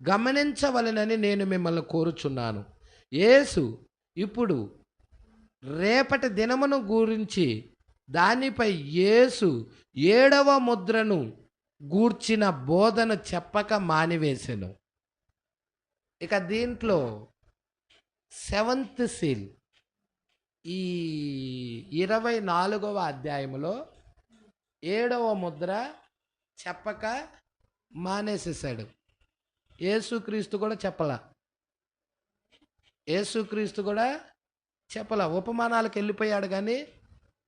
గమనించవలెనని నేను మిమ్మల్ని కోరుచున్నాను. యేసు ఇప్పుడు రేపటి దినమును గురించి దానిపై యేసు 7వ ముద్రను గూర్చిన బోధన చెప్పక మానివేసెను. ఇక దీంట్లో 7th సీల్ ఈ 24వ అధ్యాయంలో 7వ ముద్ర చెప్పక మానేసేసాడు. యేసుక్రీస్తు కూడా చెప్పలా. ఉపమానాలకు వెళ్ళిపోయాడు కానీ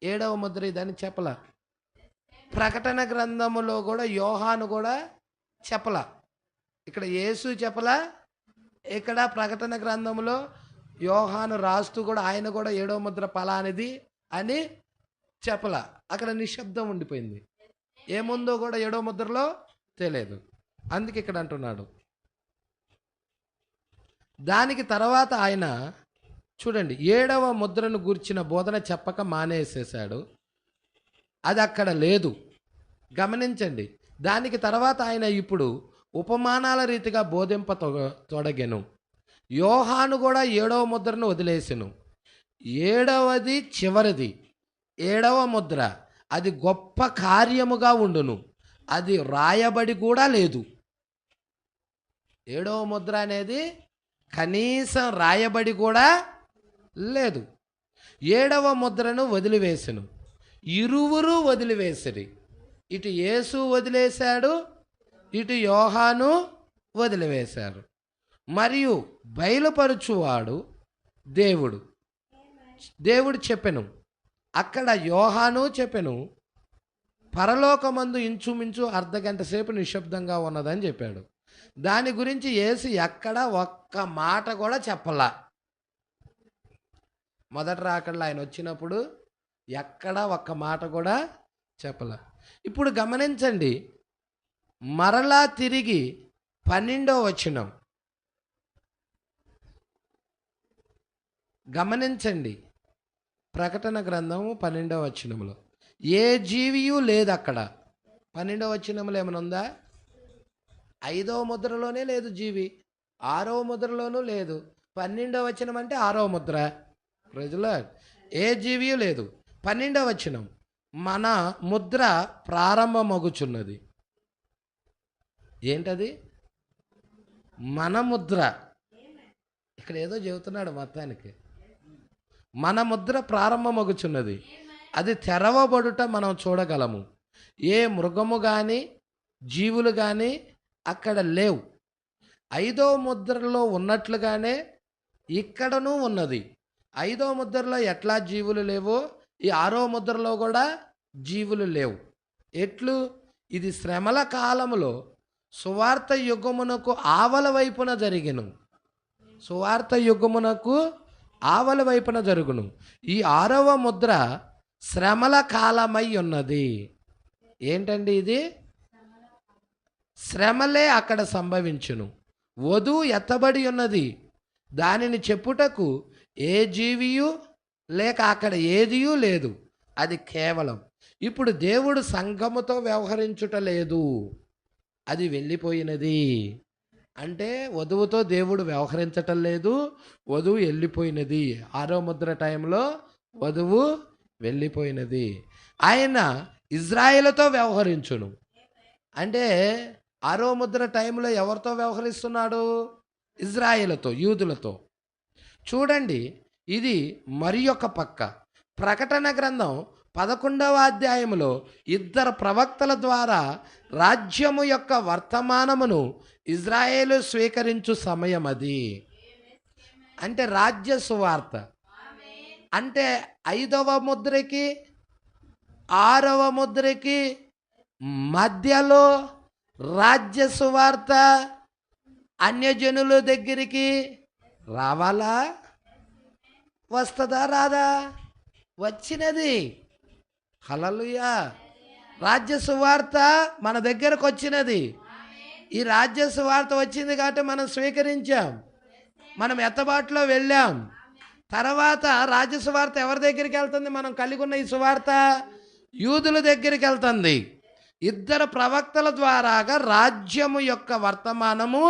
7వ ముద్ర ఇదని చెప్పలా. ప్రకటన గ్రంథములో కూడా యోహాను కూడా చెప్పలా. ఇక్కడ యేసు చెప్పలా, ఇక్కడ ప్రకటన గ్రంథంలో యోహాను రాస్తూ కూడా ఆయన కూడా 7వ ముద్ర ఫలానిది అని చెప్పలా. అక్కడ నిశ్శబ్దం ఉండిపోయింది. ఏముందో కూడా 7వ ముద్రలో తెలియదు. అందుకే ఇక్కడ అంటున్నాడు. దానికి తర్వాత ఆయన చూడండి 7వ ముద్రను గూర్చిన బోధన చెప్పక మానేసేసాడు. అది అక్కడ లేదు, గమనించండి. దానికి తర్వాత ఆయన ఇప్పుడు ఉపమానాల రీతిగా బోధింప తొడగెను. యోహాను కూడా 7వ ముద్రను వదిలేసెను. 7వది చివరిది, 7వ ముద్ర అది గొప్ప కార్యముగా ఉండును, అది రాయబడి కూడా లేదు. 7వ ముద్ర అనేది కనీసం రాయబడి కూడా లేదు. 7వ ముద్రను వదిలివేసెను. ఇరువురు వదిలివేసిరి. ఇటు యేసు వదిలేశాడు, ఇటు యోహాను వదిలివేశారు. మరియు బయలుపరుచువాడు దేవుడు చెప్పెను. అక్కడ యోహాను చెప్పెను, పరలోకమందు ఇంచుమించు అర్ధగంట సేపు నిశ్శబ్దంగా ఉన్నదని చెప్పాడు. దాని గురించి యేసు ఎక్కడ ఒక్క మాట కూడా చెప్పలా. మొదటి రాకడలో ఆయన వచ్చినప్పుడు ఎక్కడ ఒక్క మాట కూడా చెప్పలా. ఇప్పుడు గమనించండి, మరలా తిరిగి 12వ వచనం గమనించండి. ప్రకటన గ్రంథము 12వ వచనంలో ఏ జీవియు లేదు. అక్కడ 12వ వచనంలో ఏమైనా ఉందా? 5వ ముద్రలోనే లేదు జీవి, 6వ ముద్రలోనూ లేదు. 12వ వచనం అంటే 6వ ముద్ర. ప్రజల ఏ జీవియు లేదు. 12వ వచనం మన ముద్ర ప్రారంభమగుచున్నది. ఏంటది? మన ముద్ర. ఇక్కడ ఏదో చెబుతున్నాడు మొత్తానికి. మన ముద్ర ప్రారంభమగుచున్నది, అది తెరవబడుట మనం చూడగలము. ఏ మృగము కానీ జీవులు కానీ అక్కడ లేవు. 5వ ముద్రలో ఉన్నట్లుగానే ఇక్కడను ఉన్నది. 5వ ముద్రలో ఎట్లా జీవులు లేవో ఈ 6వ ముద్రలో కూడా జీవులు లేవు. ఎట్లు? ఇది శ్రమల కాలములో సువార్త యుగమునకు ఆవల వైపున జరిగెను. సువార్త యుగమునకు ఆవల వైపున జరుగును. ఈ 6వ ముద్ర శ్రమల కాలమై ఉన్నది. ఏంటండి ఇది? శ్రమలే అక్కడ సంభవించును. వధువు ఎత్తబడి ఉన్నది, దానిని చెప్పుటకు ఏ జీవియు లేక అక్కడ ఏదియూ లేదు. అది కేవలం ఇప్పుడు దేవుడు సంఘముతో వ్యవహరించుట లేదు, అది వెళ్ళిపోయినది. అంటే వధువుతో దేవుడు వ్యవహరించటం లేదు, వధువు వెళ్ళిపోయినది. 6వ ముద్ర టైంలో వధువు వెళ్ళిపోయినది. ఆయన ఇజ్రాయేలుతో వ్యవహరించును. అంటే 6వ ముద్ర టైంలో ఎవరితో వ్యవహరిస్తున్నాడు? ఇజ్రాయేలుతో, యూదులతో. చూడండి, ఇది మరి ఒక పక్క. ప్రకటన గ్రంథం 11వ అధ్యాయంలో 2 ప్రవక్తల ద్వారా రాజ్యము యొక్క వర్తమానమును ఇజ్రాయేలు స్వీకరించు సమయం అది. అంటే రాజ్య సువార్త. అంటే 5వ ముద్రకి 6వ ముద్రకి మధ్యలో రాజ్య సువార్త అన్యజనుల దగ్గరికి రావాలా? వస్తుందా? రాదా? వచ్చినది. హల్లెలూయా. రాజ్య సువార్త మన దగ్గరకు వచ్చినది. ఈ రాజ్య సువార్త వచ్చింది కాబట్టి మనం స్వీకరించాం, మనం ఎత్తబాటులో వెళ్ళాం. తర్వాత రాజ్య సువార్త ఎవరి దగ్గరికి వెళ్తుంది? మనం కలిగి ఉన్న ఈ సువార్త యూదుల దగ్గరికి వెళ్తుంది. 2 ప్రవక్తల ద్వారాగా రాజ్యము యొక్క వర్తమానము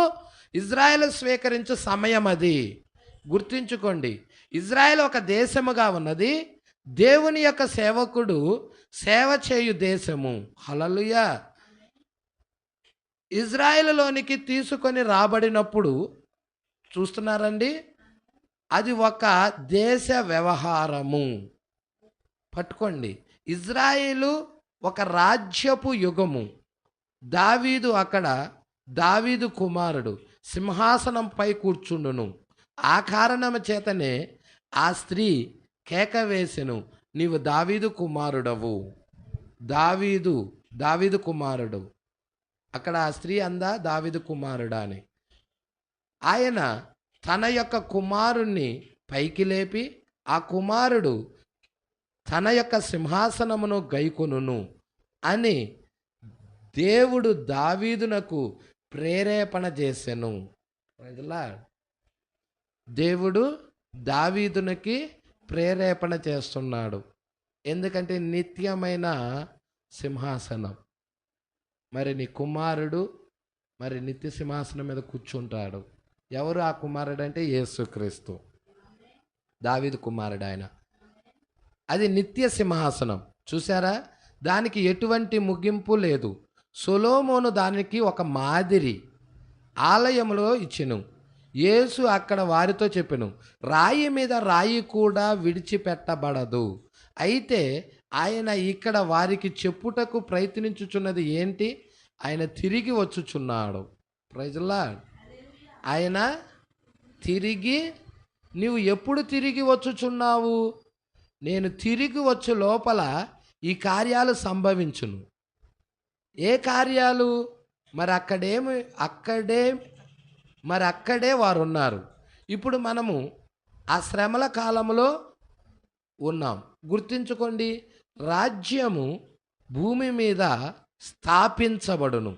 ఇజ్రాయేలు స్వీకరించు సమయం అది. గుర్తుంచుకోండి, ఇజ్రాయేల్ ఒక దేశముగా ఉన్నది, దేవుని యొక్క సేవకుడు సేవ చేయు దేశము. హల్లెలూయా. ఇజ్రాయెలులోనికి తీసుకొని రాబడినప్పుడు చూస్తున్నారండి, అది ఒక దేశ వ్యవహారము. పట్టుకోండి, ఇజ్రాయేలు ఒక రాజ్యపు యుగము. దావీదు అక్కడ, దావీదు కుమారుడు సింహాసనంపై కూర్చుండును. ఆ కారణము చేతనే ఆ స్త్రీ కేక వేసెను, నీవు దావీదు కుమారుడవు. దావీదు కుమారుడు. అక్కడ ఆ స్త్రీ అందా దావీదు కుమారుడా అని. ఆయన తన యొక్క కుమారుణ్ణి పైకి లేపి ఆ కుమారుడు తన యొక్క సింహాసనమును గైకొనును అని దేవుడు దావీదునకు ప్రేరేపణ చేసెను. దేవుడు దావీదునికి ప్రేరేపణ చేస్తున్నాడు. ఎందుకంటే నిత్యమైన సింహాసనం. మరి నీ కుమారుడు మరి నిత్య సింహాసనం మీద కూర్చుంటాడు. ఎవరు ఆ కుమారుడు అంటే యేసుక్రీస్తు, దావీదు కుమారుడు ఆయన. అది నిత్య సింహాసనం. చూసారా, దానికి ఎటువంటి ముగింపు లేదు. సొలొమోను దానికి ఒక మాదిరి ఆలయంలో ఇచ్చెను. యేసు అక్కడ వారితో చెప్పెను, రాయి మీద రాయి కూడా విడిచిపెట్టబడదు. అయితే ఆయన ఇక్కడ వారికి చెప్పుటకు ప్రయత్నించుచున్నది ఏంటి? ఆయన తిరిగి వచ్చుచున్నాడు. Praise the Lord. ఆయన తిరిగి, నీవు ఎప్పుడు తిరిగి వచ్చుచున్నావు? నేను తిరిగి వచ్చు లోపల ఈ కార్యాలు సంభవించును. ఏ కార్యాలు? మరి అక్కడే వారు ఉన్నారు. ఇప్పుడు మనము ఆ శ్రమల కాలంలో ఉన్నాం. గుర్తుంచుకోండి, రాజ్యము భూమి మీద స్థాపించబడును.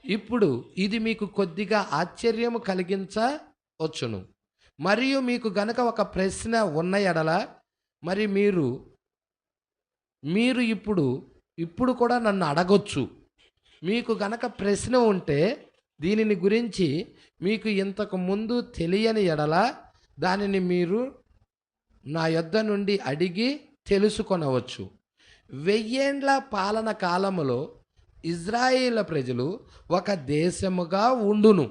ఇప్పుడు ఇది మీకు కొద్దిగా ఆశ్చర్యము కలిగించవచ్చును. మరియు మీకు గనక ఒక ప్రశ్న ఉన్న ఎడల, మరి మీరు ఇప్పుడు కూడా నన్ను అడగొచ్చు. మీకు గనక ప్రశ్న ఉంటే దీనిని గురించి మీకు ఇంతకు ముందు తెలియని ఎడల దానిని మీరు నా యొద్ద నుండి అడిగి తెలుసుకొనవచ్చు. 1000 ఏండ్ల పాలన కాలములో ఇజ్రాయేలు ప్రజలు ఒక దేశముగా ఉండును.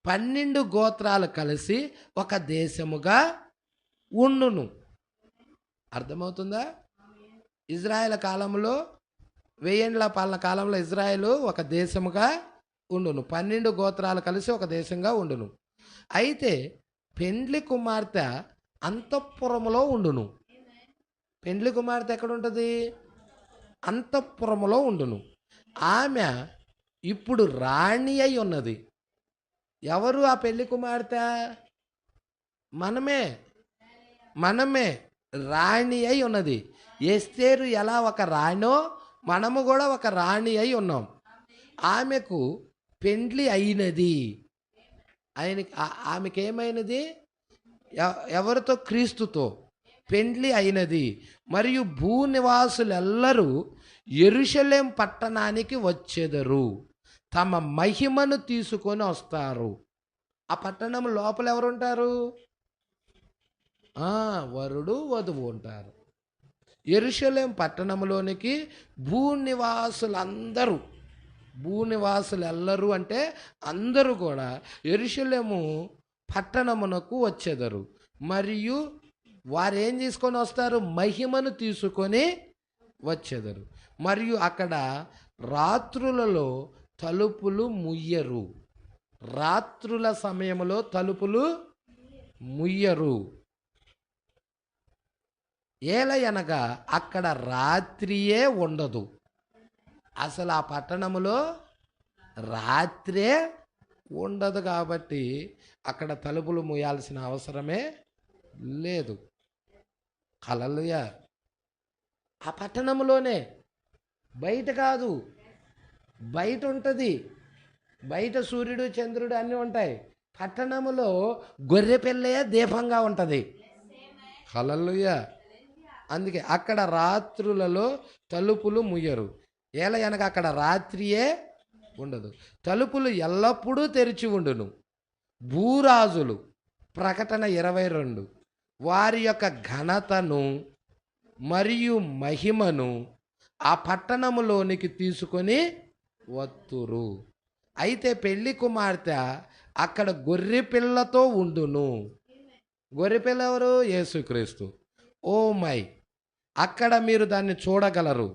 12 గోత్రాలు కలిసి ఒక దేశముగా ఉండును. అర్థమవుతుందా? ఇజ్రాయేల్ కాలంలో 1000 ఏండ్ల పాలన కాలంలో ఇజ్రాయేలు ఒక దేశముగా ఉండును. 12 గోత్రాలు కలిసి ఒక దేశంగా ఉండును. అయితే పెండ్లి కుమార్తె అంతఃపురములో ఉండును. పెండ్లి కుమార్తె ఎక్కడ ఉంటుంది? అంతఃపురములో ఉండును. ఆమె ఇప్పుడు రాణి అయి ఉన్నది. ఎవరు ఆ పెళ్లి కుమార్తె? మనమే రాణి అయి ఉన్నది. ఎస్తేరు ఎలా ఒక రాణో మనము కూడా ఒక రాణి అయి ఉన్నాం. ఆమెకు పెండ్లి అయినది. ఆమెకేమైనది? ఎవరితో? క్రీస్తుతో పెండ్లి అయినది. మరియు భూనివాసులెల్లరూ యెరూషలేం పట్టణానికి వచ్చెదరు, తమ మహిమను తీసుకొని వస్తారు. ఆ పట్టణం లోపల ఎవరుంటారు? వరుడు వధువు ఉంటారు. యెరూషలేం పట్టణంలోనికి భూనివాసులెల్లరూ అంటే అందరూ కూడా యెరూషలేము పట్టణమునకు వచ్చెదరు. మరియు వారు ఏం తీసుకొని వస్తారు? మహిమను తీసుకొని వచ్చెదరు. మరియు అక్కడ రాత్రులలో తలుపులు ముయ్యరు. రాత్రుల సమయంలో తలుపులు ముయ్యరు. ఏలయనగా అక్కడ రాత్రియే ఉండదు. అసలు ఆ పట్టణములో రాత్రే ఉండదు. కాబట్టి అక్కడ తలుపులు మూయాల్సిన అవసరమే లేదు. హల్లెలూయా. ఆ పట్టణంలోనే, బయట కాదు. బయట ఉంటుంది, బయట సూర్యుడు చంద్రుడు అన్నీ ఉంటాయి. పట్టణములో గొర్రె పిల్లే దీపంగా ఉంటుంది. హల్లెలూయా. అందుకే అక్కడ రాత్రులలో తలుపులు ముయ్యరు. ఏలయనగా అక్కడ రాత్రియే ఉండదు. తలుపులు ఎల్లప్పుడూ తెరిచి ఉండును. భూరాజులు, ప్రకటన 22, వారి యొక్క ఘనతను మరియు మహిమను ఆ పట్టణములోనికి తీసుకొని వత్తురు. అయితే పెళ్లి కుమార్తె అక్కడ గొర్రె పిల్లతో ఉండును. గొర్రె పిల్ల ఎవరు? యేసుక్రీస్తు. ఓ మై, అక్కడ మీరు దాన్ని చూడగలరు.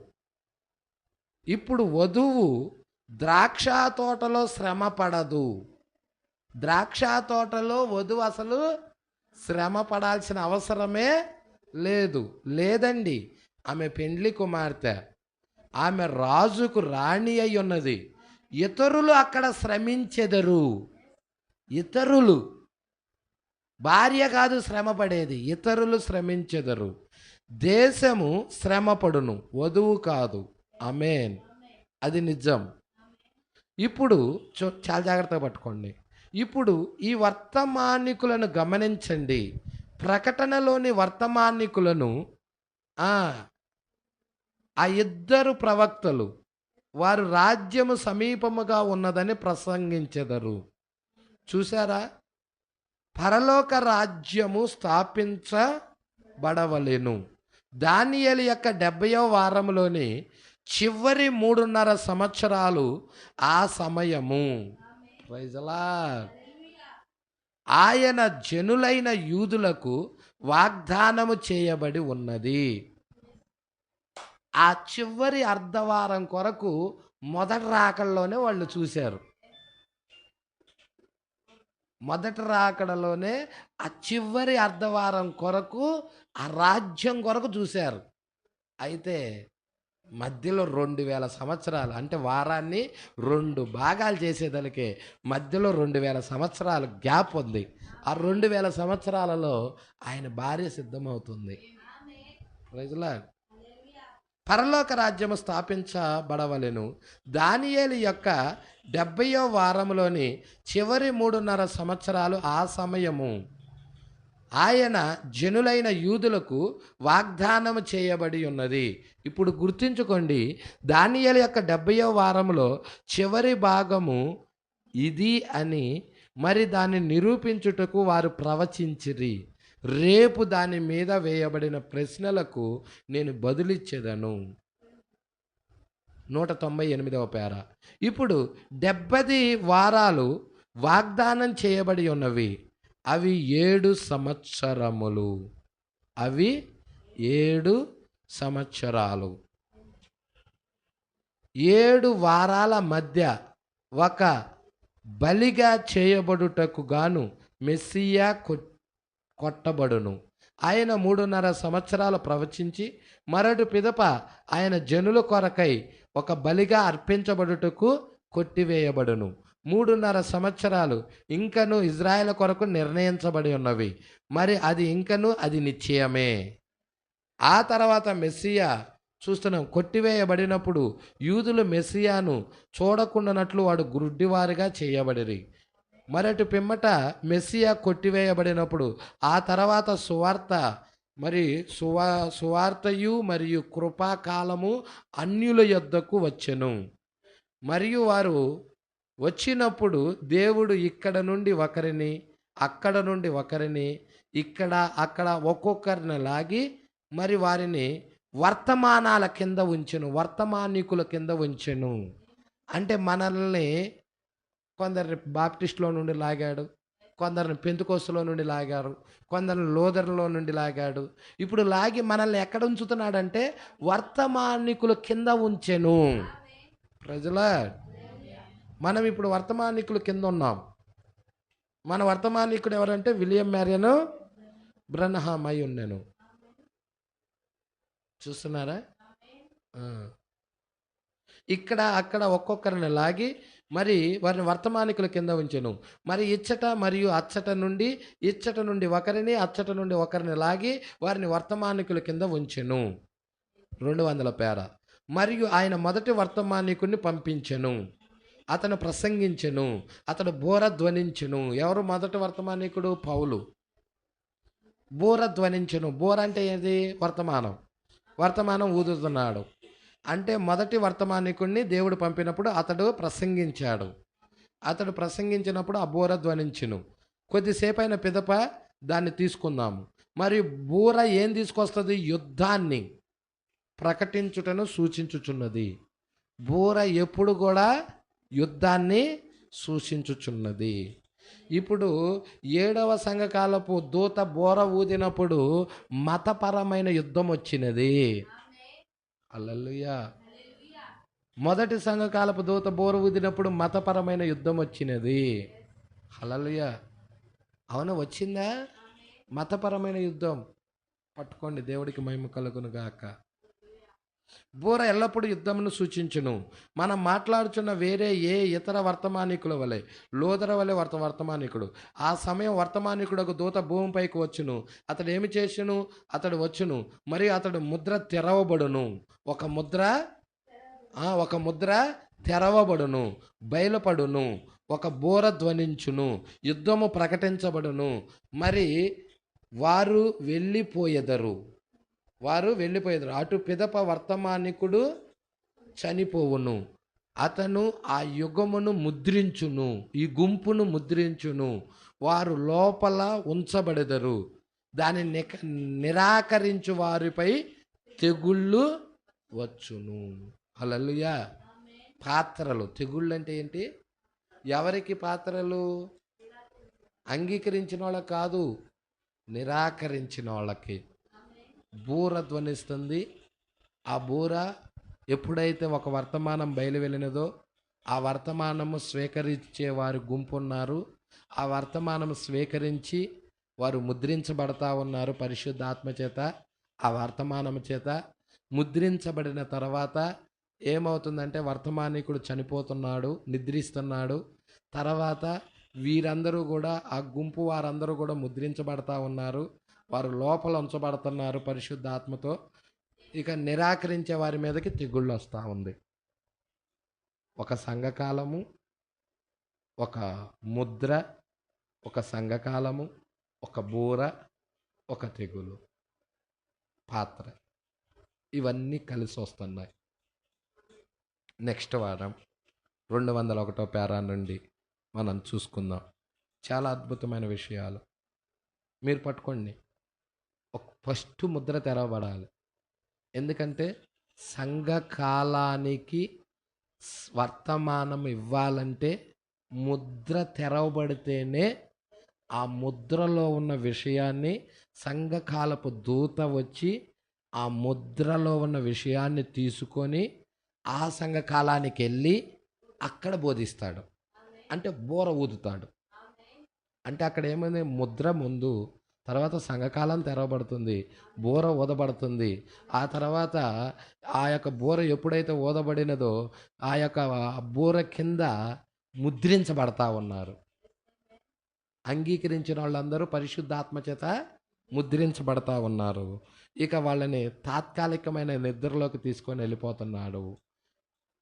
ఇప్పుడు వధువు ద్రాక్ష తోటలో శ్రమ పడదు. ద్రాక్ష తోటలో వధువు అసలు శ్రమ పడాల్సిన అవసరమే లేదండి. ఆమె పెండ్లి కుమార్తె, ఆమె రాజుకు రాణి అయి ఉన్నది. ఇతరులు అక్కడ శ్రమించెదరు. ఇతరులు, భార్య కాదు శ్రమ పడేది, ఇతరులు శ్రమించెదరు. దేశము శ్రమపడును, వధువు కాదు. ఆమేన్. అది నిజం. ఇప్పుడు చాలా జాగ్రత్తగా పట్టుకోండి. ఇప్పుడు ఈ వర్తమానికులను గమనించండి. ప్రకటనలోని వర్తమానికులను ఆ ఇద్దరు ప్రవక్తలు వారు రాజ్యము సమీపముగా ఉన్నదని ప్రసంగించెదరు. చూసారా? పరలోక రాజ్యము స్థాపించబడవలెను. దానియేలు యొక్క 70వ వారంలోని చివరి 3.5 సంవత్సరాలు ఆ సమయము. Praise the Lord. ఆయన జనులైన యూదులకు వాగ్దానము చేయబడి ఉన్నది. ఆ చివరి అర్ధవారం కొరకు మొదటి రాకడలోనే వాళ్ళు చూశారు. మొదటి రాకడలోనే ఆ చివరి అర్ధవారం కొరకు, ఆ రాజ్యం కొరకు చూశారు. అయితే మధ్యలో 2000 సంవత్సరాలు, అంటే వారాన్ని 2 భాగాలు చేసేదానికే మధ్యలో 2000 సంవత్సరాలు గ్యాప్ ఉంది. ఆ 2000 సంవత్సరాలలో ఆయన భార్య సిద్ధమవుతుంది. Praise the Lord. పరలోక రాజ్యము స్థాపించబడవలెను. దానియేలు యొక్క 70వ వారంలోని చివరి 3.5 సంవత్సరాలు ఆ సమయము. ఆయన జనులైన యూదులకు వాగ్దానము చేయబడి ఉన్నది. ఇప్పుడు గుర్తుంచుకోండి, దానియేలు యొక్క 70వ వారంలో చివరి భాగము ఇది అని మరి దాన్ని నిరూపించుటకు వారు ప్రవచించిరి. రేపు దాని మీద వేయబడిన ప్రశ్నలకు నేను బదులిచ్చేదను. 198వ పేర. ఇప్పుడు 70 వారాలు వాగ్దానం చేయబడి ఉన్నవి. అవి 7 సంవత్సరములు. అవి 7 సంవత్సరాలు. 7 వారాల మధ్య ఒక బలిగా చేయబడుటకు గాను మెస్సియా కొట్టబడును. ఆయన 3.5 సంవత్సరాలు ప్రవచించి మరటి పిదప ఆయన జనుల కొరకై ఒక బలిగా అర్పించబడుటకు కొట్టివేయబడును. 3.5 సంవత్సరాలు ఇంకను ఇజ్రాయెల్ కొరకు నిర్ణయించబడి ఉన్నవి. మరి అది నిశ్చయమే. ఆ తర్వాత మెస్సియా చూస్తున్నాం. కొట్టివేయబడినప్పుడు యూదులు మెస్సియాను చూడకుండానట్లు వాడు గుడ్డివారిగా చేయబడిరి. మరటి పిమ్మట మెస్సియా కొట్టివేయబడినప్పుడు ఆ తర్వాత సువార్తయు మరియు కృపాకాలము అన్యుల యొద్దకు వచ్చెను. మరియు వారు వచ్చినప్పుడు దేవుడు ఇక్కడ నుండి ఒకరిని, అక్కడ నుండి ఒకరిని, ఇక్కడ అక్కడ ఒక్కొక్కరిని లాగి మరి వారిని వర్తమానాల కింద ఉంచెను, వర్తమానికుల కింద ఉంచెను. అంటే మనల్ని కొందరిని బాప్టిస్ట్లో నుండి లాగాడు, కొందరిని పెంతుకోస్తులో నుండి లాగారు, కొందరిని లోదర్లో నుండి లాగాడు. ఇప్పుడు లాగి మనల్ని ఎక్కడ ఉంచుతున్నాడంటే వర్తమానికుల కింద ఉంచెను. ప్రజల మనం ఇప్పుడు వర్తమానికుల కింద ఉన్నాం. మన వర్తమానికుడు ఎవరంటే విలియం మ్యారియన్ బ్రన్హామ్ అయి ఉన్నాను. చూస్తున్నారా? ఇక్కడ అక్కడ ఒక్కొక్కరిని లాగి మరి వారిని వర్తమానికుల కింద ఉంచెను. మరి ఇచ్చట మరియు అచ్చట నుండి ఒకరిని, అచ్చట నుండి ఒకరిని లాగి వారిని వర్తమానికుల కింద ఉంచెను. 200 పేర. మరియు ఆయన మొదటి వర్తమానికుడిని పంపించెను. అతను ప్రసంగించెను, అతడు బోర ధ్వనించెను. ఎవరు మొదటి వర్తమానికుడు? పౌలు. బోర ధ్వనించెను. బోర అంటే ఏది? వర్తమానం ఊదుతున్నాడు. అంటే మొదటి వర్తమానికుడిని దేవుడు పంపినప్పుడు అతడు ప్రసంగించాడు. అతడు ప్రసంగించినప్పుడు ఆ బోర ధ్వనించెను. కొద్దిసేపు అయిన పిదప దాన్ని తీసుకుందాము. మరి బూర ఏం తీసుకొస్తుంది? యుద్ధాన్ని ప్రకటించుటను సూచించుచున్నది. బూర ఎప్పుడు కూడా యుద్ధాన్ని సూచించుచున్నది. ఇప్పుడు 7వ సంఘకాలపు దూత బోర ఊదినప్పుడు మతపరమైన యుద్ధం వచ్చినది. హల్లెలూయా. మొదటి సంఘకాలపు దూత బోర ఊదినప్పుడు మతపరమైన యుద్ధం వచ్చినది. హల్లెలూయా. అవునా, వచ్చిందా? మతపరమైన యుద్ధం. పట్టుకోండి, దేవుడికి మహిమ కలుగును గాక. బూర ఎల్లప్పుడూ యుద్ధమును సూచించును. మనం మాట్లాడుచున్న వేరే ఏ ఇతర వర్తమానికుల వలె లోదర వలె వర్తమానికుడు. ఆ సమయం వర్తమానికుడు ఒక దూత భూమిపైకి వచ్చును. అతడు ఏమి చేయును? అతడు వచ్చును, మరియు అతడు ముద్ర తెరవబడును. ఒక ముద్ర తెరవబడును, బయలుపడును. ఒక బూర ధ్వనించును, యుద్ధము ప్రకటించబడును. మరి వారు వెళ్ళిపోయెదరు. అటు పిదప వర్తమానికుడు చనిపోవును. అతను ఆ యుగమును ముద్రించును, ఈ గుంపును ముద్రించును. వారు లోపల ఉంచబడెదరు. దాన్ని నిరాకరించు వారిపై తెగుళ్ళు వచ్చును. హల్లెలూయా. పాత్రలు. తెగుళ్ళు అంటే ఏంటి? ఎవరికి పాత్రలు? అంగీకరించిన వాళ్ళకి కాదు, నిరాకరించిన వాళ్ళకి. బూర ధ్వనిస్తుంది. ఆ బూర ఎప్పుడైతే ఒక వర్తమానం బయలు వెళ్ళినదో ఆ వర్తమానము స్వీకరించే వారి గుంపు ఉన్నారు. ఆ వర్తమానం స్వీకరించి వారు ముద్రించబడతా ఉన్నారు పరిశుద్ధాత్మ చేత. ఆ వర్తమానం చేత ముద్రించబడిన తర్వాత ఏమవుతుందంటే వర్తమానికుడు చనిపోతున్నాడు, నిద్రిస్తున్నాడు. తర్వాత వీరందరూ కూడా, ఆ గుంపు వారందరూ కూడా ముద్రించబడతా ఉన్నారు. వారు లోపల ఉంచబడుతున్నారు పరిశుద్ధాత్మతో. ఇక నిరాకరించే వారి మీదకి తెగుళ్ళు వస్తూ ఉంది. ఒక సంఘకాలము, ఒక ముద్ర, ఒక సంఘకాలము, ఒక బూర, ఒక తెగులు, పాత్ర, ఇవన్నీ కలిసి వస్తున్నాయి. నెక్స్ట్ వారం 201వ పేరా నుండి మనం చూసుకుందాం. చాలా అద్భుతమైన విషయాలు మీరు పట్టుకోండి. ఫస్ట్ ముద్ర తెరవబడాలి. ఎందుకంటే సంఘకాలానికి వర్తమానం ఇవ్వాలంటే ముద్ర తెరవబడితేనే ఆ ముద్రలో ఉన్న విషయాన్ని సంఘకాలపు దూత వచ్చి ఆ ముద్రలో ఉన్న విషయాన్ని తీసుకొని ఆ సంఘకాలానికి వెళ్ళి అక్కడ బోధిస్తాడు. అంటే బోర ఊదుతాడు. అంటే అక్కడ ఏమైంది? ముద్ర ముందు, తర్వాత సంఘకాలం తెరవబడుతుంది, బూర ఊదబడుతుంది. ఆ తర్వాత ఆ యొక్క బూర ఎప్పుడైతే ఊదబడినదో ఆ యొక్క బూర కింద ముద్రించబడతా ఉన్నారు. అంగీకరించిన వాళ్ళందరూ పరిశుద్ధాత్మ చేత ముద్రించబడతా ఉన్నారు. ఇక వాళ్ళని తాత్కాలికమైన నిద్రలోకి తీసుకొని వెళ్ళిపోతున్నాడు.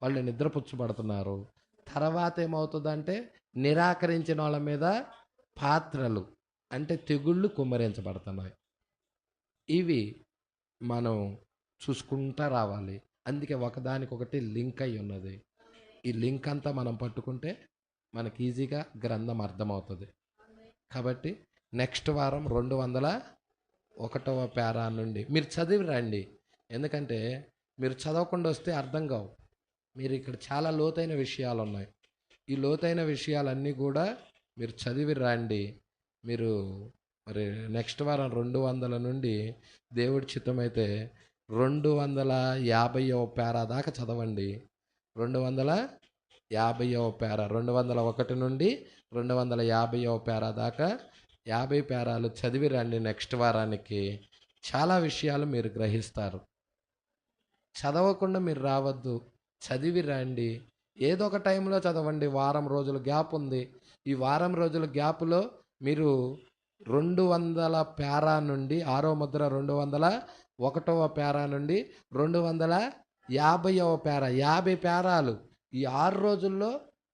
వాళ్ళు నిద్రపుచ్చబడుతున్నారు. తర్వాత ఏమవుతుందంటే నిరాకరించిన వాళ్ళ మీద పాత్రలు అంటే తెగుళ్ళు కుమ్మరించబడుతున్నాయి. ఇవి మనం చూసుకుంటా రావాలి. అందుకే ఒకదానికొకటి లింక్ అయి ఉన్నది. ఈ లింక్ అంతా మనం పట్టుకుంటే మనకి ఈజీగా గ్రంథం అర్థమవుతుంది. కాబట్టి నెక్స్ట్ వారం 201వ పేరా నుండి మీరు చదివి రండి. ఎందుకంటే మీరు చదవకుండా వస్తే అర్థం కావు. మీరు ఇక్కడ చాలా లోతైన విషయాలు ఉన్నాయి. ఈ లోతైన విషయాలన్నీ కూడా మీరు చదివి రండి. మీరు మరి నెక్స్ట్ వారం 200 నుండి దేవుడి చిత్తమైతే 250వ పేరా దాకా చదవండి. 250వ పేరా, 201 నుండి 250వ పేరా దాకా 50 పేరాలు చదివి రండి. నెక్స్ట్ వారానికి చాలా విషయాలు మీరు గ్రహిస్తారు. చదవకుండా మీరు రావద్దు, చదివి రండి. ఏదో ఒక టైంలో చదవండి. వారం రోజుల గ్యాప్ ఉంది. ఈ వారం రోజుల గ్యాప్లో మీరు 200 పేరా నుండి 6వ ముద్ర 201వ పేరా నుండి 250వ పేరా, 50 పేరాలు ఈ 6 రోజుల్లో.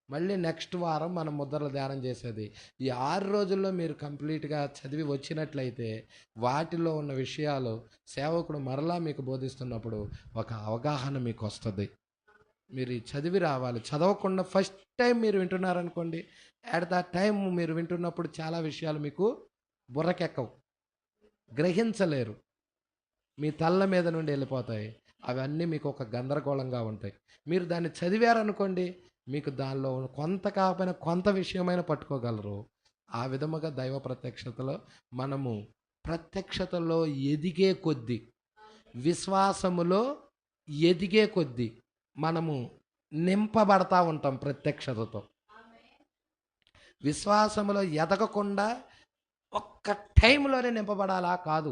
మళ్ళీ నెక్స్ట్ వారం మనం ముద్రలు ధ్యానం చేసేది. ఈ 6 రోజుల్లో మీరు కంప్లీట్గా చదివి వచ్చినట్లయితే వాటిలో ఉన్న విషయాలు సేవకుడు మరలా మీకు బోధిస్తున్నప్పుడు ఒక అవగాహన మీకు వస్తుంది. మీరు చదివి రావాలి. చదవకుండా ఫస్ట్ టైం మీరు వింటున్నారనుకోండి, అట్ ద టైం మీరు వింటున్నప్పుడు చాలా విషయాలు మీకు బుర్రకెక్కవు. గ్రహించలేరు. మీ తల్ల మీద నుండి వెళ్ళిపోతాయి. అవన్నీ మీకు ఒక గందరగోళంగా ఉంటాయి. మీరు దాన్ని చదివారనుకోండి, మీకు దానిలో కొంత కాకపోయినా కొంత విషయమైన పట్టుకోగలరు. ఆ విధముగా దైవ ప్రత్యక్షతలో మనము ప్రత్యక్షతలో ఎదిగే కొద్దీ, విశ్వాసములో ఎదిగే కొద్దీ మనము నింపబడతా ఉంటాం ప్రత్యక్షతతో. విశ్వాసములో ఎదగకుండా ఒక్క టైంలోనే నింపబడాలా కాదు.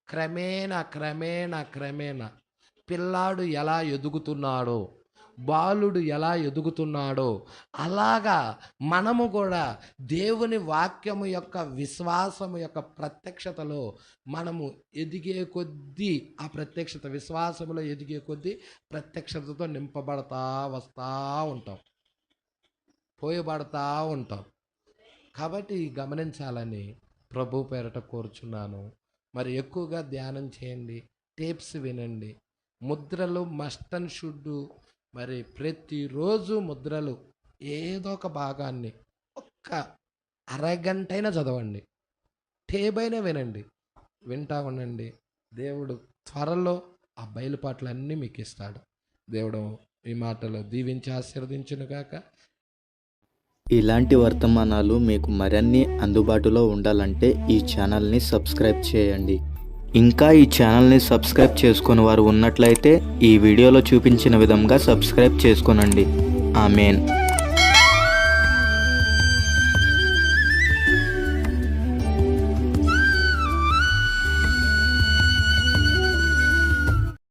క్రమేణా క్రమేణా క్రమేణా పిల్లాడు ఎలా ఎదుగుతున్నాడో, బాలుడు ఎలా ఎదుగుతున్నాడో అలాగా మనము కూడా దేవుని వాక్యము యొక్క విశ్వాసము యొక్క ప్రత్యక్షతలో మనము ఎదిగే కొద్దీ, ఆ ప్రత్యక్షత విశ్వాసములో ఎదిగే కొద్దీ ప్రత్యక్షతతో నింపబడతా వస్తూ ఉంటాం, పోయబడతా ఉంటాం. కాబట్టి గమనించాలని ప్రభు పేరట కోరుచున్నాను. మరి ఎక్కువగా ధ్యానం చేయండి, టేప్స్ వినండి, ముద్రలు మస్ట్ అండ్ షుడ్. మరి ప్రతిరోజు ముద్రలు ఏదో ఒక భాగాన్ని ఒక్క అరగంటైనా చదవండి, టేబైనా వినండి, వింటా ఉండండి. దేవుడు త్వరలో ఆ బయలుపాట్లన్నీ మీకు ఇస్తాడు. దేవుడు ఈ మాటలు దీవించి ఆశీర్వదించును గాక. ఇలాంటి వర్తమానాలు మీకు మరిన్ని అందుబాటులో ఉండాలంటే ఈ ఛానల్ని సబ్స్క్రైబ్ చేయండి. ఇంకా ఈ ఛానల్ని సబ్స్క్రైబ్ చేసుకుని వారు ఉన్నట్లయితే ఈ వీడియోలో చూపించిన విధంగా సబ్స్క్రైబ్ చేసుకోనండి. ఆమేన్.